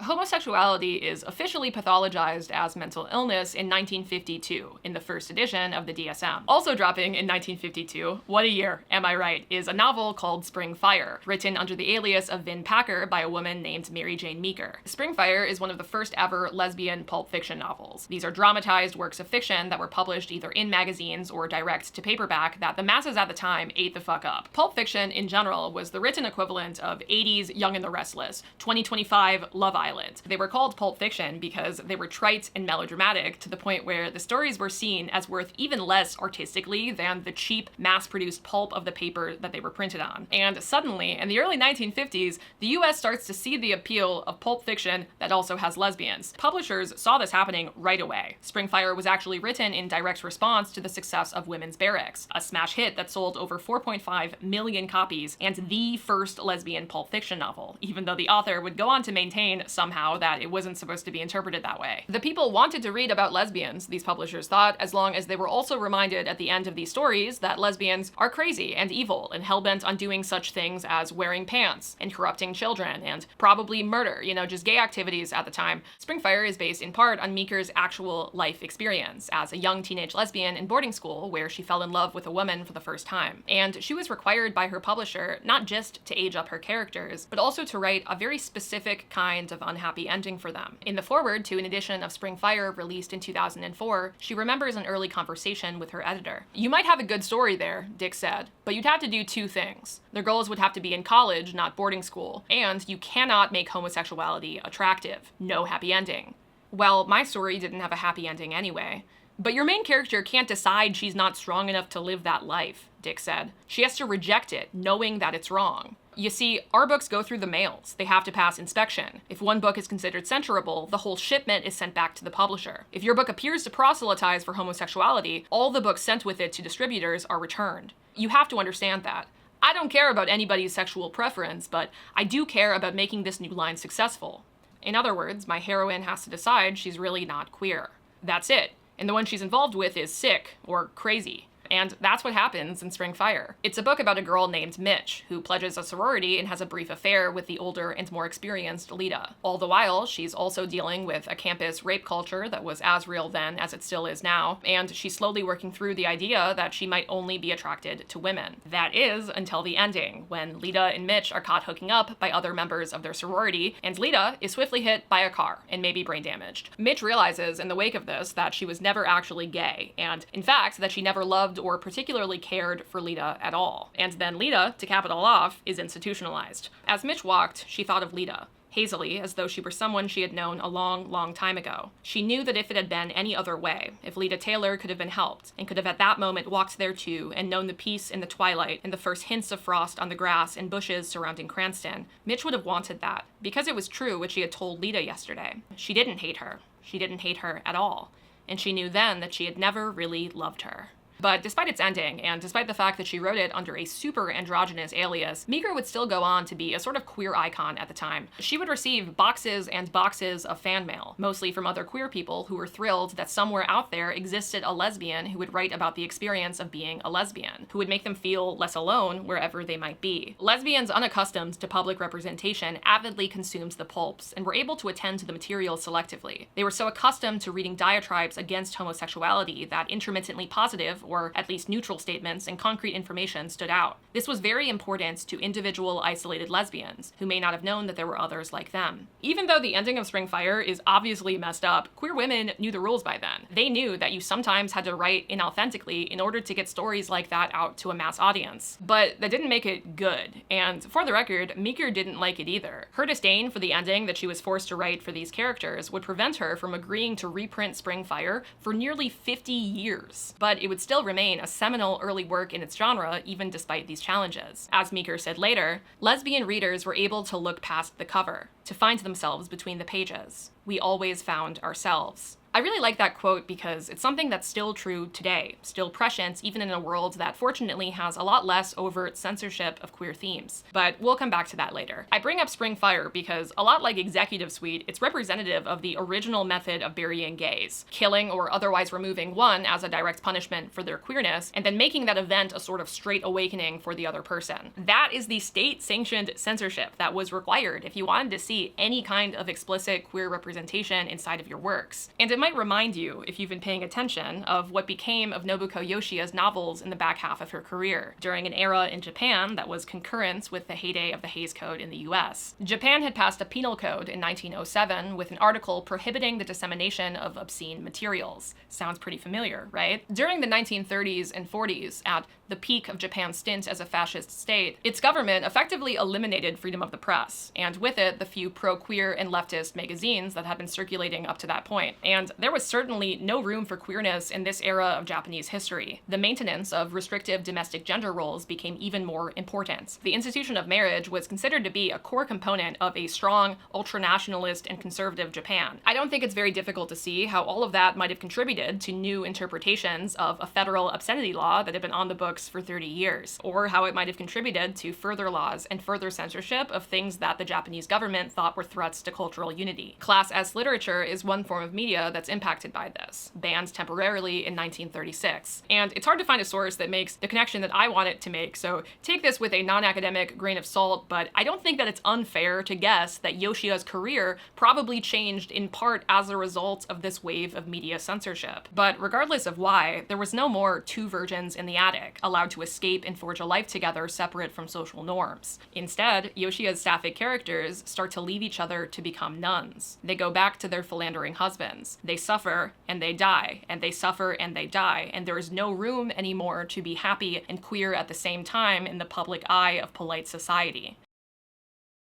Homosexuality is officially pathologized as mental illness in 1952, in the first edition of the DSM. Also dropping in 1952, what a year, am I right, is a novel called Spring Fire, written under the alias of Vin Packer by a woman named Mary Jane Meeker. Spring Fire is one of the first ever lesbian pulp fiction novels. These are dramatized works of fiction that were published either in magazines or direct to paperback that the masses at the time ate the fuck up. Pulp fiction, in general, was the written equivalent of 80s Young and the Restless, 2025 Love Island. They were called pulp fiction because they were trite and melodramatic to the point where the stories were seen as worth even less artistically than the cheap, mass-produced pulp of the paper that they were printed on. And suddenly, in the early 1950s, the US starts to see the appeal of pulp fiction that also has lesbians. Publishers saw this happening right away. Spring Fire was actually written in direct response to the success of Women's Barracks, a smash hit that sold over 4.5 million copies and the first lesbian pulp fiction novel, even though the author would go on to maintain somehow that it wasn't supposed to be interpreted that way. The people wanted to read about lesbians, these publishers thought, as long as they were also reminded at the end of these stories that lesbians are crazy and evil and hellbent on doing such things as wearing pants and corrupting children and probably murder, just gay activities at the time. Spring Fire is based in part on Meeker's actual life experience as a young teenage lesbian in boarding school where she fell in love with a woman for the first time. And she was required by her publisher not just to age up her characters, but also to write a very specific kind of unhappy ending for them. In the foreword to an edition of Spring Fire released in 2004, she remembers an early conversation with her editor. "You might have a good story there," Dick said, "but you'd have to do two things. Their girls would have to be in college, not boarding school, and you cannot make homosexuality attractive. No happy ending." Well, my story didn't have a happy ending anyway. "But your main character can't decide she's not strong enough to live that life," Dick said. "She has to reject it, knowing that it's wrong. You see, our books go through the mails. They have to pass inspection. If one book is considered censorable, the whole shipment is sent back to the publisher. If your book appears to proselytize for homosexuality, all the books sent with it to distributors are returned. You have to understand that. I don't care about anybody's sexual preference, but I do care about making this new line successful. In other words, my heroine has to decide she's really not queer. That's it. And the one she's involved with is sick or crazy. And that's what happens in Spring Fire. It's a book about a girl named Mitch, who pledges a sorority and has a brief affair with the older and more experienced Lita. All the while, she's also dealing with a campus rape culture that was as real then as it still is now, and she's slowly working through the idea that she might only be attracted to women. That is until the ending, when Lita and Mitch are caught hooking up by other members of their sorority, and Lita is swiftly hit by a car and maybe brain damaged. Mitch realizes in the wake of this that she was never actually gay, and in fact that she never loved or particularly cared for Lita at all. And then Lita, to cap it all off, is institutionalized. As Mitch walked, she thought of Lita, hazily, as though she were someone she had known a long, long time ago. She knew that if it had been any other way, if Lita Taylor could have been helped, and could have at that moment walked there too, and known the peace in the twilight, and the first hints of frost on the grass and bushes surrounding Cranston, Mitch would have wanted that, because it was true what she had told Lita yesterday. She didn't hate her. She didn't hate her at all. And she knew then that she had never really loved her. But despite its ending, and despite the fact that she wrote it under a super androgynous alias, Meeker would still go on to be a sort of queer icon at the time. She would receive boxes and boxes of fan mail, mostly from other queer people who were thrilled that somewhere out there existed a lesbian who would write about the experience of being a lesbian, who would make them feel less alone wherever they might be. Lesbians unaccustomed to public representation avidly consumed the pulps and were able to attend to the material selectively. They were so accustomed to reading diatribes against homosexuality that intermittently positive, or at least neutral statements and concrete information stood out. This was very important to individual isolated lesbians, who may not have known that there were others like them. Even though the ending of Spring Fire is obviously messed up, queer women knew the rules by then. They knew that you sometimes had to write inauthentically in order to get stories like that out to a mass audience. But that didn't make it good, and for the record, Meeker didn't like it either. Her disdain for the ending that she was forced to write for these characters would prevent her from agreeing to reprint Spring Fire for nearly 50 years. But it would still remain a seminal early work in its genre, even despite these challenges. As Meeker said later, lesbian readers were able to look past the cover, to find themselves between the pages. We always found ourselves. I really like that quote because it's something that's still true today, still prescient even in a world that fortunately has a lot less overt censorship of queer themes. But we'll come back to that later. I bring up Spring Fire because, a lot like Executive Suite, it's representative of the original method of burying gays, killing or otherwise removing one as a direct punishment for their queerness, and then making that event a sort of straight awakening for the other person. That is the state-sanctioned censorship that was required if you wanted to see any kind of explicit queer representation inside of your works. And it might remind you, if you've been paying attention, of what became of Nobuko Yoshia's novels in the back half of her career, during an era in Japan that was concurrent with the heyday of the Hays Code in the US. Japan had passed a penal code in 1907 with an article prohibiting the dissemination of obscene materials. Sounds pretty familiar, right? During the 1930s and 40s, at the peak of Japan's stint as a fascist state, its government effectively eliminated freedom of the press, and with it, the few pro-queer and leftist magazines that had been circulating up to that point. And there was certainly no room for queerness in this era of Japanese history. The maintenance of restrictive domestic gender roles became even more important. The institution of marriage was considered to be a core component of a strong, ultranationalist and conservative Japan. I don't think it's very difficult to see how all of that might have contributed to new interpretations of a federal obscenity law that had been on the books for 30 years, or how it might have contributed to further laws and further censorship of things that the Japanese government thought were threats to cultural unity. Class S literature is one form of media that's impacted by this, banned temporarily in 1936. And it's hard to find a source that makes the connection that I want it to make, so take this with a non-academic grain of salt, but I don't think that it's unfair to guess that Yoshia's career probably changed in part as a result of this wave of media censorship. But regardless of why, there was no more two virgins in the attic, allowed to escape and forge a life together separate from social norms. Instead, Yoshia's sapphic characters start to leave each other to become nuns. They go back to their philandering husbands. They suffer and they die, and they suffer and they die, and there is no room anymore to be happy and queer at the same time in the public eye of polite society.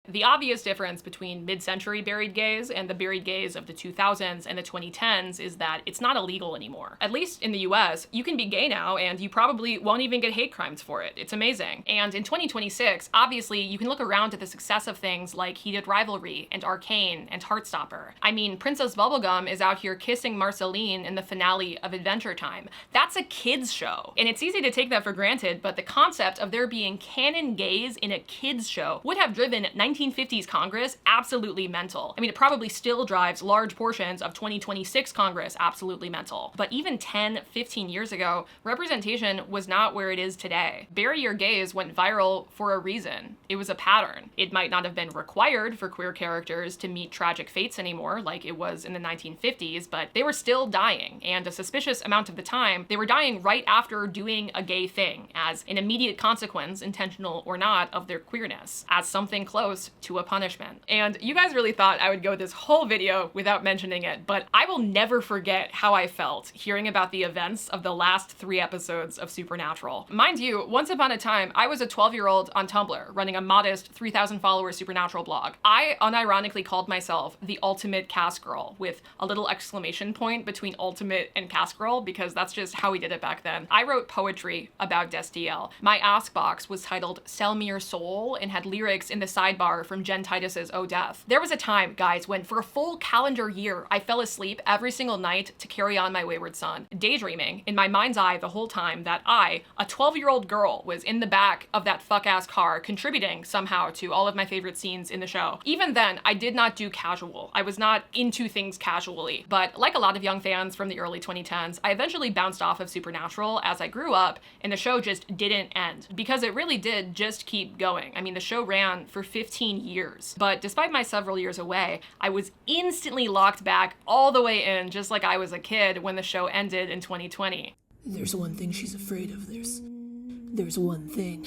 The obvious difference between mid-century buried gays and the buried gays of the 2000s and the 2010s is that it's not illegal anymore. At least in the US, you can be gay now and you probably won't even get hate crimes for it. It's amazing. And in 2026, obviously, you can look around at the success of things like Heated Rivalry and Arcane and Heartstopper. I mean, Princess Bubblegum is out here kissing Marceline in the finale of Adventure Time. That's a kid's show. And it's easy to take that for granted, but the concept of there being canon gays in a kid's show would have driven 1950s Congress absolutely mental. I mean, it probably still drives large portions of 2026 Congress absolutely mental. But even 10, 15 years ago, representation was not where it is today. Bury Your Gays went viral for a reason. It was a pattern. It might not have been required for queer characters to meet tragic fates anymore, like it was in the 1950s, but they were still dying, and a suspicious amount of the time, they were dying right after doing a gay thing, as an immediate consequence, intentional or not, of their queerness, as something close to a punishment. And you guys really thought I would go this whole video without mentioning it, but I will never forget how I felt hearing about the events of the last 3 episodes of Supernatural. Mind you, once upon a time, I was a 12-year-old on Tumblr, running a modest 3,000 follower Supernatural blog. I unironically called myself the ultimate cast girl, with a little exclamation point between ultimate and cast girl, because that's just how we did it back then. I wrote poetry about Destiel. My ask box was titled Sell Me Your Soul and had lyrics in the sidebar from Jen Titus's Oh Death. There was a time, guys, when for a full calendar year, I fell asleep every single night to carry on my wayward son, daydreaming in my mind's eye the whole time that I, a 12-year-old girl, was in the back of that fuck-ass car contributing somehow to all of my favorite scenes in the show. Even then, I did not do casual. I was not into things casually. But like a lot of young fans from the early 2010s, I eventually bounced off of Supernatural as I grew up, and the show just didn't end. Because it really did just keep going. I mean, the show ran for 15 years. But despite my several years away, I was instantly locked back all the way in, just like I was a kid when the show ended in 2020. There's one thing she's afraid of. There's one thing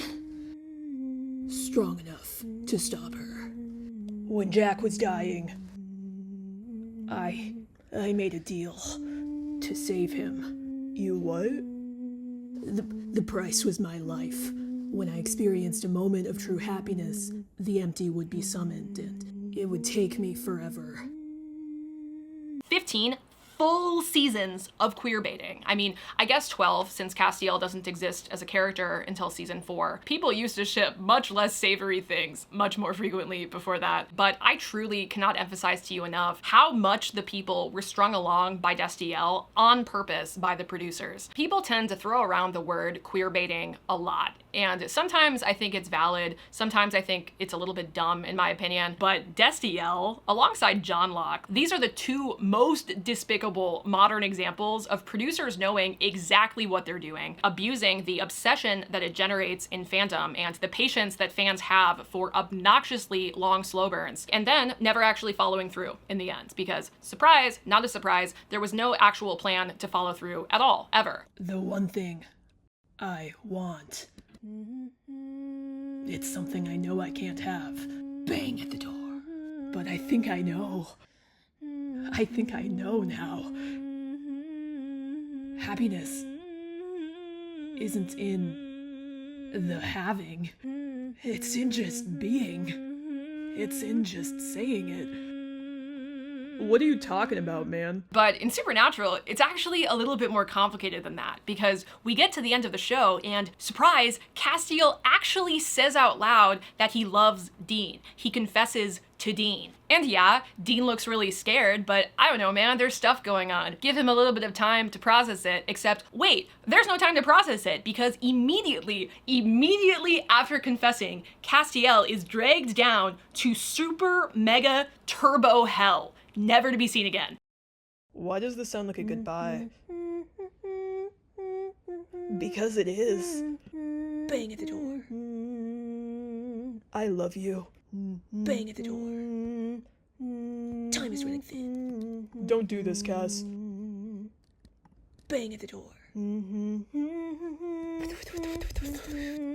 strong enough to stop her. When Jack was dying, I made a deal to save him. You what? The price was my life. When I experienced a moment of true happiness, the empty would be summoned, and it would take me forever. 15 full seasons of queer baiting. I mean, I guess 12, since Castiel doesn't exist as a character until season 4. People used to ship much less savory things much more frequently before that. But I truly cannot emphasize to you enough how much the people were strung along by Destiel on purpose by the producers. People tend to throw around the word queer baiting a lot. And sometimes I think it's valid, sometimes I think it's a little bit dumb in my opinion, but Destiel, alongside John Locke, these are the 2 most despicable modern examples of producers knowing exactly what they're doing, abusing the obsession that it generates in fandom and the patience that fans have for obnoxiously long slow burns, and then never actually following through in the end, because surprise, not a surprise, there was no actual plan to follow through at all, ever. The one thing I want. It's something I know I can't have. Bang at the door. But I think I know. I think I know now. Happiness isn't in the having. It's in just being. It's in just saying it. What are you talking about, man? But in Supernatural, it's actually a little bit more complicated than that, because we get to the end of the show and, surprise, Castiel actually says out loud that he loves Dean. He confesses to Dean. And yeah, Dean looks really scared, but I don't know, man, there's stuff going on. Give him a little bit of time to process it, except, wait, there's no time to process it, because immediately after confessing, Castiel is dragged down to super mega turbo hell, never to be seen again. Why does this sound like a goodbye? Because it is. Bang at the door. I love you. Bang at the door. Time is running thin. Don't do this, Cass. Bang at the door.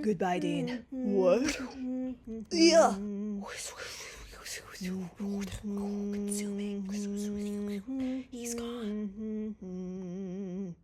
Goodbye, Dean. What? Yeah. Consuming. He's gone.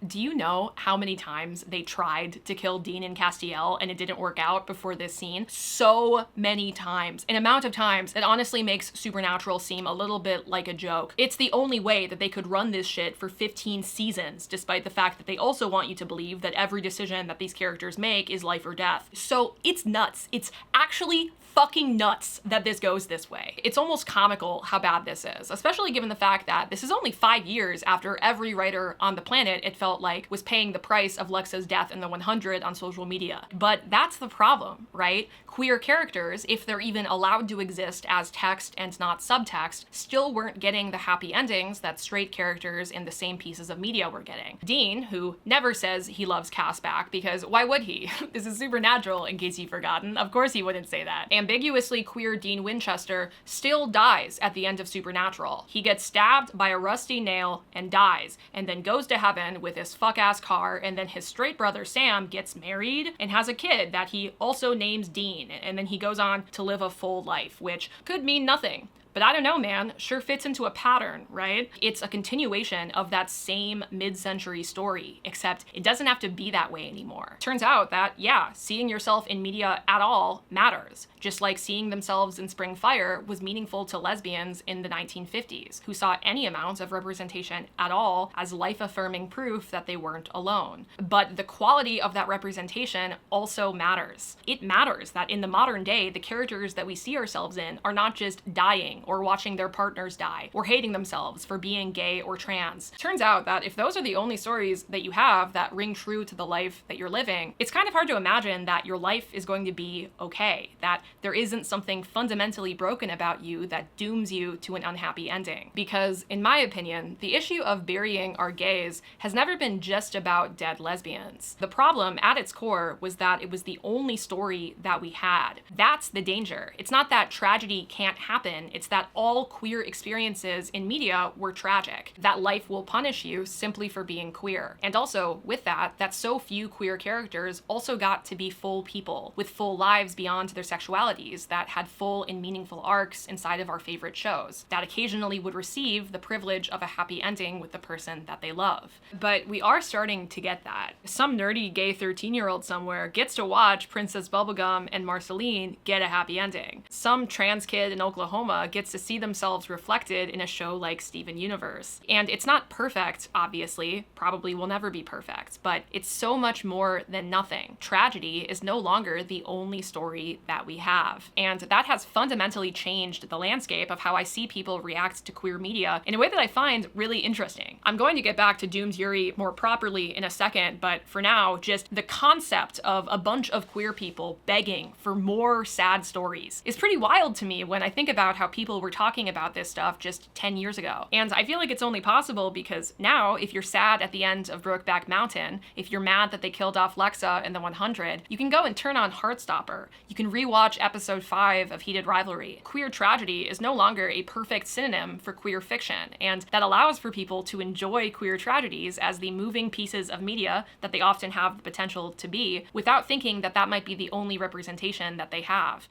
Do you know how many times they tried to kill Dean and Castiel and it didn't work out before this scene? So many times. An amount of times that honestly makes Supernatural seem a little bit like a joke. It's the only way that they could run this shit for 15 seasons, despite the fact that they also want you to believe that every decision that these characters make is life or death. So it's nuts. It's actually fucking nuts that this goes this way. It's almost comical how bad this is, especially given the fact that this is only 5 years after every writer on the planet, it felt like was paying the price of Lexa's death in the 100 on social media. But that's the problem, right? Queer characters, if they're even allowed to exist as text and not subtext, still weren't getting the happy endings that straight characters in the same pieces of media were getting. Dean, who never says he loves Cass back, because why would he? This is Supernatural, in case you've forgotten. Of course he wouldn't say that. Ambiguously queer Dean Winchester still dies at the end of Supernatural. He gets stabbed by a rusty nail and dies, and then goes to heaven with his fuck-ass car, and then his straight brother Sam gets married and has a kid that he also names Dean, and then he goes on to live a full life, which could mean nothing. But I don't know, man, sure fits into a pattern, right? It's a continuation of that same mid-century story, except it doesn't have to be that way anymore. Turns out that, yeah, seeing yourself in media at all matters, just like seeing themselves in Spring Fire was meaningful to lesbians in the 1950s, who saw any amount of representation at all as life-affirming proof that they weren't alone. But the quality of that representation also matters. It matters that in the modern day, the characters that we see ourselves in are not just dying or watching their partners die, or hating themselves for being gay or trans. Turns out that if those are the only stories that you have that ring true to the life that you're living, it's kind of hard to imagine that your life is going to be okay, that there isn't something fundamentally broken about you that dooms you to an unhappy ending. Because, in my opinion, the issue of burying our gays has never been just about dead lesbians. The problem, at its core, was that it was the only story that we had. That's the danger. It's not that tragedy can't happen, it's that all queer experiences in media were tragic, that life will punish you simply for being queer. And also, with that so few queer characters also got to be full people, with full lives beyond their sexualities, that had full and meaningful arcs inside of our favorite shows, that occasionally would receive the privilege of a happy ending with the person that they love. But we are starting to get that. Some nerdy gay 13-year-old somewhere gets to watch Princess Bubblegum and Marceline get a happy ending. Some trans kid in Oklahoma gets to see themselves reflected in a show like Steven Universe. And it's not perfect, obviously, probably will never be perfect, but it's so much more than nothing. Tragedy is no longer the only story that we have. And that has fundamentally changed the landscape of how I see people react to queer media in a way that I find really interesting. I'm going to get back to Doom's Yuri more properly in a second, but for now, just the concept of a bunch of queer people begging for more sad stories is pretty wild to me when I think about how people were talking about this stuff just 10 years ago. And I feel like it's only possible because now, if you're sad at the end of Brokeback Mountain, if you're mad that they killed off Lexa in the 100, you can go and turn on Heartstopper. You can rewatch episode 5 of Heated Rivalry. Queer tragedy is no longer a perfect synonym for queer fiction, and that allows for people to enjoy queer tragedies as the moving pieces of media that they often have the potential to be, without thinking that that might be the only representation that they have.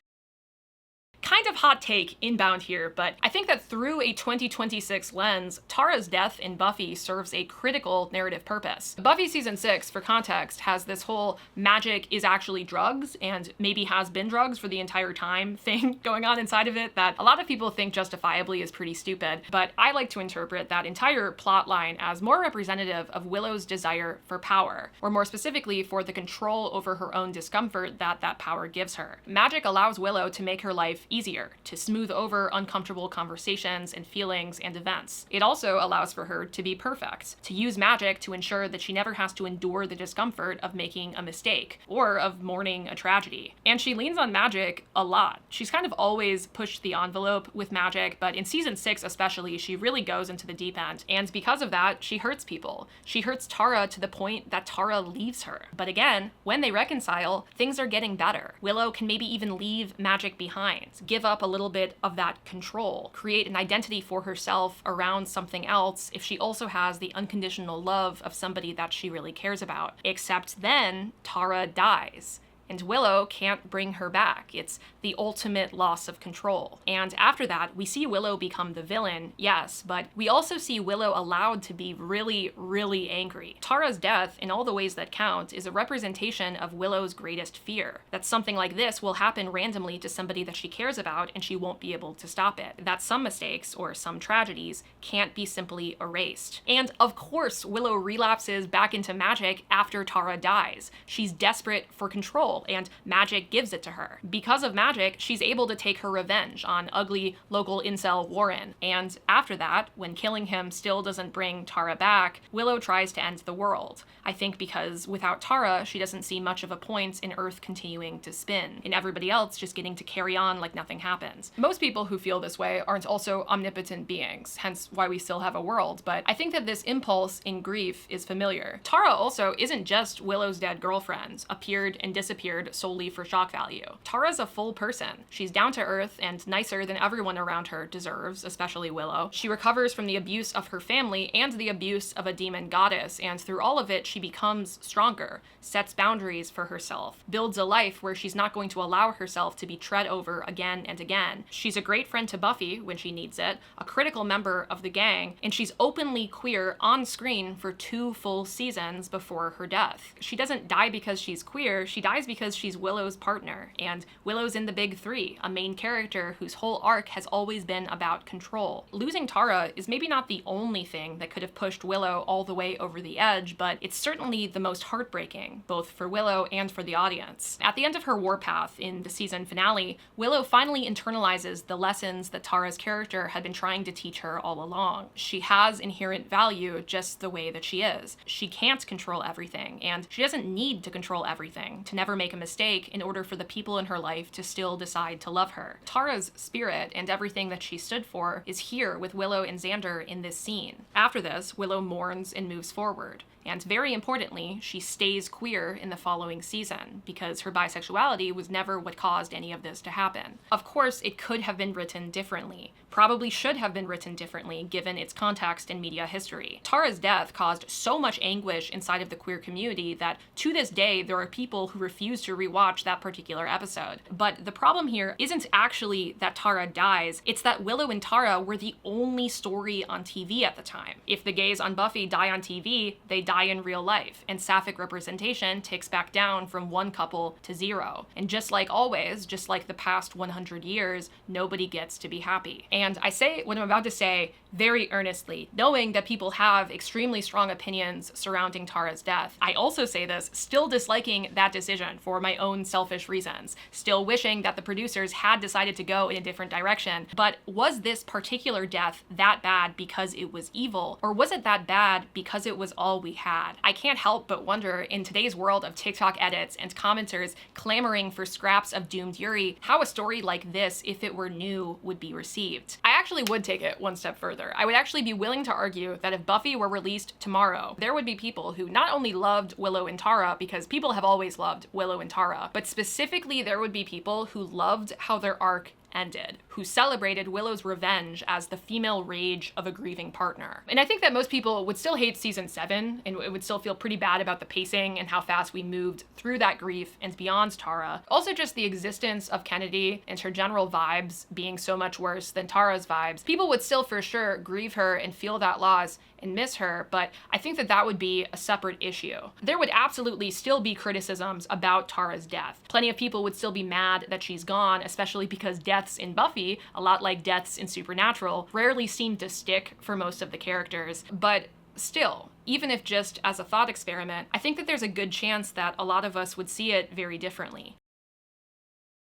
Kind of hot take inbound here, but I think that through a 2026 lens, Tara's death in Buffy serves a critical narrative purpose. Buffy season 6, for context, has this whole magic is actually drugs, and maybe has been drugs for the entire time thing going on inside of it that a lot of people think justifiably is pretty stupid, but I like to interpret that entire plot line as more representative of Willow's desire for power, or more specifically for the control over her own discomfort that that power gives her. Magic allows Willow to make her life easier, to smooth over uncomfortable conversations and feelings and events. It also allows for her to be perfect, to use magic to ensure that she never has to endure the discomfort of making a mistake, or of mourning a tragedy. And she leans on magic a lot. She's kind of always pushed the envelope with magic, but in season 6 especially, she really goes into the deep end. And because of that, she hurts people. She hurts Tara to the point that Tara leaves her. But again, when they reconcile, things are getting better. Willow can maybe even leave magic behind, give up a little bit of that control, create an identity for herself around something else if she also has the unconditional love of somebody that she really cares about. Except then, Tara dies. And Willow can't bring her back. It's the ultimate loss of control. And after that, we see Willow become the villain, yes, but we also see Willow allowed to be really, really angry. Tara's death, in all the ways that count, is a representation of Willow's greatest fear. That something like this will happen randomly to somebody that she cares about and she won't be able to stop it. That some mistakes, or some tragedies, can't be simply erased. And of course, Willow relapses back into magic after Tara dies. She's desperate for control. control, and magic gives it to her. Because of magic, she's able to take her revenge on ugly local incel Warren, and after that, when killing him still doesn't bring Tara back, Willow tries to end the world. I think because without Tara, she doesn't see much of a point in Earth continuing to spin, and everybody else just getting to carry on like nothing happens. Most people who feel this way aren't also omnipotent beings, hence why we still have a world, but I think that this impulse in grief is familiar. Tara also isn't just Willow's dead girlfriend, appeared and disappeared solely for shock value. Tara's a full person. She's down to earth and nicer than everyone around her deserves, especially Willow. She recovers from the abuse of her family and the abuse of a demon goddess, and through all of it, she becomes stronger, sets boundaries for herself, builds a life where she's not going to allow herself to be tread over again and again. She's a great friend to Buffy when she needs it, a critical member of the gang, and she's openly queer on screen for 2 full seasons before her death. She doesn't die because she's queer, she dies because she's Willow's partner, and Willow's in the Big Three, a main character whose whole arc has always been about control. Losing Tara is maybe not the only thing that could have pushed Willow all the way over the edge, but it's certainly the most heartbreaking, both for Willow and for the audience. At the end of her warpath in the season finale, Willow finally internalizes the lessons that Tara's character had been trying to teach her all along. She has inherent value just the way that she is. She can't control everything, and she doesn't need to control everything to never make a mistake in order for the people in her life to still decide to love her. Tara's spirit and everything that she stood for is here with Willow and Xander in this scene. After this, Willow mourns and moves forward. And very importantly, she stays queer in the following season, because her bisexuality was never what caused any of this to happen. Of course, it could have been written differently, probably should have been written differently given its context in media history. Tara's death caused so much anguish inside of the queer community that to this day, there are people who refuse to rewatch that particular episode. But the problem here isn't actually that Tara dies, it's that Willow and Tara were the only story on TV at the time. If the gays on Buffy die on TV, they die in real life, and sapphic representation ticks back down from 1 couple to 0. And just like always, just like the past 100 years, nobody gets to be happy. And I say what I'm about to say very earnestly, knowing that people have extremely strong opinions surrounding Tara's death. I also say this still disliking that decision for my own selfish reasons, still wishing that the producers had decided to go in a different direction. But was this particular death that bad because it was evil, or was it that bad because it was all we had? I can't help but wonder, in today's world of TikTok edits and commenters clamoring for scraps of doomed Yuri, how a story like this, if it were new, would be received. I actually would take it one step further. I would actually be willing to argue that if Buffy were released tomorrow, there would be people who not only loved Willow and Tara, because people have always loved Willow and Tara, but specifically there would be people who loved how their arc ended, who celebrated Willow's revenge as the female rage of a grieving partner. And I think that most people would still hate season 7 and would still feel pretty bad about the pacing and how fast we moved through that grief and beyond Tara. Also just the existence of Kennedy and her general vibes being so much worse than Tara's vibes. People would still for sure grieve her and feel that loss and miss her, but I think that that would be a separate issue. There would absolutely still be criticisms about Tara's death. Plenty of people would still be mad that she's gone, especially because deaths in Buffy, a lot like deaths in Supernatural, rarely seem to stick for most of the characters. But still, even if just as a thought experiment, I think that there's a good chance that a lot of us would see it very differently.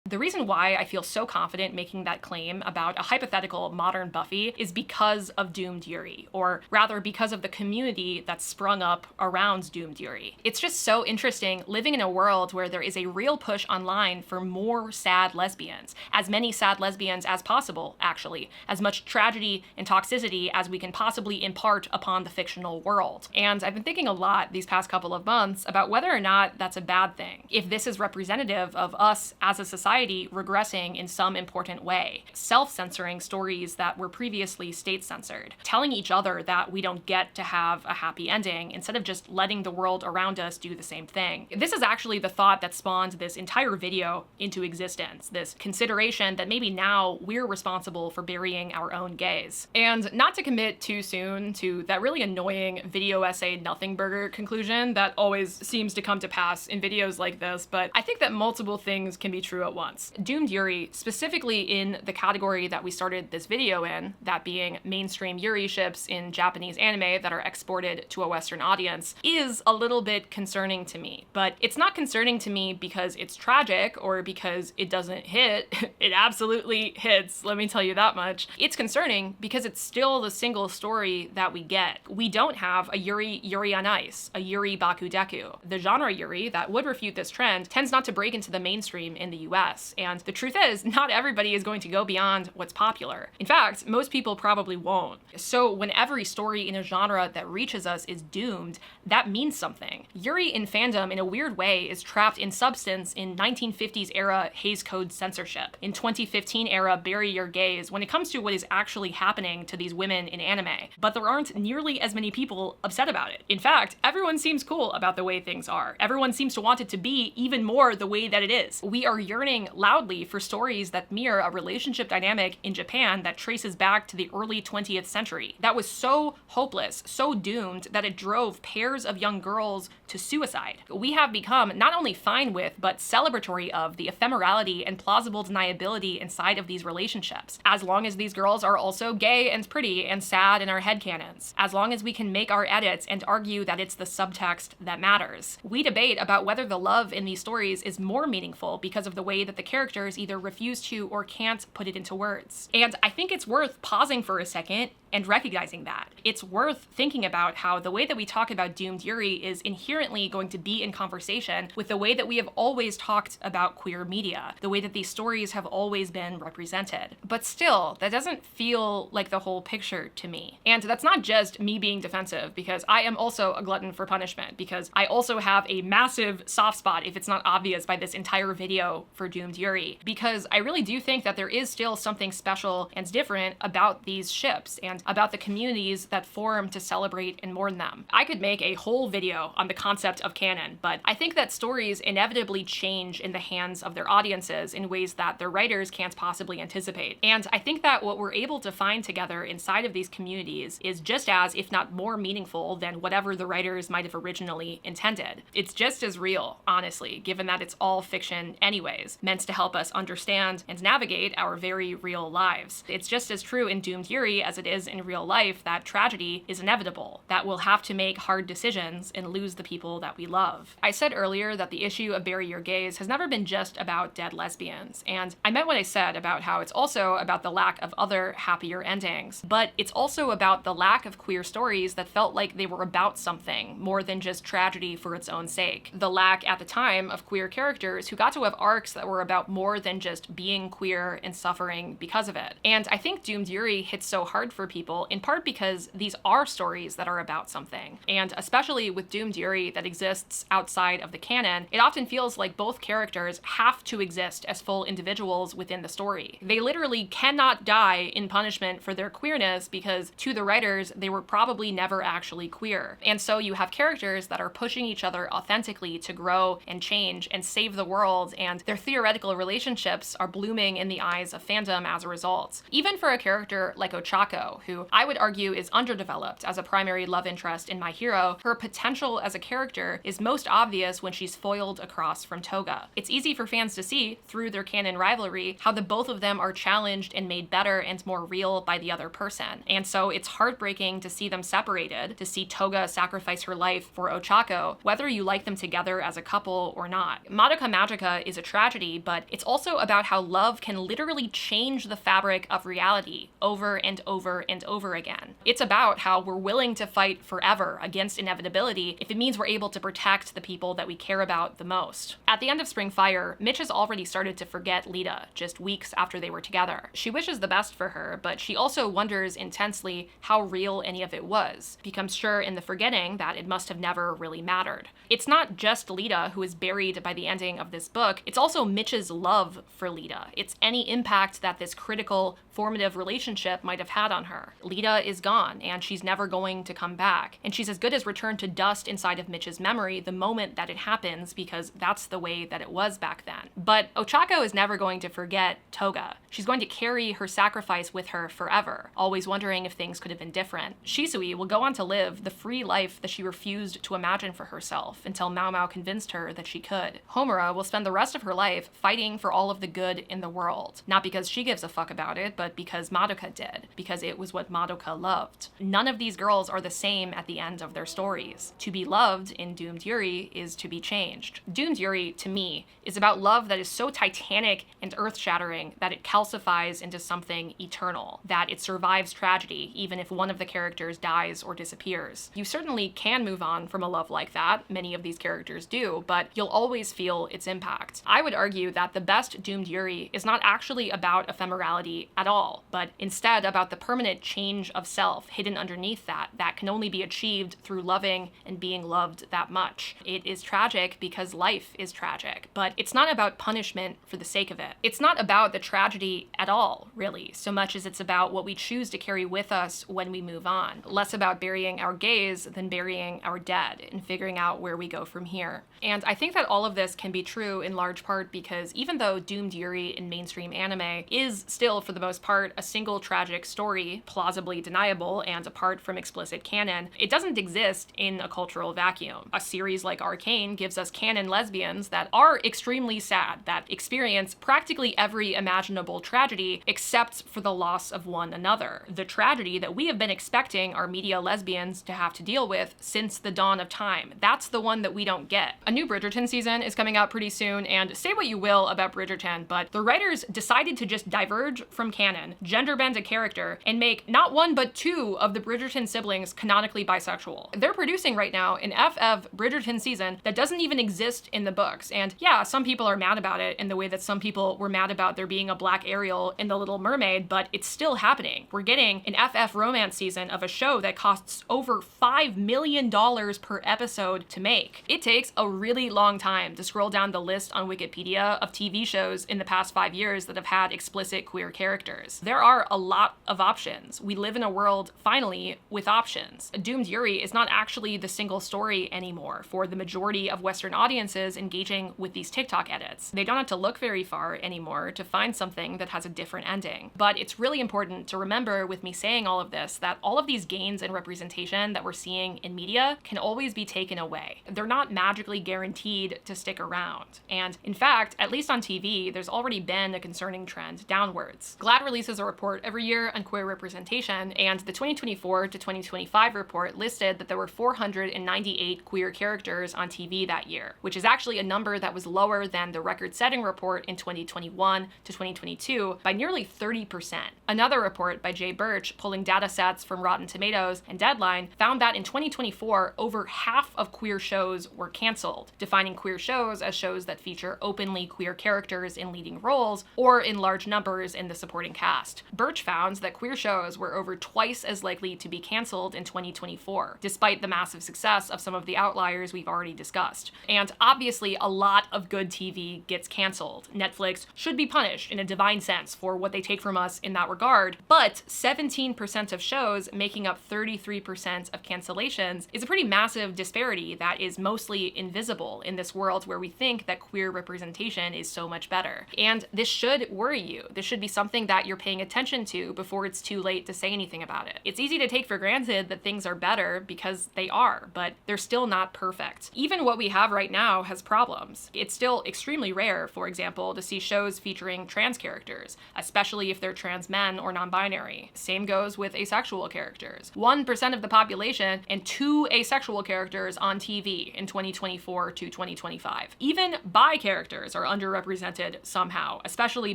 The reason why I feel so confident making that claim about a hypothetical modern Buffy is because of doomed Yuri, or rather because of the community that's sprung up around doomed Yuri. It's just so interesting living in a world where there is a real push online for more sad lesbians, as many sad lesbians as possible, actually, as much tragedy and toxicity as we can possibly impart upon the fictional world. And I've been thinking a lot these past couple of months about whether or not that's a bad thing, if this is representative of us as a society regressing in some important way, self-censoring stories that were previously state-censored, telling each other that we don't get to have a happy ending instead of just letting the world around us do the same thing. This is actually the thought that spawned this entire video into existence, this consideration that maybe now we're responsible for burying our own gays. And not to commit too soon to that really annoying video essay nothing burger conclusion that always seems to come to pass in videos like this, but I think that multiple things can be true at once. once. Doomed Yuri, specifically in the category that we started this video in, that being mainstream Yuri ships in Japanese anime that are exported to a Western audience, is a little bit concerning to me. But it's not concerning to me because it's tragic or because it doesn't hit. It absolutely hits, let me tell you that much. It's concerning because it's still the single story that we get. We don't have a Yuri on Ice, a Yuri Bakudeku. The genre Yuri that would refute this trend tends not to break into the mainstream in the US, and the truth is, not everybody is going to go beyond what's popular. In fact, most people probably won't. So when every story in a genre that reaches us is doomed, that means something. Yuri in fandom, in a weird way, is trapped in substance in 1950s era Hays Code censorship, in 2015 era bury your gays when it comes to what is actually happening to these women in anime. But there aren't nearly as many people upset about it. In fact, everyone seems cool about the way things are. Everyone seems to want it to be even more the way that it is. We are yearning loudly for stories that mirror a relationship dynamic in Japan that traces back to the early 20th century. That was so hopeless, so doomed, that it drove pairs of young girls to suicide. We have become not only fine with, but celebratory of the ephemerality and plausible deniability inside of these relationships, as long as these girls are also gay and pretty and sad in our headcanons, as long as we can make our edits and argue that it's the subtext that matters. We debate about whether the love in these stories is more meaningful because of the way that the characters either refuse to or can't put it into words. And I think it's worth pausing for a second and recognizing that. It's worth thinking about how the way that we talk about Doomed Yuri is inherently going to be in conversation with the way that we have always talked about queer media, the way that these stories have always been represented. But still, that doesn't feel like the whole picture to me. And that's not just me being defensive, because I am also a glutton for punishment, because I also have a massive soft spot, if it's not obvious by this entire video, for Doomed Yuri, because I really do think that there is still something special and different about these ships and about the communities that form to celebrate and mourn them. I could make a whole video on the concept of canon, but I think that stories inevitably change in the hands of their audiences in ways that their writers can't possibly anticipate. And I think that what we're able to find together inside of these communities is just as, if not more meaningful than whatever the writers might have originally intended. It's just as real, honestly, given that it's all fiction anyways, meant to help us understand and navigate our very real lives. It's just as true in Doomed Yuri as it is in real life that tragedy is inevitable, that we'll have to make hard decisions and lose the people that we love. I said earlier that the issue of Bury Your Gays has never been just about dead lesbians, and I meant what I said about how it's also about the lack of other happier endings, but it's also about the lack of queer stories that felt like they were about something more than just tragedy for its own sake. The lack at the time of queer characters who got to have arcs that were about more than just being queer and suffering because of it. And I think Doomed Yuri hits so hard for people in part because these are stories that are about something. And especially with Doomed Yuri that exists outside of the canon, it often feels like both characters have to exist as full individuals within the story. They literally cannot die in punishment for their queerness because to the writers, they were probably never actually queer. And so you have characters that are pushing each other authentically to grow and change and save the world, and their theoretical relationships are blooming in the eyes of fandom as a result. Even for a character like Ochako, who I would argue is underdeveloped as a primary love interest in My Hero, her potential as a character is most obvious when she's foiled across from Toga. It's easy for fans to see, through their canon rivalry, how the both of them are challenged and made better and more real by the other person. And so it's heartbreaking to see them separated, to see Toga sacrifice her life for Ochako, whether you like them together as a couple or not. Madoka Magica is a tragedy, but it's also about how love can literally change the fabric of reality over and over and over again. It's about how we're willing to fight forever against inevitability if it means we're able to protect the people that we care about the most. At the end of Spring Fire, Mitch has already started to forget Lita just weeks after they were together. She wishes the best for her, but she also wonders intensely how real any of it was, becomes sure in the forgetting that it must have never really mattered. It's not just Lita who is buried by the ending of this book, it's also Mitch's love for Lita. It's any impact that this critical, formative relationship might have had on her. there. Lita is gone, and she's never going to come back. And she's as good as returned to dust inside of Mitch's memory the moment that it happens, because that's the way that it was back then. But Ochako is never going to forget Toga. She's going to carry her sacrifice with her forever, always wondering if things could have been different. Shisui will go on to live the free life that she refused to imagine for herself until Mao Mao convinced her that she could. Homura will spend the rest of her life fighting for all of the good in the world. Not because she gives a fuck about it, but because Madoka did, because it was what Madoka loved. None of these girls are the same at the end of their stories. To be loved in Doomed Yuri is to be changed. Doomed Yuri, to me, is about love that is so titanic and earth-shattering that it calcifies into something eternal, that it survives tragedy even if one of the characters dies or disappears. You certainly can move on from a love like that, many of these characters do, but you'll always feel its impact. I would argue that the best Doomed Yuri is not actually about ephemerality at all, but instead about the permanent change of self hidden underneath that can only be achieved through loving and being loved that much. It is tragic because life is tragic, but it's not about punishment for the sake of it. It's not about the tragedy at all, really, so much as it's about what we choose to carry with us when we move on. Less about burying our gays than burying our dead and figuring out where we go from here. And I think that all of this can be true in large part because even though Doomed Yuri in mainstream anime is still, for the most part, a single tragic story, plausibly deniable and apart from explicit canon, it doesn't exist in a cultural vacuum. A series like Arcane gives us canon lesbians that are extremely sad, that experience practically every imaginable tragedy except for the loss of one another. The tragedy that we have been expecting our media lesbians to have to deal with since the dawn of time. That's the one that we don't get. A new Bridgerton season is coming out pretty soon, and say what you will about Bridgerton, but the writers decided to just diverge from canon, gender bend a character, and make not one but two of the Bridgerton siblings canonically bisexual. They're producing right now an FF Bridgerton season that doesn't even exist in the books, and yeah, some people are mad about it in the way that some people were mad about there being a black Ariel in The Little Mermaid, but it's still happening. We're getting an FF romance season of a show that costs over $5 million per episode to make. It takes a really long time to scroll down the list on Wikipedia of TV shows in the past 5 years that have had explicit queer characters. There are a lot of options. We live in a world, finally, with options. Doomed Yuri is not actually the single story anymore for the majority of Western audiences engaging with these TikTok edits. They don't have to look very far anymore to find something that has a different ending. But it's really important to remember with me saying all of this that all of these gains in representation that we're seeing in media can always be taken away. They're not magically guaranteed to stick around. And in fact, at least on TV, there's already been a concerning trend downwards. GLAAD releases a report every year on queer representation, and the 2024 to 2025 report listed that there were 498 queer characters on TV that year, which is actually a number that was lower than the record-setting report in 2021 to 2022 by nearly 30%. Another report by Jay Birch, pulling data sets from Rotten Tomatoes and Deadline, found that in 2024, over half of queer shows were canceled, defining queer shows as shows that feature openly queer characters in leading roles or in large numbers in the supporting cast. Birch found that queer shows were over twice as likely to be canceled in 2024, despite the massive success of some of the outliers we've already discussed. And obviously, a lot of good TV gets canceled. Netflix should be punished in a divine sense for what they take from us in that regard, but 17% of shows making up 33% of cancellations is a pretty massive disparity that is mostly invisible in this world where we think that queer representation is so much better. And this should worry you. This should be something that you're paying attention to before it's too late to say anything about it. It's easy to take for granted that things are better because they are, but they're still not perfect. Even what we have right now has problems. It's still extremely rare, for example, to see shows featuring trans characters, especially if they're trans men or non-binary. Same goes with asexual characters. 1% of the population and 2 asexual characters on TV in 2024 to 2025. Even bi characters are underrepresented somehow, especially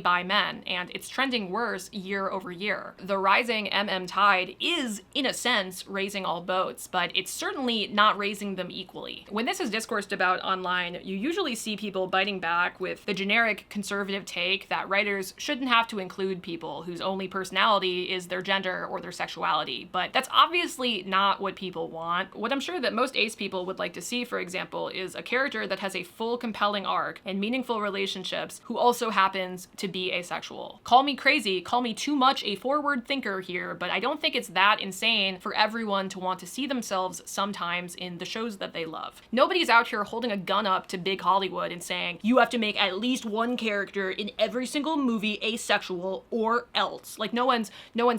by men, and it's trending worse year over year. The rising tide is, in a sense, raising all boats, but it's certainly not raising them equally. When this is discoursed about online, you usually see people biting back with the generic conservative take that writers shouldn't have to include people whose only personality is their gender or their sexuality, but that's obviously not what people want. What I'm sure that most ace people would like to see, for example, is a character that has a full compelling arc and meaningful relationships who also happens to be asexual. Call me crazy, call me too much a forward thinker matter here, but I don't think it's that insane for everyone to want to see themselves sometimes in the shows that they love. Nobody's out here holding a gun up to big Hollywood and saying, you have to make at least one character in every single movie asexual or else. Like, no one's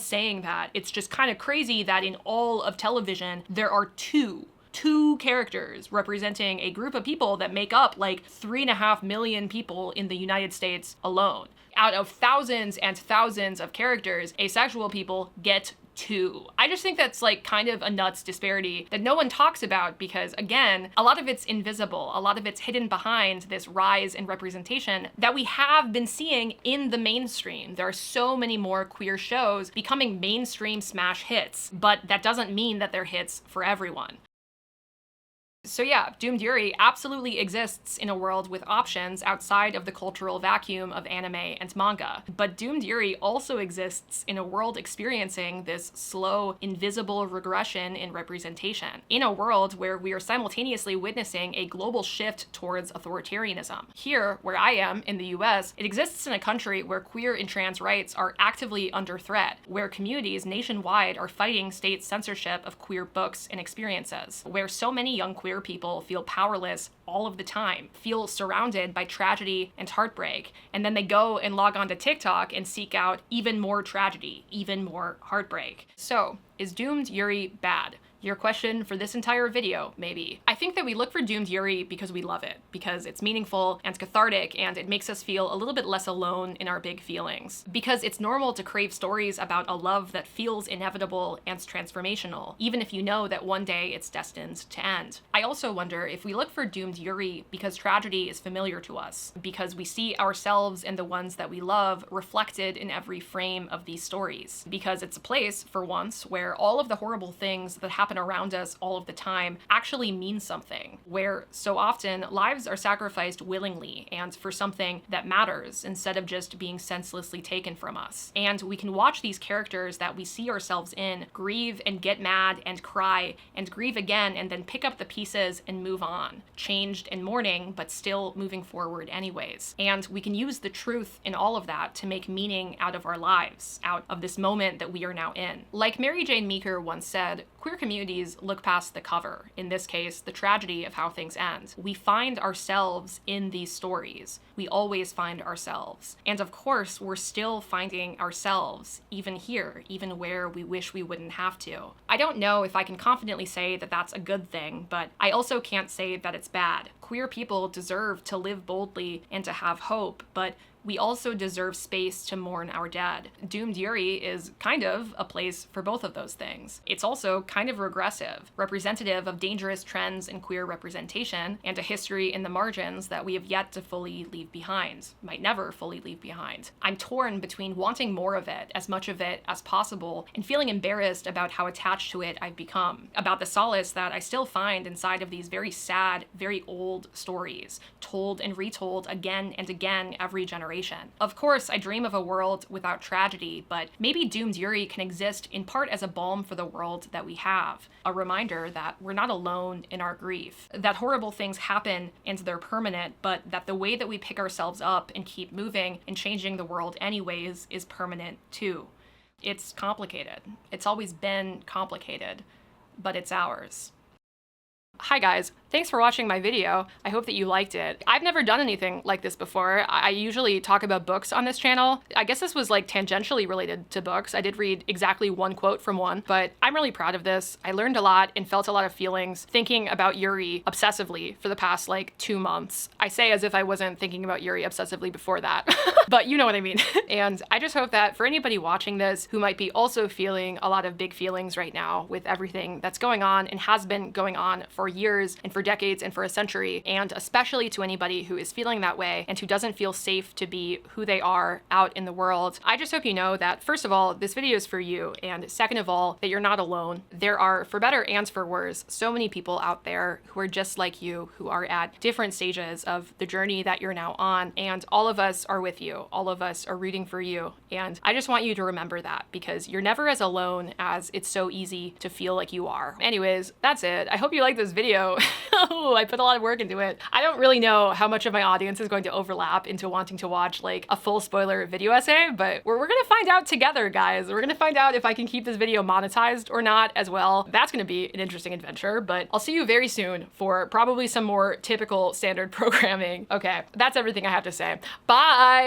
saying that. It's just kind of crazy that in all of television, there are two characters representing a group of people that make up like 3.5 million people in the United States alone. Out of thousands and thousands of characters, asexual people get 2. I just think that's like kind of a nuts disparity that no one talks about because, again, a lot of it's invisible. A lot of it's hidden behind this rise in representation that we have been seeing in the mainstream. There are so many more queer shows becoming mainstream smash hits, but that doesn't mean that they're hits for everyone. So yeah, Doomed Yuri absolutely exists in a world with options outside of the cultural vacuum of anime and manga. But Doomed Yuri also exists in a world experiencing this slow, invisible regression in representation. In a world where we are simultaneously witnessing a global shift towards authoritarianism. Here, where I am, in the US, it exists in a country where queer and trans rights are actively under threat, where communities nationwide are fighting state censorship of queer books and experiences, where so many young queer people feel powerless all of the time, feel surrounded by tragedy and heartbreak, and then they go and log on to TikTok and seek out even more tragedy, even more heartbreak. So, is Doomed Yuri bad? Your question for this entire video, maybe. I think that we look for Doomed Yuri because we love it, because it's meaningful and cathartic, and it makes us feel a little bit less alone in our big feelings. Because it's normal to crave stories about a love that feels inevitable and transformational, even if you know that one day it's destined to end. I also wonder if we look for Doomed Yuri because tragedy is familiar to us, because we see ourselves and the ones that we love reflected in every frame of these stories. Because it's a place, for once, where all of the horrible things that happen around us all of the time actually mean something, where so often lives are sacrificed willingly and for something that matters instead of just being senselessly taken from us. And we can watch these characters that we see ourselves in grieve and get mad and cry and grieve again and then pick up the pieces and move on, changed and mourning, but still moving forward anyways. And we can use the truth in all of that to make meaning out of our lives, out of this moment that we are now in. Like Mary Jane Meeker once said, queer communities look past the cover, in this case, the tragedy of how things end. We find ourselves in these stories. We always find ourselves. And of course, we're still finding ourselves, even here, even where we wish we wouldn't have to. I don't know if I can confidently say that that's a good thing, but I also can't say that it's bad. Queer people deserve to live boldly and to have hope, but we also deserve space to mourn our dead. Doomed Yuri is kind of a place for both of those things. It's also kind of regressive, representative of dangerous trends in queer representation and a history in the margins that we have yet to fully leave behind, might never fully leave behind. I'm torn between wanting more of it, as much of it as possible, and feeling embarrassed about how attached to it I've become, about the solace that I still find inside of these very sad, very old stories, told and retold again and again every generation. Of course, I dream of a world without tragedy, but maybe Doomed Yuri can exist in part as a balm for the world that we have, a reminder that we're not alone in our grief, that horrible things happen and they're permanent, but that the way that we pick ourselves up and keep moving and changing the world anyways is permanent too. It's complicated. It's always been complicated, but it's ours. Hi guys, thanks for watching my video. I hope that you liked it. I've never done anything like this before. I usually talk about books on this channel. I guess this was like tangentially related to books. I did read exactly one quote from one, but I'm really proud of this. I learned a lot and felt a lot of feelings thinking about Yuri obsessively for the past like 2 months. I say as if I wasn't thinking about Yuri obsessively before that, but you know what I mean. And I just hope that for anybody watching this who might be also feeling a lot of big feelings right now with everything that's going on and has been going on for years and for decades and for a century, and especially to anybody who is feeling that way and who doesn't feel safe to be who they are out in the world. I just hope you know that, first of all, this video is for you, and second of all, that you're not alone. There are, for better and for worse, so many people out there who are just like you, who are at different stages of the journey that you're now on, and all of us are with you. All of us are rooting for you, and I just want you to remember that, because you're never as alone as it's so easy to feel like you are. Anyways, that's it. I hope you liked this video. know. I put a lot of work into it. I don't really know how much of my audience is going to overlap into wanting to watch like a full spoiler video essay, but we're gonna find out together, guys. We're gonna find out if I can keep this video monetized or not as well. That's gonna be an interesting adventure, but I'll see you very soon for probably some more typical standard programming. Okay, that's everything I have to say. Bye!